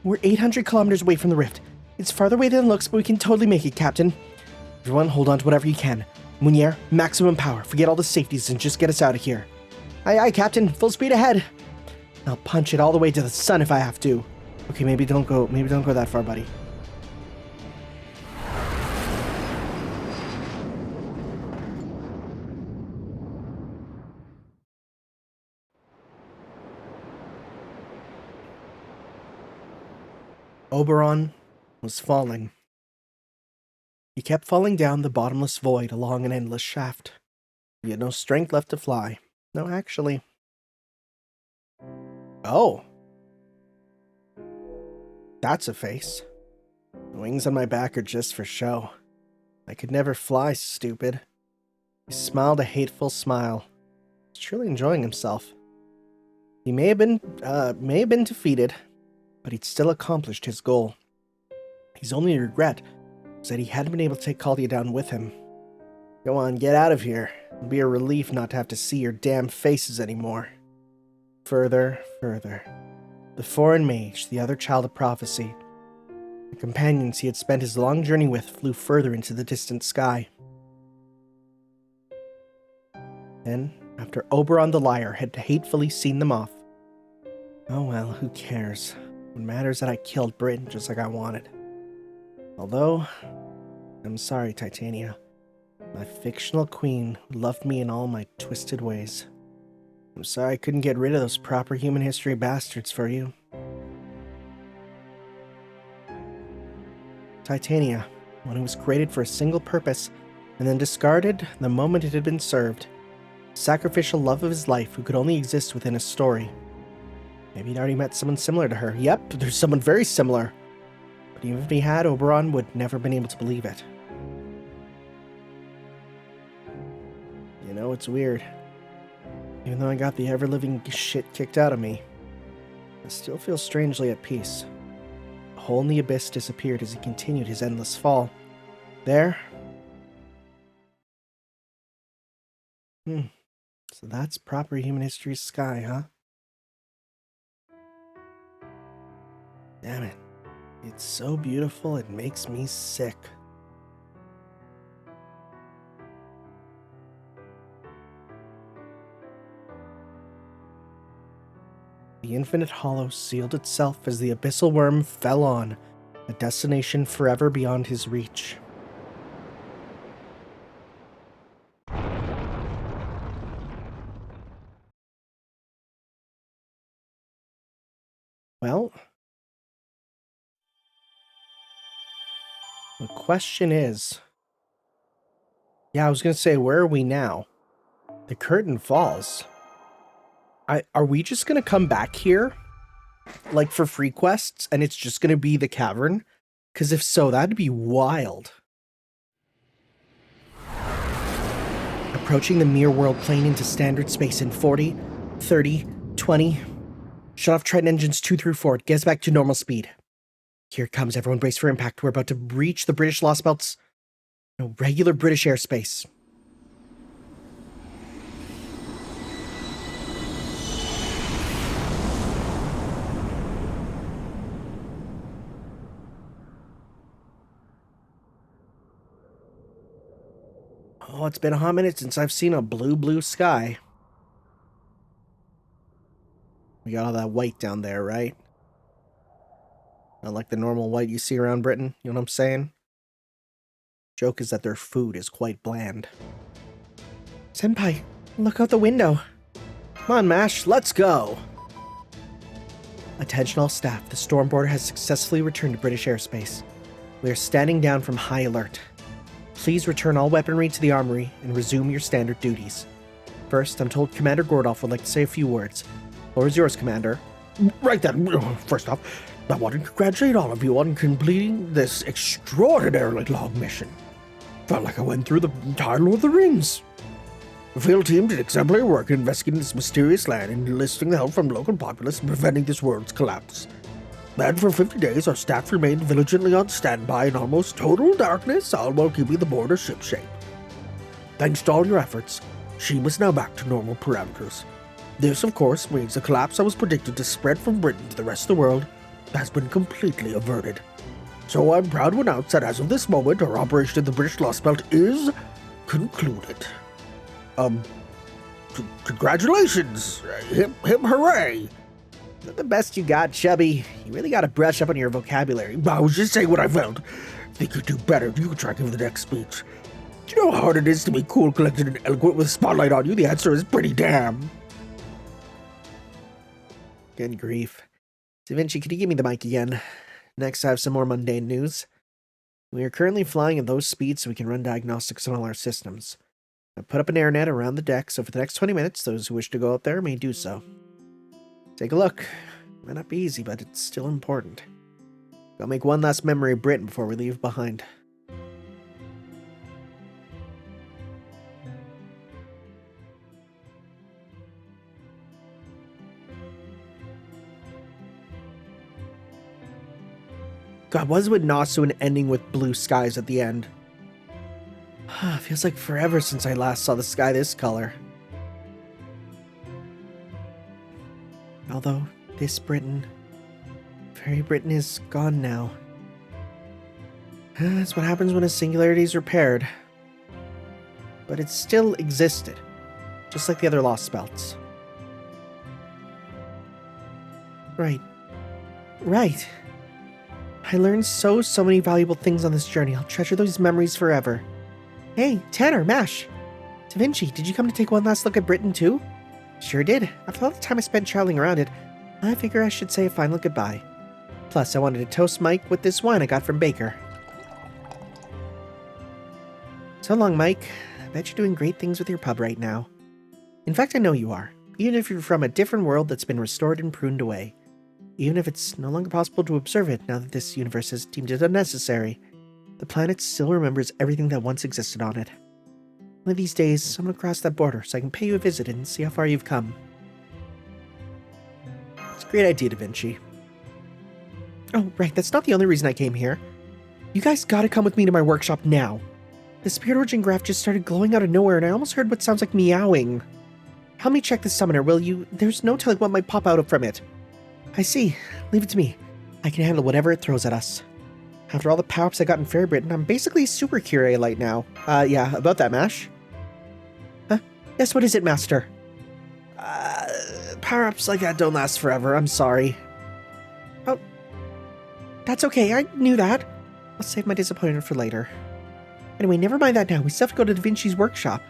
We're 800 kilometers away from the rift. It's farther away than it looks, but we can totally make it, Captain. Everyone, hold on to whatever you can. Munier, maximum power. Forget all the safeties and just get us out of here. Aye, aye, Captain. Full speed ahead. I'll punch it all the way to the sun if I have to. Okay, maybe don't go that far, buddy. Oberon was falling. He kept falling down the bottomless void along an endless shaft. He had no strength left to fly. No, actually. Oh. That's a face. The wings on my back are just for show. I could never fly, stupid. He smiled a hateful smile. He's truly enjoying himself. He may have been defeated, but he'd still accomplished his goal. His only regret was that he hadn't been able to take Caldia down with him. Go on, get out of here. It'll be a relief not to have to see your damn faces anymore. Further, further. The foreign mage, the other child of prophecy. The companions he had spent his long journey with flew further into the distant sky. Then, after Oberon the Liar had hatefully seen them off, oh well, who cares? What matters is that I killed Britain just like I wanted. Although, I'm sorry, Titania. My fictional queen who loved me in all my twisted ways. I'm sorry I couldn't get rid of those proper human history bastards for you. Titania, one who was created for a single purpose and then discarded the moment it had been served. Sacrificial love of his life who could only exist within a story. Maybe he'd already met someone similar to her. Yep, there's someone very similar. But even if he had, Oberon would never been able to believe it. You know, it's weird. Even though I got the ever-living shit kicked out of me, I still feel strangely at peace. A hole in the abyss disappeared as he continued his endless fall. There, So that's proper human history sky, huh? Damn it. It's so beautiful, it makes me sick. The infinite hollow sealed itself as the abyssal worm fell on, a destination forever beyond his reach. Well, the question is... Yeah, I was going to say, where are we now? The curtain falls. Are we just going to come back here? Like for free quests, and it's just going to be the cavern? Because if so, that'd be wild. Approaching the mirror world plane into standard space in 40, 30, 20. Shut off Triton engines 2 through 4. Get us back to normal speed. Here it comes. Everyone brace for impact. We're about to reach the British Lostbelt's regular British airspace. Oh, it's been a hot minute since I've seen a blue sky. We got all that white down there, right? Not like the normal white you see around Britain, you know what I'm saying? Joke is that their food is quite bland. Senpai, look out the window. Come on, MASH, let's go! Attention all staff, the Stormboarder has successfully returned to British airspace. We are standing down from high alert. Please return all weaponry to the armory and resume your standard duties. First, I'm told Commander Gordolf would like to say a few words. Floor is yours, Commander. Right then, first off, I want to congratulate all of you on completing this extraordinarily long mission. Felt like I went through the entire Lord of the Rings. The field team did exemplary work in investigating this mysterious land and enlisting the help from local populace in preventing this world's collapse. And for 50 days, our staff remained vigilantly on standby in almost total darkness, all while keeping the border shipshape. Thanks to all your efforts, Shima is now back to normal parameters. This, of course, means the collapse that was predicted to spread from Britain to the rest of the world has been completely averted. So I'm proud to announce that as of this moment, our operation in the British Lostbelt is concluded. Congratulations! Hip hooray! Not the best you got, Chubby. You really gotta brush up on your vocabulary. I was just saying what I felt. Think you do better. You can try to give the next speech. Do you know how hard it is to be cool, collected, and eloquent with a spotlight on you? The answer is pretty damn. Good grief. Da Vinci, could you give me the mic again? Next, I have some more mundane news. We are currently flying at those speeds so we can run diagnostics on all our systems. I've put up an airnet around the deck, so for the next 20 minutes, those who wish to go out there may do so. Take a look. Might not be easy, but it's still important. Gotta make one last memory of Britain before we leave behind. God, what is with Nasu and ending with blue skies at the end? Feels like forever since I last saw the sky this color. Although, this Britain, Fairy Britain is gone now. That's what happens when a singularity is repaired. But it still existed, just like the other Lostbelts. Right. I learned so many valuable things on this journey. I'll treasure those memories forever. Hey, Tanner, Mash. Da Vinci, did you come to take one last look at Britain too? Sure did. After all the time I spent traveling around it, I figure I should say a final goodbye. Plus, I wanted to toast Mike with this wine I got from Baker. So long, Mike. I bet you're doing great things with your pub right now. In fact, I know you are. Even if you're from a different world that's been restored and pruned away. Even if it's no longer possible to observe it now that this universe has deemed it unnecessary, the planet still remembers everything that once existed on it. One of these days, I'm gonna cross that border so I can pay you a visit and see how far you've come. It's a great idea, Da Vinci. Oh, right, that's not the only reason I came here. You guys gotta come with me to my workshop now. The spirit origin graph just started glowing out of nowhere, and I almost heard what sounds like meowing. Help me check the summoner, will you? There's no telling what might pop out from it. I see. Leave it to me. I can handle whatever it throws at us. After all the power-ups I got in Fairy Britain, I'm basically super Kyrie-lite now. Yeah, about that, Mash. Huh? Yes, what is it, Master? Power-ups like that don't last forever, I'm sorry. Oh. That's okay, I knew that. I'll save my disappointment for later. Anyway, never mind that now. We still have to go to Da Vinci's workshop.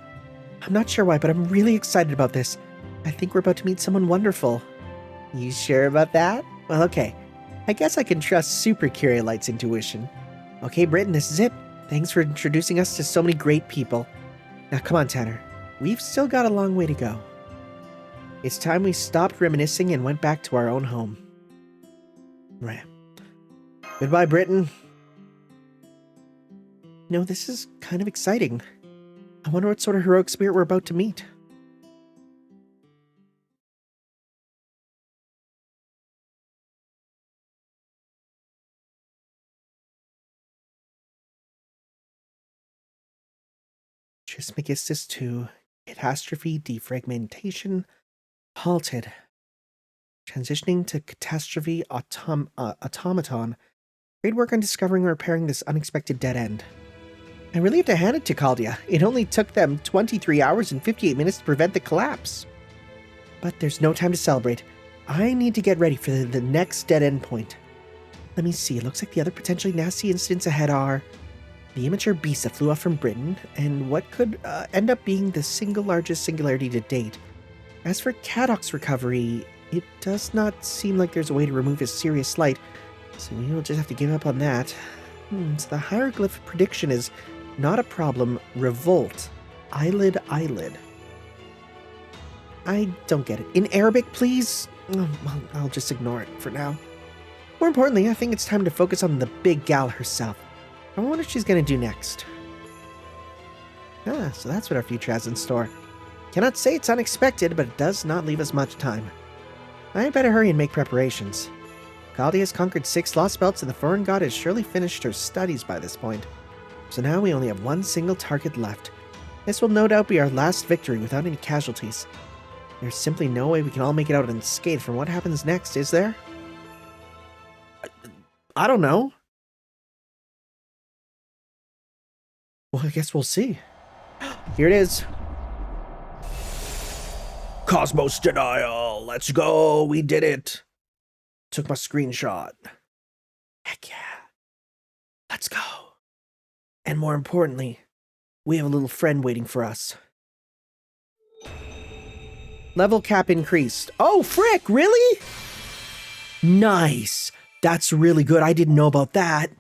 I'm not sure why, but I'm really excited about this. I think we're about to meet someone wonderful. You sure about that? Well, okay. I guess I can trust Super Kyrie-lite's intuition. Okay, Britton, this is it. Thanks for introducing us to so many great people. Now, come on, Tanner. We've still got a long way to go. It's time we stopped reminiscing and went back to our own home. Right. Goodbye, Britton. No, this is kind of exciting. I wonder what sort of heroic spirit we're about to meet. Trismegistus 2. Catastrophe, defragmentation, halted. Transitioning to catastrophe automaton. Great work on discovering and repairing this unexpected dead end. I really have to hand it to Caldia. It only took them 23 hours and 58 minutes to prevent the collapse. But there's no time to celebrate. I need to get ready for the next dead end point. Let me see. It looks like the other potentially nasty incidents ahead are the immature beast that flew off from Britain, and what could end up being the single largest singularity to date. As for Cadoc's recovery, it does not seem like there's a way to remove his serious slight, so we will just have to give up on that. So the hieroglyph prediction is not a problem. Revolt. Eyelid. I don't get it. In Arabic, please? Well, I'll just ignore it for now. More importantly, I think it's time to focus on the big gal herself. I wonder what she's going to do next. So that's what our future has in store. Cannot say it's unexpected, but it does not leave us much time. I had better hurry and make preparations. Caldia has conquered 6 Lostbelts, and the foreign god has surely finished her studies by this point. So now we only have one single target left. This will no doubt be our last victory without any casualties. There's simply no way we can all make it out unscathed from what happens next, is there? I don't know. Well, I guess we'll see. Here it is. Cosmos denial. Let's go. We did it. Took my screenshot. Heck yeah. Let's go. And more importantly, we have a little friend waiting for us. Level cap increased. Oh, frick, really? Nice. That's really good. I didn't know about that.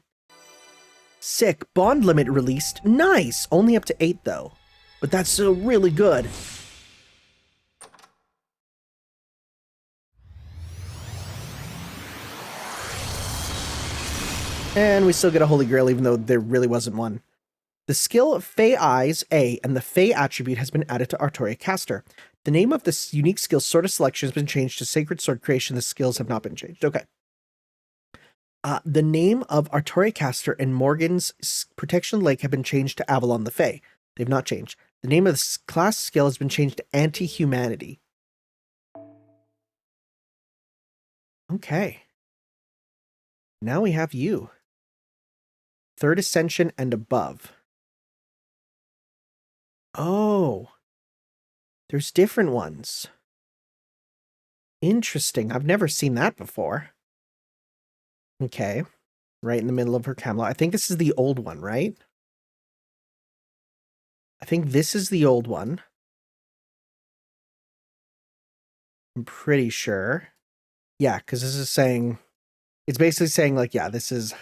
Sick. Bond limit released. Nice. Only up to 8, though. But that's still really good. And we still get a Holy Grail, even though there really wasn't one. The skill Fey Eyes A and the Fey attribute has been added to Artoria Caster. The name of this unique skill Sword of Selection has been changed to Sacred Sword Creation. The skills have not been changed. Okay. The name of Artoria Caster and Morgan's Protection Lake have been changed to Avalon the Fey. They've not changed. The name of the class skill has been changed to Anti-Humanity. Okay. Now we have you. 3rd Ascension and above. Oh. There's different ones. Interesting. I've never seen that before. Okay. Right in the middle of her Camelot. I think this is the old one, right? I think this is the old one. I'm pretty sure. Yeah, because this is saying... It's basically saying, like, yeah, this is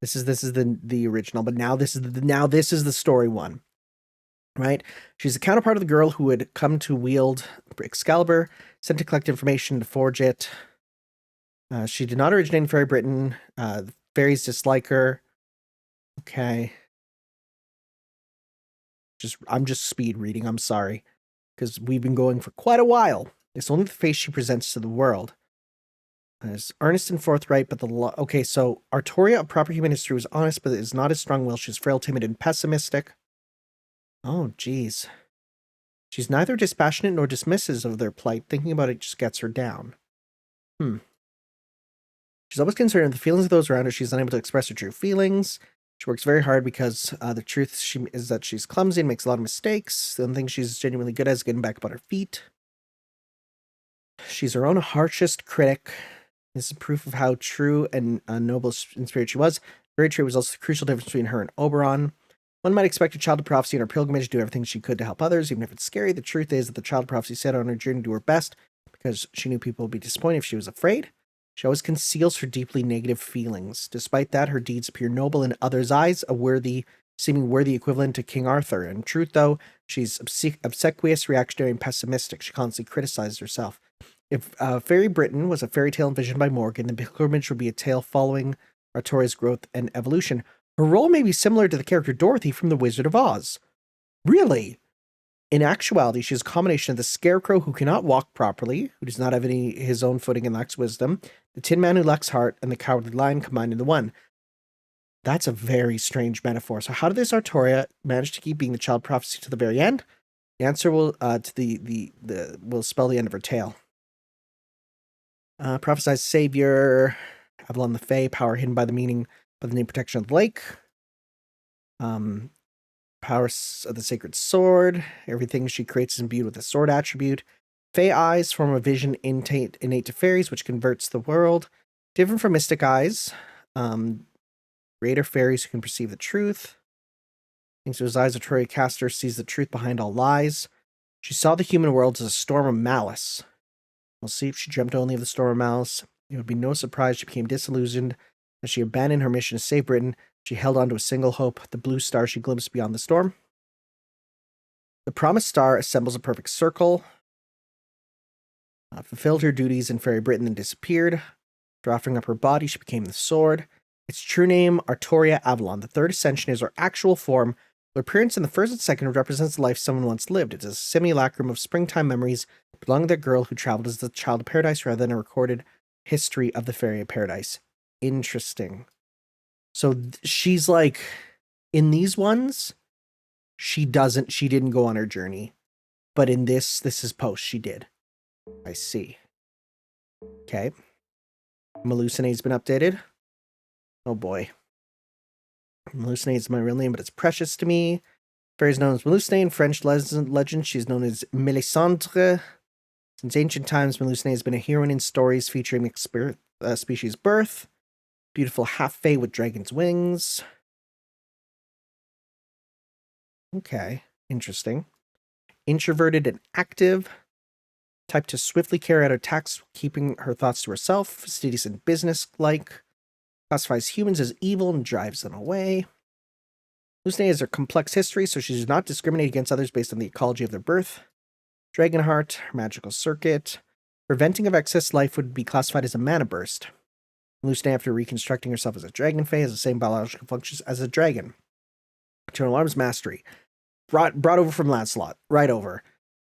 the original, but now this is the story one. Right? She's the counterpart of the girl who would come to wield Excalibur, sent to collect information to forge it. She did not originate in Fairy Britain. The fairies dislike her. Okay. I'm just speed reading, I'm sorry. Because we've been going for quite a while. It's only the face she presents to the world. Is earnest and forthright, but okay, so Artoria, a proper human history, was honest, but is not as strong-willed. She's frail, timid, and pessimistic. Oh, geez. She's neither dispassionate nor dismissive of their plight. Thinking about it just gets her down. She's always concerned with the feelings of those around her. She's unable to express her true feelings. She works very hard because the truth is that she's clumsy and makes a lot of mistakes. The only thing she's genuinely good at is getting back up on her feet. She's her own harshest critic. This is proof of how true and noble in spirit she was. Very true was also the crucial difference between her and Oberon. One might expect a child of prophecy in her pilgrimage to do everything she could to help others, even if it's scary. The truth is that the child of prophecy set on her journey to do her best because she knew people would be disappointed if she was afraid. She always conceals her deeply negative feelings. Despite that, her deeds appear noble in others' eyes, seeming worthy equivalent to King Arthur. In truth, though, she's obsequious, reactionary, and pessimistic. She constantly criticizes herself. If Fairy Britain was a fairy tale envisioned by Morgan, the pilgrimage would be a tale following Artoria's growth and evolution. Her role may be similar to the character Dorothy from The Wizard of Oz. Really? In actuality, she is a combination of the Scarecrow who cannot walk properly, who does not have his own footing and lacks wisdom, the Tin Man who lacks heart, and the Cowardly Lion combined into one. That's a very strange metaphor. So how did this Artoria manage to keep being the child prophecy to the very end? The answer will will spell the end of her tale. Prophesized savior, Avalon the Fae, power hidden by the name protection of the lake. Power of the sacred sword. Everything she creates is imbued with a sword attribute. Fae eyes form a vision innate to fairies, which converts the world. Different from mystic eyes. Greater fairies who can perceive the truth. Thanks to his eyes, Artoria Caster sees the truth behind all lies. She saw the human world as a storm of malice. We'll see if she dreamt only of the storm of malice. It would be no surprise she became disillusioned as she abandoned her mission to save Britain. She held on to a single hope, the blue star she glimpsed beyond the storm. The promised star assembles a perfect circle. Fulfilled her duties in Fairy Britain and disappeared. After offering up her body, she became the sword. Its true name, Artoria Avalon. The third ascension is her actual form. Her appearance in the first and second represents the life someone once lived. It is a simulacrum of springtime memories belonging to the girl who traveled as the child of paradise rather than a recorded history of the fairy of paradise. Interesting. So she's like, in these ones, she didn't go on her journey. But in this is post, she did. I see. Okay. Melusina's been updated. Oh boy. Melusine is my real name, but it's precious to me. Fairy is known as Melusine. In French legend, she's known as Mélisandre. Since ancient times, Melusine has been a heroine in stories featuring mixed species birth. Beautiful half-fae with dragon's wings. Okay, interesting. Introverted and active. Type to swiftly carry out attacks, keeping her thoughts to herself. Fastidious and business-like. Classifies humans as evil and drives them away. Melusine has a complex history, so she does not discriminate against others based on the ecology of their birth. Dragonheart, her magical circuit. Her venting of excess life would be classified as a mana burst. Melusine, after reconstructing herself as a dragon fae, has the same biological functions as a dragon. Eternal Arms Mastery. Brought over from Lancelot. Right over.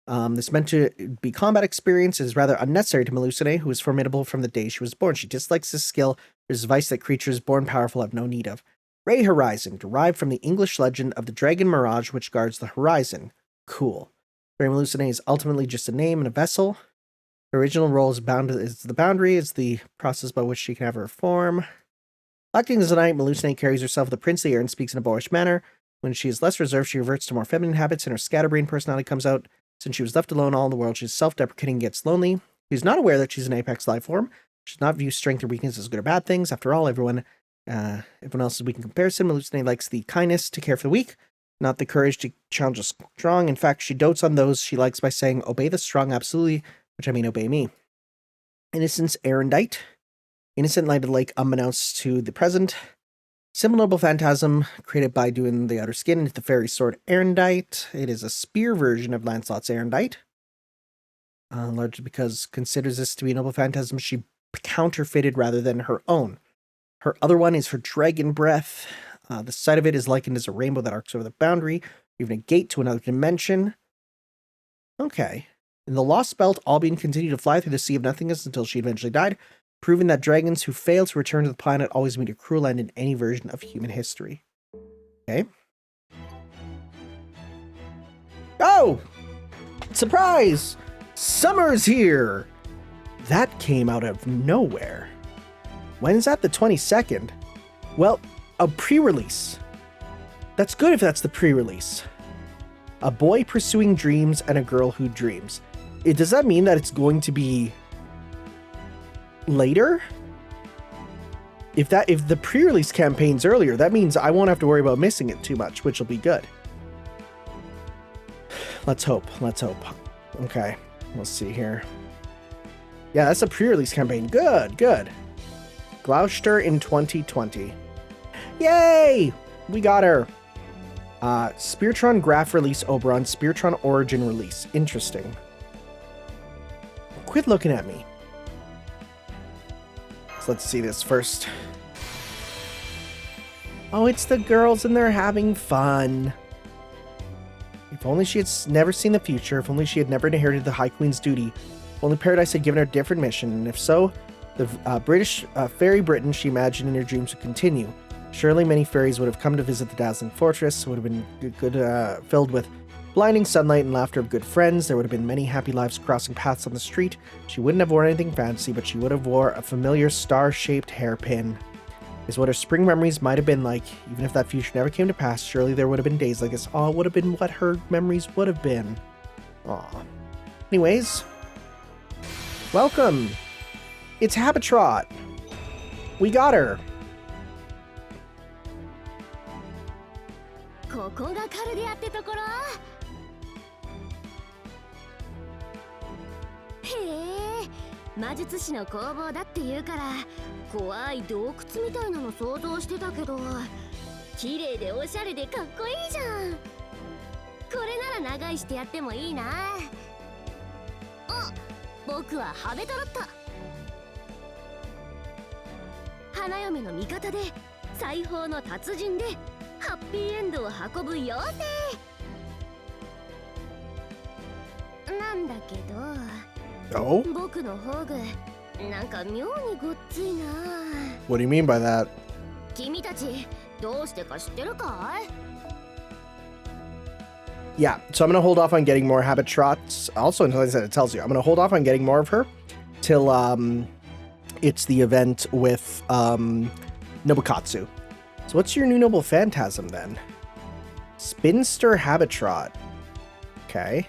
This meant to be combat experience is rather unnecessary to Melusine, who is formidable from the day she was born. She dislikes this skill. There's a vice that creatures born powerful have no need of. Ray Horizon, derived from the English legend of the dragon Mirage, which guards the horizon. Cool. Fairy Melusine is ultimately just a name and a vessel. Her original role is the boundary, is the process by which she can have her form. Acting as a knight, Melusine carries herself with a princely air and speaks in a boyish manner. When she is less reserved, she reverts to more feminine habits and her scatterbrained personality comes out. Since she was left alone all in the world, she's self-deprecating and gets lonely. She's not aware that she's an apex life form. She does not view strength or weakness as good or bad things. After all, everyone else is weak in comparison. Melusine likes the kindness to care for the weak, not the courage to challenge the strong. In fact, she dotes on those she likes by saying, obey the strong absolutely, which I mean obey me. Innocence erudite. Innocent light of the lake unbeknownst to the present. Simple noble phantasm created by doing the outer skin into the fairy sword erudite. It is a spear version of Lancelot's erudite. Largely because considers this to be a noble phantasm, she counterfeited rather than her own. Her other one is her dragon breath. The sight of it is likened as a rainbow that arcs over the boundary, even a gate to another dimension. Okay. In the Lostbelt, Albion continued to fly through the Sea of Nothingness until she eventually died. proving that dragons who fail to return to the planet always meet a cruel end in any version of human history. Okay. Oh! Surprise! Summer's here! That came out of nowhere. When's that? The 22nd? Well, a pre-release. That's good if that's the pre-release. A boy pursuing dreams and a girl who dreams. Does that mean that it's going to be later? If the pre-release campaign's earlier, that means I won't have to worry about missing it too much, which will be good. Let's hope. Okay, let's see here. Yeah, that's a pre-release campaign. Good. Gloucester in 2020. Yay! We got her. Spiritron Graph release, Oberon. Spiritron Origin release. Interesting. Quit looking at me. So let's see this first. Oh, it's the girls and they're having fun. If only she had never seen the future, if only she had never inherited the High Queen's duty, if only Paradise had given her a different mission, and if so, the British fairy Britain she imagined in her dreams would continue. Surely many fairies would have come to visit the dazzling fortress, would have been filled with blinding sunlight and laughter of good friends. There would have been many happy lives crossing paths on the street. She wouldn't have worn anything fancy, but she would have wore a familiar star-shaped hairpin. Is what her spring memories might have been like. Even if that future never came to pass, surely there would have been days like this. Aw, would have been what her memories would have been. Aw. Anyways, welcome. It's Habitrot. We got her. ここがカルディアってところ。へえ、魔術師の工房だって言うから怖い洞窟みたいなの想像してたけど、綺麗でおしゃれでかっこいいじゃん。これなら長居してやってもいいな。あ、僕はハベトロット。花嫁の味方で裁縫の達人でハッピーエンドを運ぶ妖精なんだけど、 Oh? 僕の宝具なんか妙にごっついな。 What do you mean by that? 君たちどうしてか知ってるかい？ Yeah, so I'm going to hold off on getting more Habitrots. Also, until I said it tells you, I'm going to hold off on getting more of her till it's the event with Nobukatsu. So what's your new noble phantasm then? Spinster Habitrot. Okay.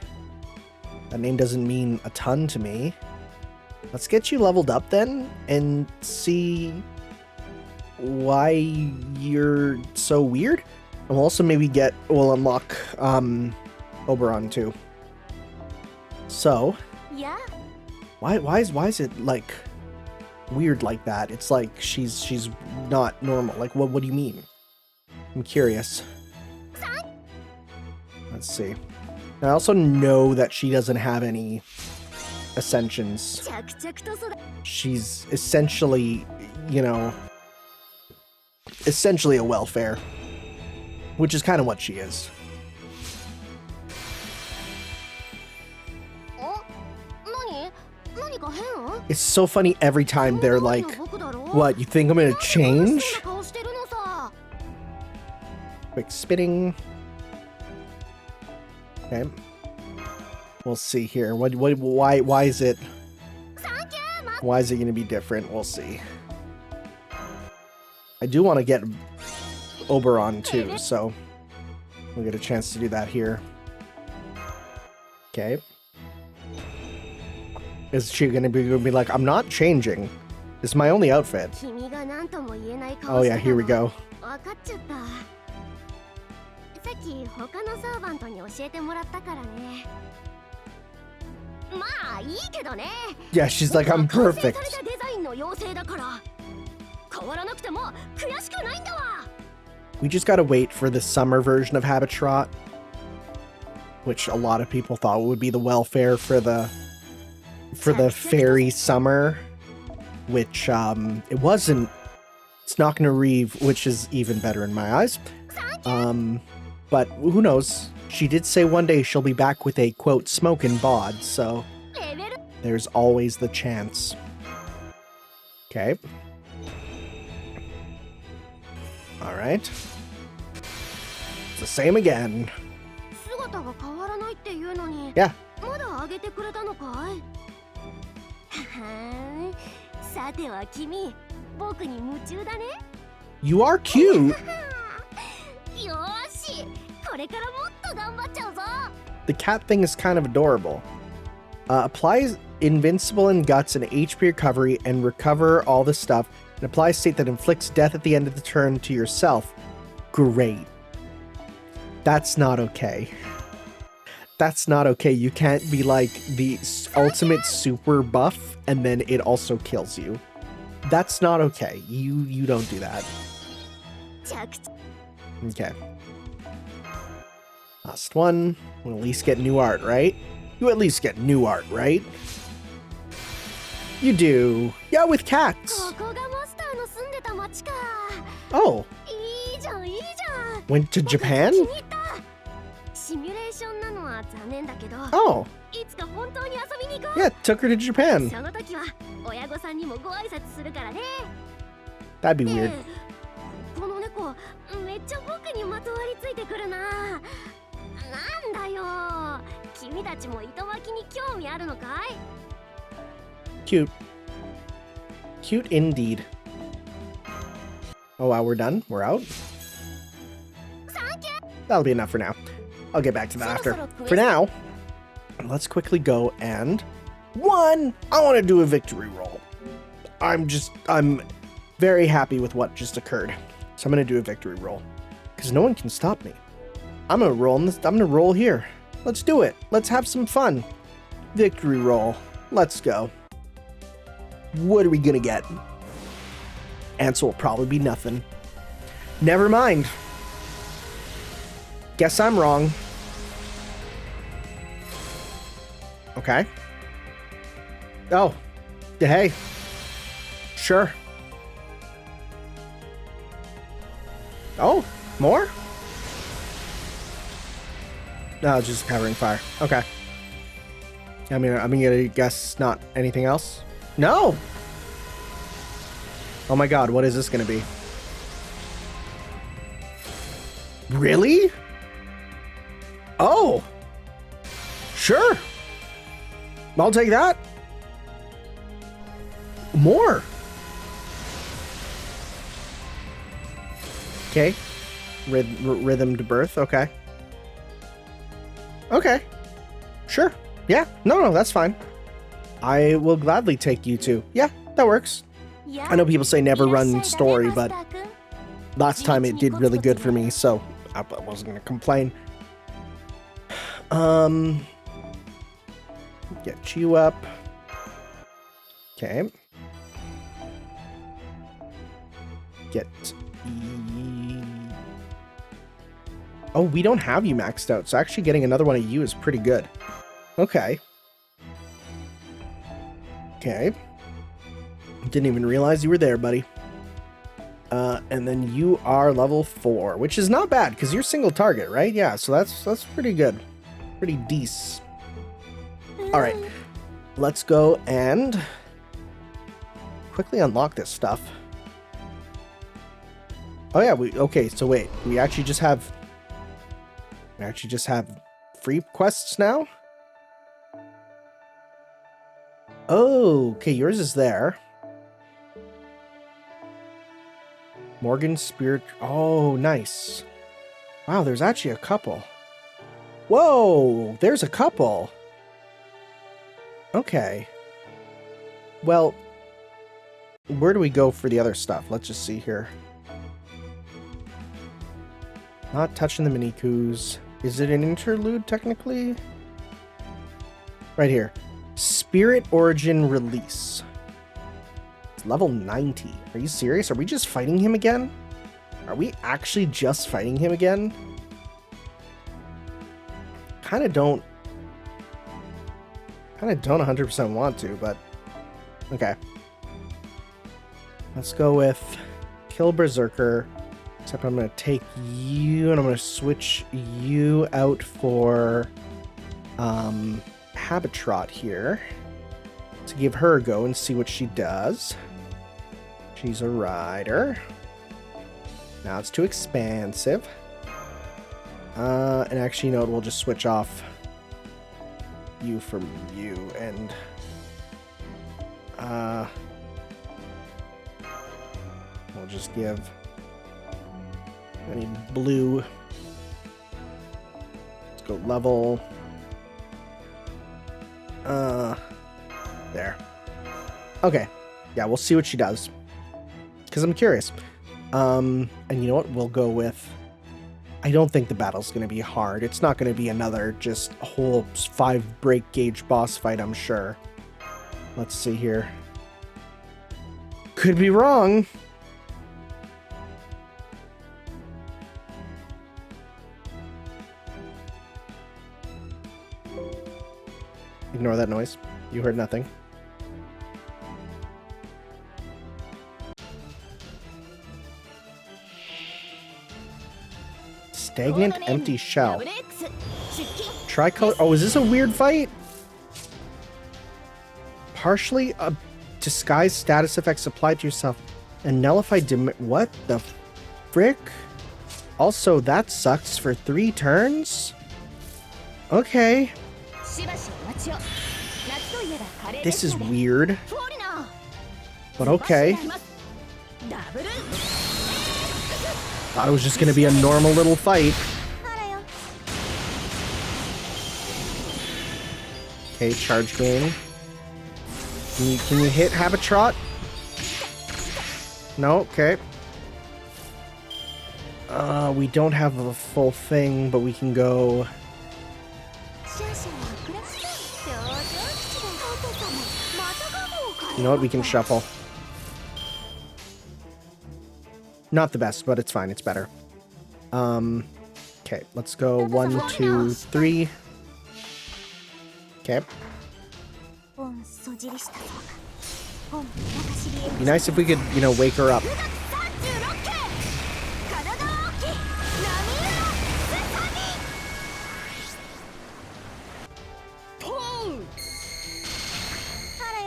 That name doesn't mean a ton to me. Let's get you leveled up then and see why you're so weird. And we'll also maybe we'll unlock Oberon too. So, Yeah. why is it like weird like that? It's like she's not normal. Like what do you mean? I'm curious. Let's see. I also know that she doesn't have any ascensions. 着々と育 She's essentially, essentially a welfare, which is kind of what she is. 何か変？ It's so funny every time they're like, what, you think I'm gonna change? 顔してるのさ。 Quick spinning. Okay. We'll see here. Why is it gonna be different? We'll see. I do want to get Oberon too, so we'll get a chance to do that here. Okay. Is she gonna be like, I'm not changing. This is my only outfit. 君が何とも言えない Oh 顔して yeah, た here we の go. 分かっちゃった。さっき他のサーバントに教えてもらったからね。まあいいけどね。 Yeah, she's like, I'm 完成 perfect. されたデザインの妖精だから変わらなくても悔しくないんだわ。 We just gotta wait for the summer version of Habitrot, which a lot of people thought would be the welfare for the fairy summer, which it wasn't. It's not gonna reeve, which is even better in my eyes. But who knows? She did say one day she'll be back with a quote smokin' bod, so レベル there's always the chance. Okay. All right. It's the same again. 姿が変わらないっていうのに Yeah. まだあげてくれたのかいははーんさては君僕に夢中だね You are cute. よーしこれからもっと頑張っちゃうぞ The cat thing is kind of adorable. Applies invincible and guts and HP recovery and recover all the stuff. And applies state that inflicts death at the end of the turn to yourself. Great. That's not okay. That's not okay. You can't be like the ultimate super buff and then it also kills you. That's not okay. You don't do that. 着地 Okay. Last one. We'll at least get new art, right? You at least get new art, right? You do. Yeah, with cats. ここがマスターの住んでた町か Oh, いいじゃんいいじゃん went to Japan? 気に入ったシミュレーションなのは残念だけど Oh, いつか本当に遊びに行こう yeah, took her to Japan. その時は親御さんにもご挨拶するからね That'd be weird. この猫めっちゃ僕にまとわりついてくるななんだよ君たちも糸巻きに興味あるのかい Cute. Cute indeed. Oh wow, we're done? We're out? That'll be enough for now. I'll get back to that after. For now, let's quickly go and... One! I want to do a victory roll. I'm very happy with what just occurred. So I'm going to do a victory roll. Because no one can stop me. I'm going to roll in this. I'm going to roll here. Let's do it. Let's have some fun. Victory roll. Let's go. What are we going to get? Answer will probably be nothing. Never mind. Guess I'm wrong. Okay. Oh. Hey. Sure. Oh, more? No, just covering fire. Okay. I'm gonna guess not anything else. No! Oh my god, what is this gonna be? Really? Oh! Sure! I'll take that. More! Okay. Rhythm to birth, okay. Okay. Sure. Yeah. No, that's fine. I will gladly take you two. Yeah, that works. I know people say never run story, but last time it did really good for me, so I wasn't gonna complain. Get you up. Okay. Get... Oh, we don't have you maxed out, so actually getting another one of you is pretty good. Okay. Okay. Didn't even realize you were there, buddy. And then you are level 4, which is not bad, because you're single target, right? Yeah, so that's pretty good. Pretty decent. Alright. Let's go and quickly unlock this stuff. Oh yeah, okay, so wait. We actually just have free quests now? Oh, okay, yours is there. Morgan Spirit. Oh, nice. Wow, there's actually a couple. Whoa, there's a couple. Okay. Well, where do we go for the other stuff? Let's just see here. Not touching the mini-coos. Is it an interlude, technically? Right here. Spirit Origin Release. It's level 90. Are you serious? Are we just fighting him again? Are we actually just fighting him again? Kinda don't 100% want to, but... Okay. Let's go with Kill Berserker. Except I'm going to take you and I'm going to switch you out for Habitrot here to give her a go and see what she does. She's a rider. Now it's too expansive. And actually, you know what? We'll just switch off you from you, and we'll just give. I need blue. Let's go level. There. Okay. Yeah, we'll see what she does. Because I'm curious. And you know what? We'll go with... I don't think the battle's going to be hard. It's not going to be another just a whole 5 break gauge boss fight, I'm sure. Let's see here. Could be wrong. Ignore that noise. You heard nothing. Stagnant empty shell. Tricolor. Oh, is this a weird fight? Partially disguised status effects applied to yourself and nullified what the frick? Also, that sucks for 3 turns? Okay. This is weird. But okay. Thought it was just gonna be a normal little fight. Okay, charge gain. Can you hit Habitrot? No, okay. We don't have a full thing, but we can go... You know what? We can shuffle. Not the best, but it's fine. It's better. Okay, let's go 1, 2, 3. Okay. Be nice if we could, you know, wake her up.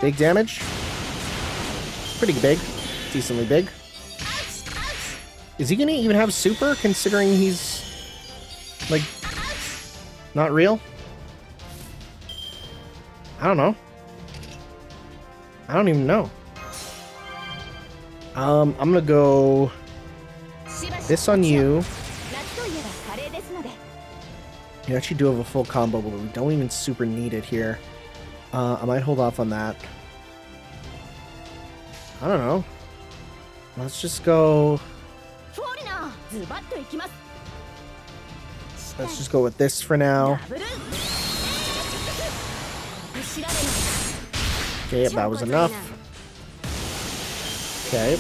Big damage. Pretty big. Decently big. Is he gonna even have super, considering he's, like, not real? I don't know. I don't even know. I'm gonna go this on you. You actually do have a full combo, but we don't even super need it here. I might hold off on that. I don't know. Let's just go... Let's just go with this for now. Okay, that was enough. Okay.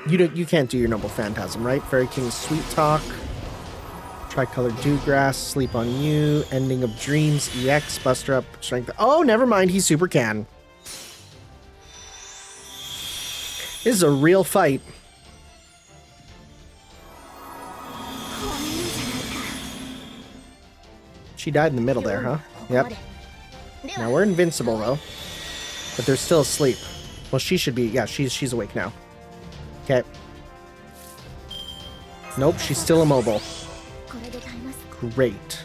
You can't do your Noble Phantasm, right? Fairy King's Sweet Talk. Tricolor Dewgrass, Sleep on You, Ending of Dreams, EX, Buster Up, Strength... Oh, never mind, he super can. This is a real fight. She died in the middle there, huh? Yep. Now we're invincible, though. But they're still asleep. Well, she should be... Yeah, she's awake now. Okay. Nope, she's still immobile. Great.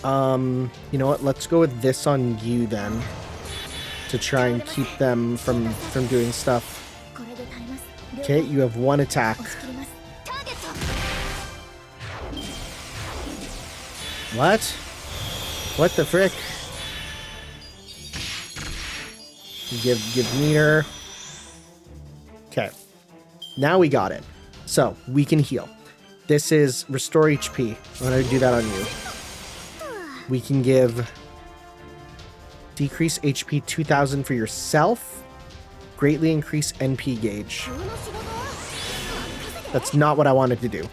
You know what? Let's go with this on you, then. To try and keep them from doing stuff. Okay, you have 1 attack. What? What the frick? Give meter. Okay. Now we got it. So, we can heal. This is restore HP. I'm going to do that on you. We can give decrease HP 2000 for yourself. Greatly increase NP gauge. That's not what I wanted to do.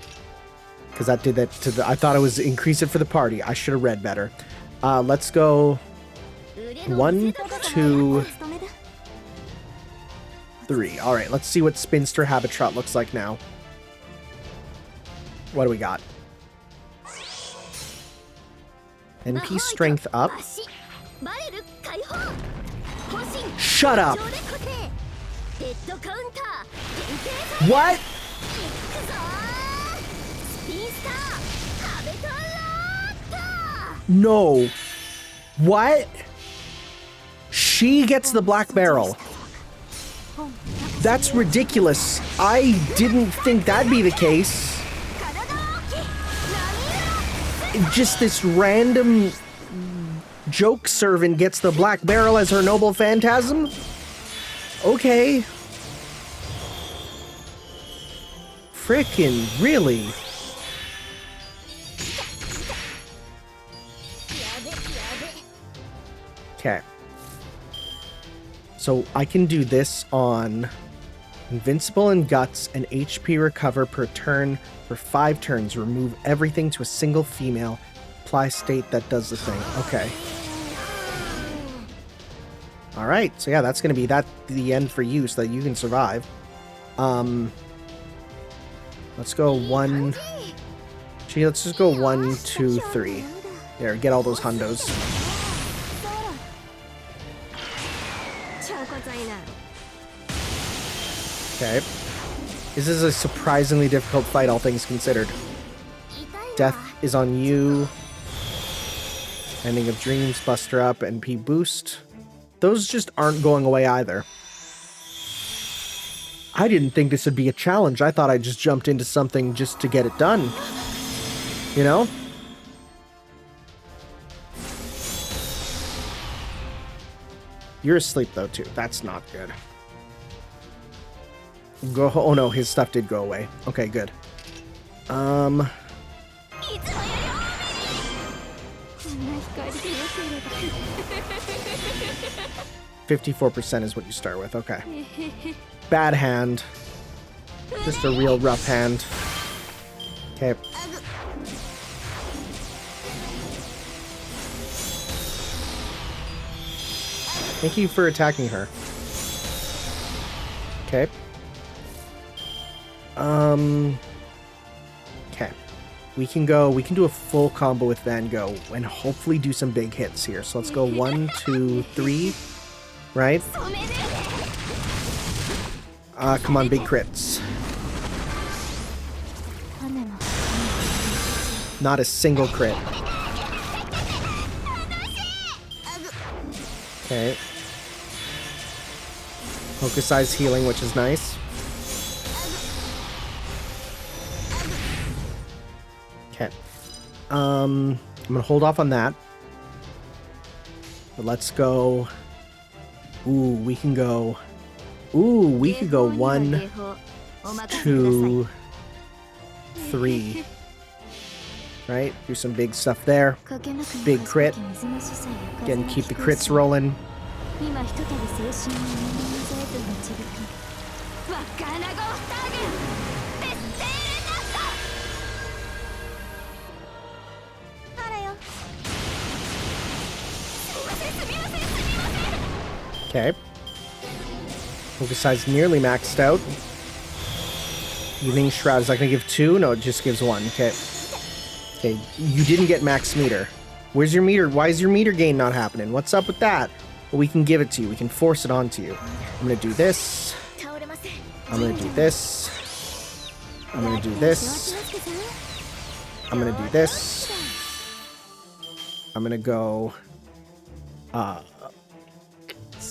Because that did that to the... I thought it was increase it for the party. I should have read better. Let's go 1, 2, 3. Alright, let's see what Spinster Habitrot looks like now. What do we got? NP strength up. Shut up. What? No. What? She gets the black barrel. That's ridiculous. I didn't think that'd be the case. Just this random joke servant gets the black barrel as her noble phantasm? Okay. Frickin' really? Okay. So I can do this on Invincible and Guts and HP recover per turn for 5 turns. Remove everything to a single female. Apply state that does the thing. Okay. Alright, so yeah, that's gonna be the end for you so that you can survive. Let's go 1. Gee, let's just go 1, 2, 3. There, get all those hundos. Okay. This is a surprisingly difficult fight, all things considered. Death is on you. Ending of Dreams, Buster Up, and P Boost. Those just aren't going away either. I didn't think this would be a challenge. I thought I just jumped into something just to get it done. You know? You're asleep though too. That's not good. Go. Oh no, his stuff did go away. Okay, good. 54% is what you start with. Okay. Bad hand. Just a real rough hand. Okay. Thank you for attacking her. Okay. Okay. We can do a full combo with Van Gogh and hopefully do some big hits here. So let's go 1, 2, 3. Right? Come on, big crits. Not a single crit. Okay. Focus Eyes healing, which is nice. Okay. I'm gonna hold off on that. But let's go. Ooh, we can go. Ooh, we could go 1, 2, 3. Right? Do some big stuff there. Big crit. Again, keep the crits rolling. Okay. Focus size nearly maxed out. Evening Shroud, is that gonna give 2? No, it just gives 1. Okay. Okay, you didn't get max meter. Where's your meter? Why is your meter gain not happening? What's up with that? Well, we can give it to you. We can force it onto you. I'm gonna do this. I'm gonna do this. I'm gonna do this. I'm gonna do this. I'm gonna go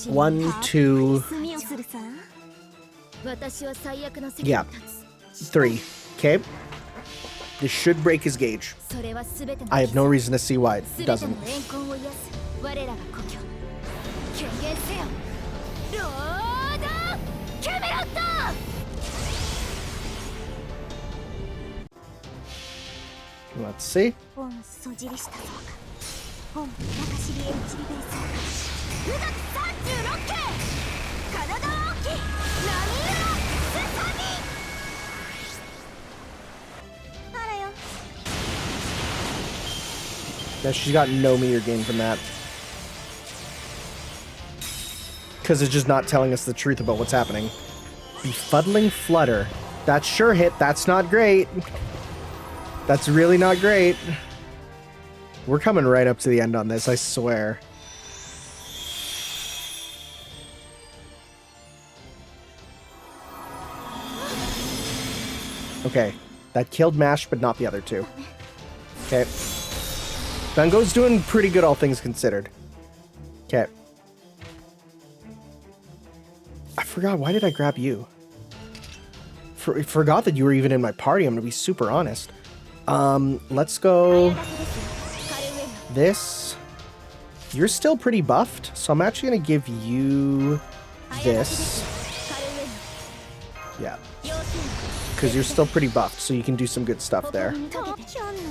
1, 2, yeah, 3. Okay. This should break his gauge. I have no reason to see why it doesn't. Let's see. Yeah, she's got no meter gain from that. Because it's just not telling us the truth about what's happening. Befuddling Flutter. That sure hit. That's not great. That's really not great. We're coming right up to the end on this, I swear. Okay. That killed Mash, but not the other two. Okay. Bungo's doing pretty good, all things considered. Okay. I forgot. Why did I grab you? Forgot that you were even in my party. I'm gonna be super honest. Let's go. This. You're still pretty buffed, so I'm actually gonna give you this. Yeah. Because you're still pretty buffed, so you can do some good stuff there.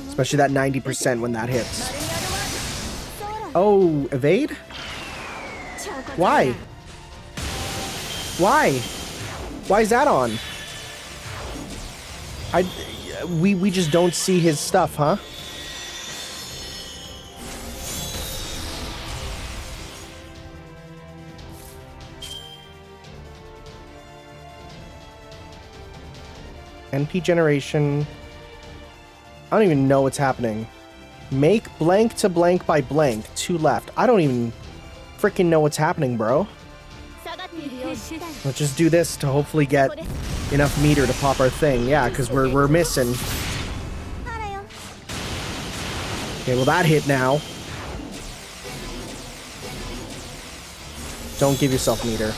Especially that 90% when that hits. Oh, evade? Why? Why? Why is that on? We just don't see his stuff, huh? NP generation. I don't even know what's happening. Make blank to blank by blank. 2 left. I don't even freaking know what's happening, bro. Let's just do this to hopefully get enough meter to pop our thing. Yeah, because we're missing. Okay, well that hit now. Don't give yourself meter.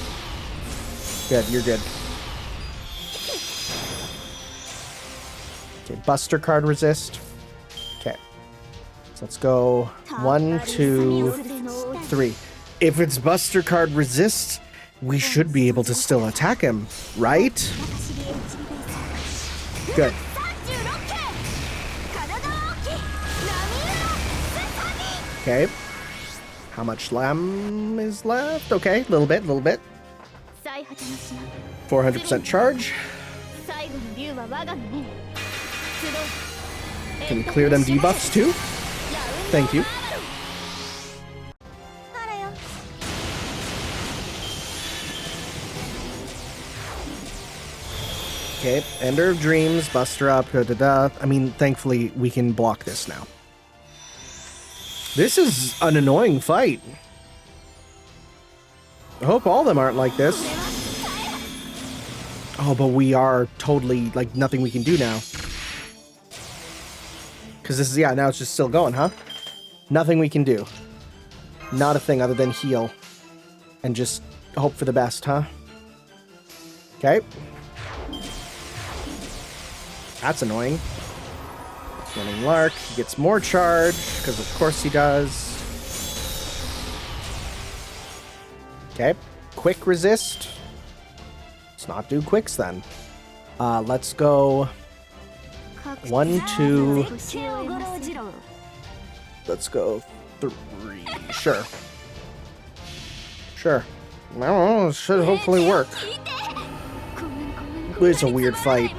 Good, you're good. Okay, Buster card resist. Okay. So let's go 1, 2, 3. If it's Buster card resist, we should be able to still attack him, right? Good. Okay. How much lamb is left? Okay, a little bit. 400% charge. Can we clear them debuffs too? Thank you. Okay, Ender of Dreams, Buster up, I mean, thankfully, we can block this now. This is an annoying fight. I hope all of them aren't like this. Oh, but we are totally, like, nothing we can do now. Because this is, yeah, now it's just still going, huh? Nothing we can do. Not a thing other than heal. And just hope for the best, huh? Okay. That's annoying. Running Lark. He gets more charge, because of course he does. Okay. Quick resist. Let's not do quicks then. Let's go 1, 2. Let's go 3. Sure. Sure. I don't know. It should hopefully work. It's a weird fight.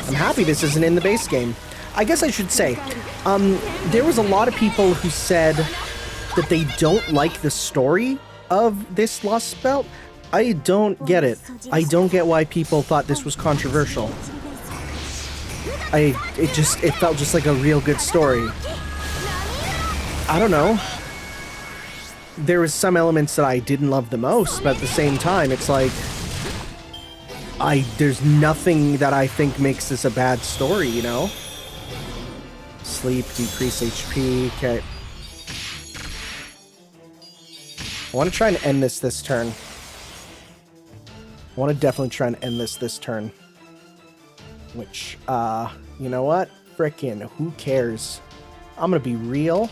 I'm happy this isn't in the base game. I guess I should say, there was a lot of people who said that they don't like the story of this Lostbelt. I don't get it. I don't get why people thought this was controversial. It felt just like a real good story. I don't know. There was some elements that I didn't love the most, but at the same time, it's like, there's nothing that I think makes this a bad story, you know? Sleep, decrease HP, okay. I want to try and end this turn. I want to definitely try and end this turn. Which, you know what? Frickin', who cares? I'm gonna be real.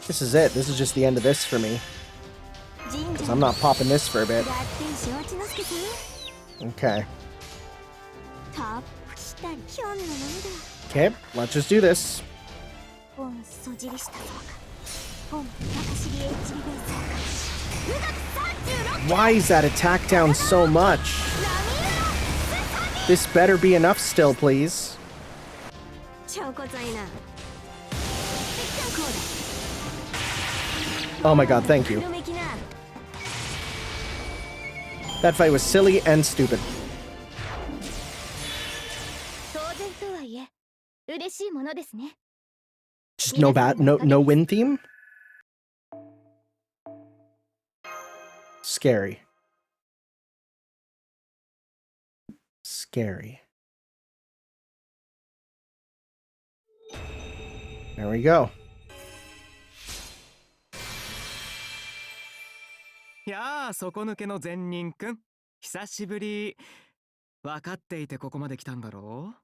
This is it. This is just the end of this for me. Because I'm not popping this for a bit. Okay. Okay, let's just do this. Why is that attack down so much? This better be enough still, please. Oh my god, thank you. That fight was silly and stupid. Just no win theme? Scary. Scary. There we go. やあ、底抜けの善人くん。久しぶり。分かっていてここまで来たんだろ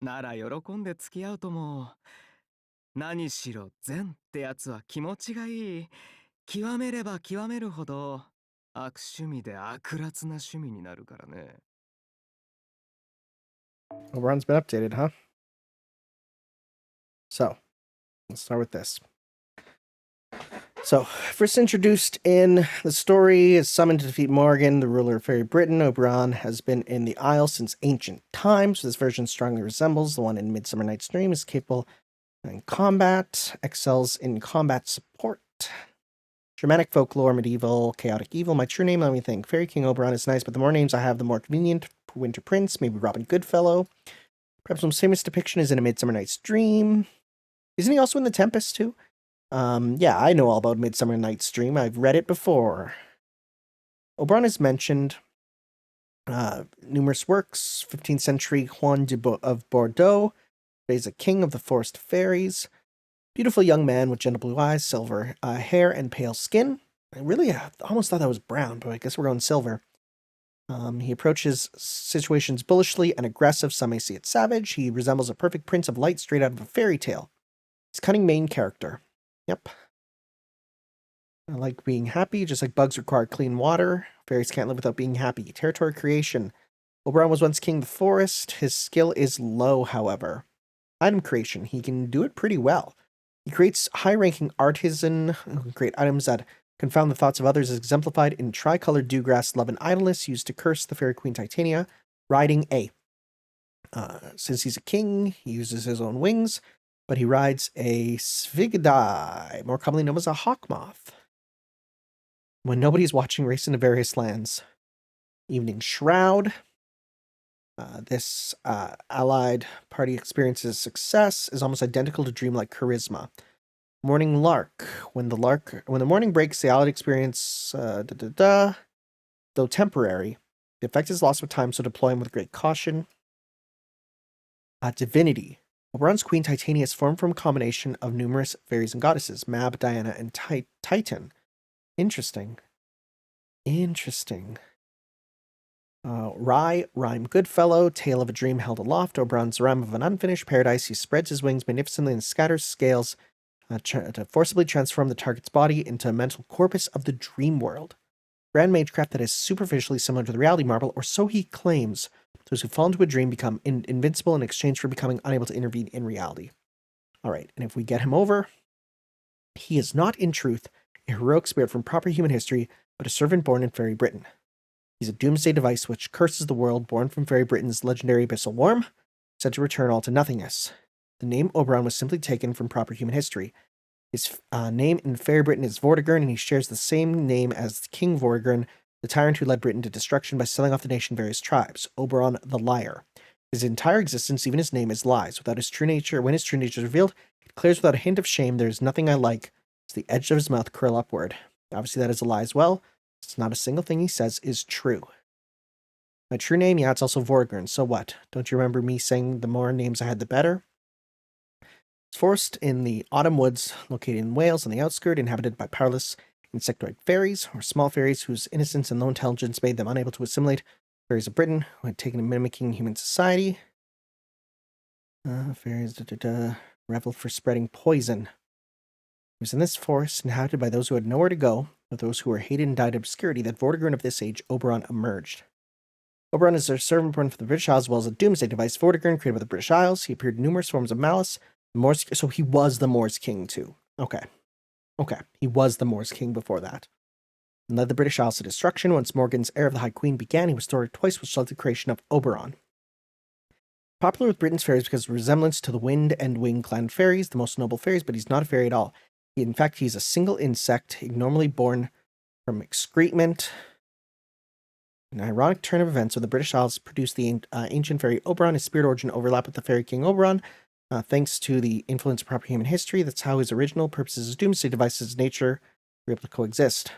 う？なら喜んで付き合うとも。何しろ善ってやつは気持ちがいい。極めれば極めるほど悪趣味で悪辣な趣味になるからね。Oberon's been updated, huh? So, let's start with this. So, first introduced in the story is summoned to defeat Morgan, the ruler of Fairy Britain. Oberon has been in the Isle since ancient times. This version strongly resembles the one in Midsummer Night's Dream, is capable in combat, excels in combat support. Germanic folklore, medieval, chaotic evil. My true name, let me think. Fairy King Oberon is nice, but the more names I have, the more convenient. Winter Prince, maybe Robin Goodfellow. Perhaps most famous depiction is in A Midsummer Night's Dream. Isn't he also in The Tempest, too? Yeah, I know all about Midsummer Night's Dream. I've read it before. Oberon is mentioned numerous works. 15th century Juan of Bordeaux plays a king of the forest fairies. Beautiful young man with gentle blue eyes, silver hair, and pale skin. I really almost thought that was brown, but I guess we're going silver. He approaches situations bullishly and aggressive. Some may see it savage. He resembles a perfect prince of light straight out of a fairy tale. He's a cunning main character. Yep. I like being happy, just like bugs require clean water. Fairies can't live without being happy. Territory creation. Oberon was once king of the forest. His skill is low, however. Item creation. He can do it pretty well. He creates high-ranking artisan who can create items that confound the thoughts of others, as exemplified in tricolored dewgrass, love and idleness, used to curse the fairy queen Titania. Riding A. Since he's a king, he uses his own wings, but he rides a Sphygidai, more commonly known as a hawk moth. When nobody's watching, race into various lands. Evening Shroud. This allied party experiences success, is almost identical to dreamlike charisma. Morning Lark. When the morning breaks, the allied experience, though temporary, the effect is lost with time, so deploy him with great caution. Divinity. Oberon's queen Titania is formed from a combination of numerous fairies and goddesses, Mab, Diana, and Titan. Interesting. Rhyme Goodfellow, tale of a dream held aloft. Oberon's realm of an unfinished paradise. He spreads his wings magnificently and scatters scales to forcibly transform the target's body into a mental corpus of the dream world. Grand magecraft that is superficially similar to the reality marble, or so he claims. Those who fall into a dream become invincible in exchange for becoming unable to intervene in reality. Alright, and if we get him over, he is not in truth a heroic spirit from proper human history, but a servant born in Fairy Britain. He's a doomsday device which curses the world, born from Fairy Britain's legendary abyssal worm, said to return all to nothingness. The name Oberon was simply taken from proper human history. His name in Fairy Britain is Vortigern, and he shares the same name as King Vortigern, the tyrant who led Britain to destruction by selling off the nation various tribes. Oberon the Liar. His entire existence, even his name, is lies. Without his true nature, when his true nature is revealed, it declares without a hint of shame, there is nothing I like, as the edge of his mouth curl upward. Obviously that is a lie as well. It's not a single thing he says is true. My true name, yeah, it's also Vortigern, so what? Don't you remember me saying the more names I had, the better? It's forest in the autumn woods, located in Wales on the outskirts, inhabited by powerless insectoid fairies, or small fairies whose innocence and low intelligence made them unable to assimilate fairies of Britain, who had taken to mimicking human society. Fairies, revel for spreading poison. It was in this forest, inhabited by those who had nowhere to go, or those who were hated and died in obscurity, that Vortigern of this age, Oberon, emerged. Oberon is a servant born for the British Isles, as well as a doomsday device. Vortigern, created by the British Isles, he appeared in numerous forms of malice. So he was the Moors King, too. Okay. He was the Moors King before that. And led the British Isles to destruction. Once Morgan's Heir of the High Queen began, he was thwarted twice, which led to the creation of Oberon. Popular with Britain's fairies because of resemblance to the Wind and Wing clan fairies, the most noble fairies, but he's not a fairy at all. In fact, he's a single insect, normally born from excrement. An ironic turn of events when the British Isles produced the ancient fairy Oberon. His spirit origin overlapped with the Fairy King Oberon, thanks to the influence of proper human history. That's how his original purposes as doomsday devices nature were able to coexist.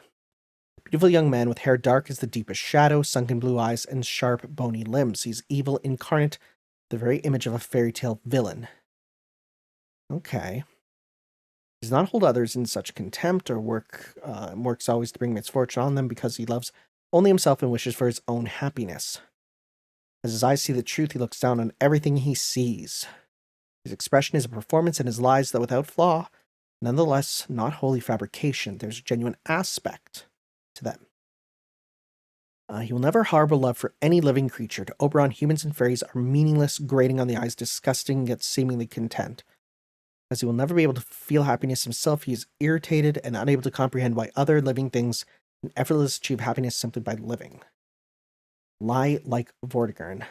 Beautiful young man with hair dark as the deepest shadow, sunken blue eyes, and sharp, bony limbs. He's evil incarnate, the very image of a fairy tale villain. Okay. He does not hold others in such contempt or works always to bring misfortune on them because he loves only himself and wishes for his own happiness. As his eyes see the truth, he looks down on everything he sees. His expression is a performance and his lies, though without flaw, nonetheless not wholly fabrication. There's a genuine aspect to them. He will never harbor love for any living creature. To Oberon, humans and fairies are meaningless, grating on the eyes, disgusting, yet seemingly content. As he will never be able to feel happiness himself, he is irritated and unable to comprehend why other living things can effortlessly achieve happiness simply by living. Lie like Vortigern.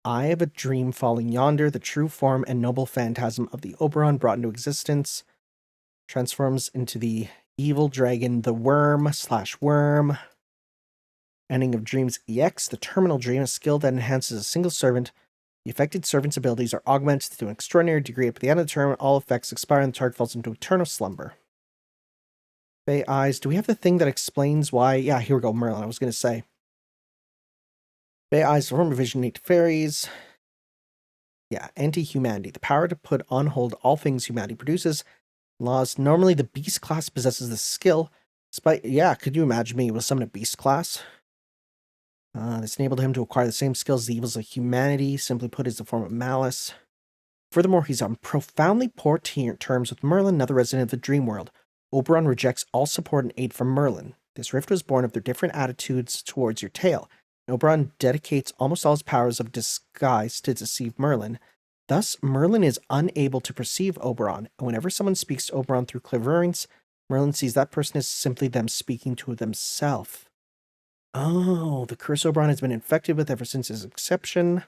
I have a dream falling yonder, the true form and noble phantasm of the Oberon brought into existence, transforms into the evil dragon, the worm/worm. Ending of Dreams EX, the terminal dream, a skill that enhances a single servant. The affected servant's abilities are augmented to an extraordinary degree. At the end of the term, all effects expire and the target falls into eternal slumber. Fey Eyes. Do we have the thing that explains why? Yeah, here we go, Merlin. I was going to say. Fey Eyes, the form of vision innate to fairies. Yeah, anti-humanity. The power to put on hold all things humanity produces. Laws. Normally, the beast class possesses this skill. Despite, yeah, could you imagine me with summon a beast class? This enabled him to acquire the same skills as the evils of humanity. Simply put, is the form of malice. Furthermore, he's on profoundly poor terms with Merlin, another resident of the dream world. Oberon rejects all support and aid from Merlin. This rift was born of their different attitudes towards your tale. Oberon dedicates almost all his powers of disguise to deceive Merlin. Thus, Merlin is unable to perceive Oberon, and whenever someone speaks to Oberon through clairvoyance, Merlin sees that person as simply them speaking to themselves. Oh, the curse Oberon has been infected with ever since his inception.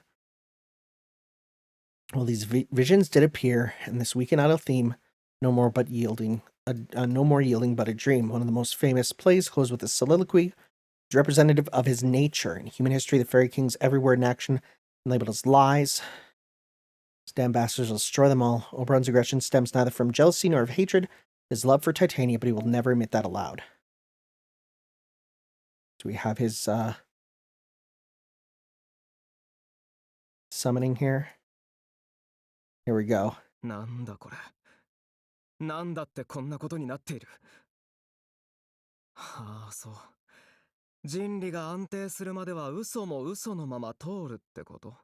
Well, these visions did appear, and this weekend idle theme, no more yielding but a dream. One of the most famous plays closed with a soliloquy, representative of his nature. In human history, the fairy kings everywhere in action and labeled as lies. His damn bastards will destroy them all. Oberon's aggression stems neither from jealousy nor of hatred, his love for Titania, but he will never admit that aloud. Do we have his summoning here? Here we go. なんだこれ。なんだってこんなことになっている。はあ、そう。人理が安定するまでは嘘も嘘のまま通るってこと。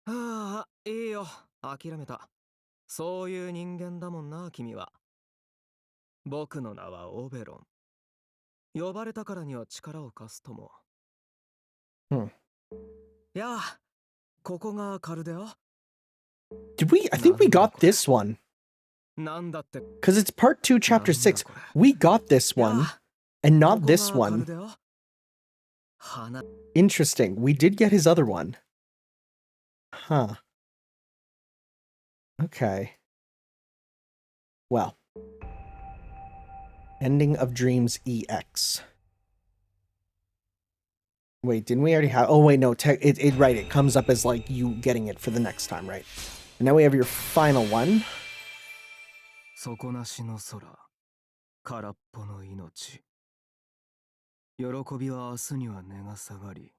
ああ、いいよ。諦めた。そういう人間だもんな、君は。僕の名はオベロン。呼ばれたからには力を貸すとも。やあ、ここがカルデア。I think we got this one. なんだって。Because it's part 2, chapter 6. We got this one, and not this one. Interesting. We did get his other one. Huh. Okay. Well. Ending of Dreams EX. Wait, didn't we already have... Oh, wait, no. Right, it comes up as, like, you getting it for the next time, right? And now we have your final one. 底なしの空、空っぽの命。喜びは明日には値が下がり、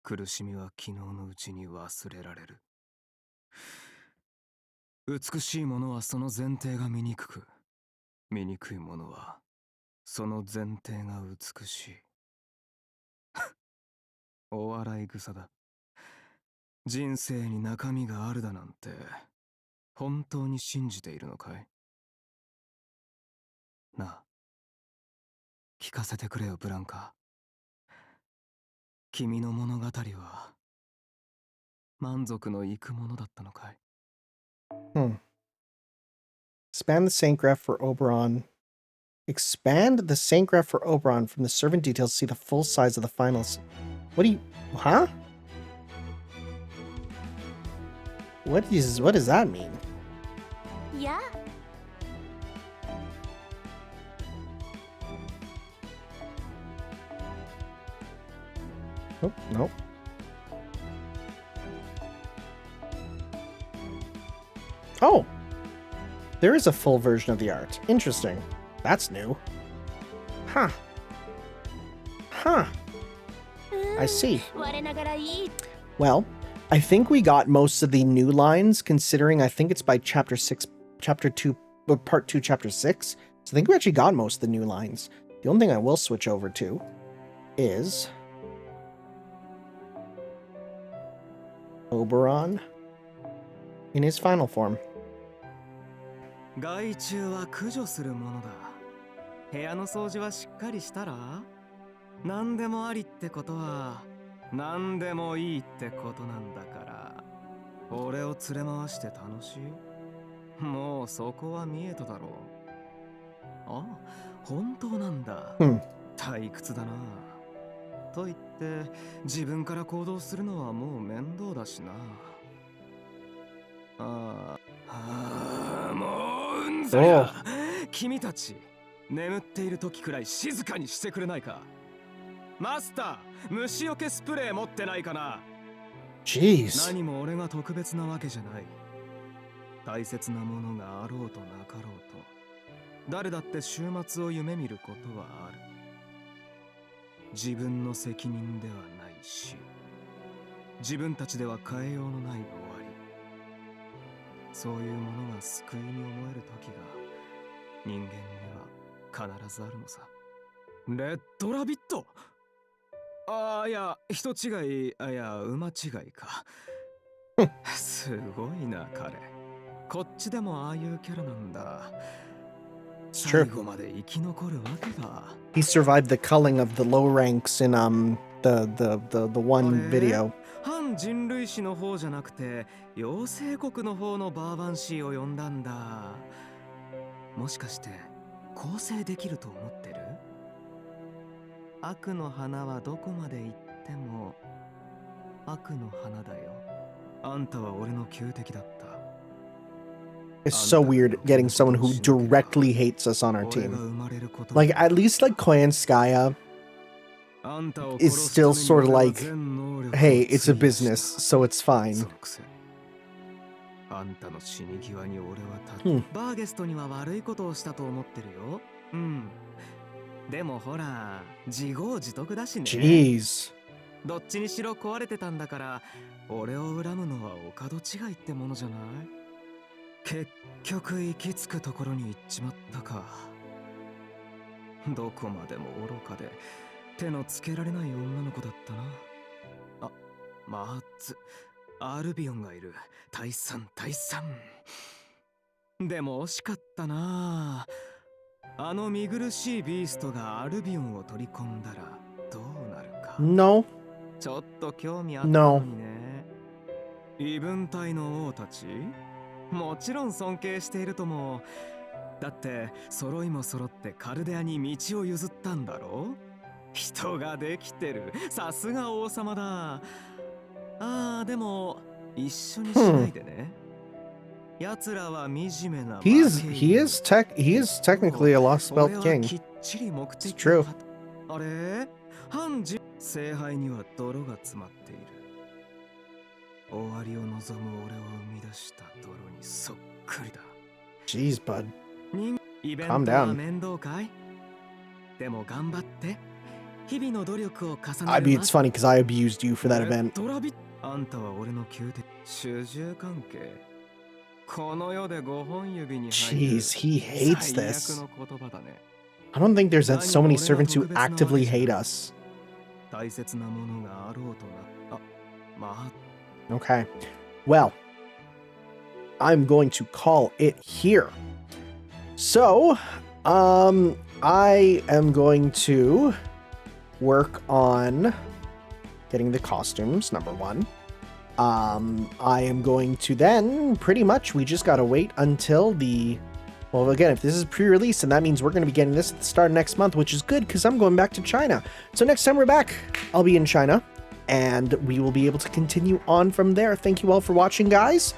苦しみは昨日のうちに忘れられる。美しいものはその前提が醜く、醜いものはその前提が美しい。お笑い草だ。人生に中身があるだなんて、本当に信じているのかい？なあ、聞かせてくれよ、ブランカ。君の物語は満足のいくものだったのかい？ Expand the Saint Graph for Oberon. Expand the Saint Graph for Oberon from the servant details to see the full size of the finals. What do you... Huh? What does that mean? Yeah. Oh, nope. Oh! There is a full version of the art. Interesting. That's new. Huh. Huh. I see. Well, I think we got most of the new lines, considering I think it's by chapter 6, chapter 2, or part 2, chapter 6. So I think we actually got most of the new lines. The only thing I will switch over to is Oberon in his final form. 害虫は駆除するものだ。部屋の掃除はしっかりしたら？何でもありってことは何でもいいってことなんだから。俺を連れ回して楽しい？もうそこは見えただろう。あ、本当なんだ。退屈だな。と言って自分から行動するのはもう面倒だしな。もううんざりだ。君たち眠っている時くらい静かにしてくれないか。マスター、虫除けスプレー持ってないかな。 Jeez. 何も俺が特別なわけじゃない。大切なものがあろうとなかろうと、誰だって週末を夢見ることはある。自分の責任ではないし、自分たちでは変えようのない終わり。そういうものが救いに思える時が人間には必ずあるのさ。レッドラビット。いや、人違い、馬違いか。すごいな、彼。こっちでもああいうキャラなんだ。最後まで生き残るわけだ。He survived the culling of the low ranks in the one video. 反人類史の方じゃなくて妖精国の方のバーバンシーを呼んだんだ。もしかして構成できると思ってる？悪の花はどこまで行っても悪の花だよ。あんたは俺の旧敵だった。 It's so weird getting someone who directly hates us on our team. Like, at least like Koyanskaya is still sort of like, hey, it's a business, so it's fine. あんたの死に際に俺はバーゲストには悪いことをしたと思ってるよ。うん。でもほら、自業自得だしね。Jeez. どっちにしろ壊れてたんだから、俺を恨むのはお門違いってものじゃない？結局行き着くところに行っちまったか。どこまでも愚かで手のつけられない女の子だったな。あ、まずアルビオンがいる。退散。でも惜しかったな。あの見苦しいビーストがアルビオンを取り込んだらどうなるか。No. ちょっと興味あったのにね。異文体の王たち？もちろん尊敬しているとも。だって揃いも揃ってカルデアに道を譲ったんだろう。人ができてる。さすが王様だ。でも一緒にしないでね。奴らは惨めな。He is technically a Lostbelt king. It's true. あれ？聖杯には泥が詰まっている。終わりを望む俺を生み出した泥にそっくりだ。 Jeez, bud. イベントは面倒かい？でも頑張って。日々の努力を重ねる。I mean, it's funny because I abused you for that event. あんたは俺の旧敵。主従関係。この世で5本指に入る。Jeez, he hates this. 最悪の言葉だね。I don't think there's so many servants who actively hate us. 大切なものがあろうとな。Okay. Well, I'm going to call it here. So, I am going to work on getting the costumes, number one. I am going to then, pretty much, we just gotta wait until the... Well, again, if this is pre-release, then that means we're going to be getting this at the start of next month, which is good because I'm going back to China. So next time we're back, I'll be in China, and we will be able to continue on from there. Thank you all for watching, guys.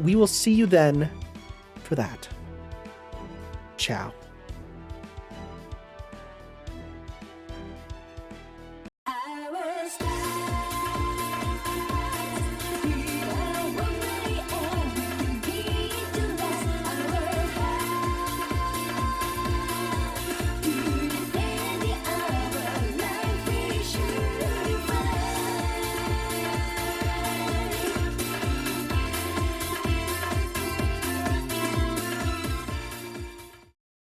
We will see you then for that. Ciao.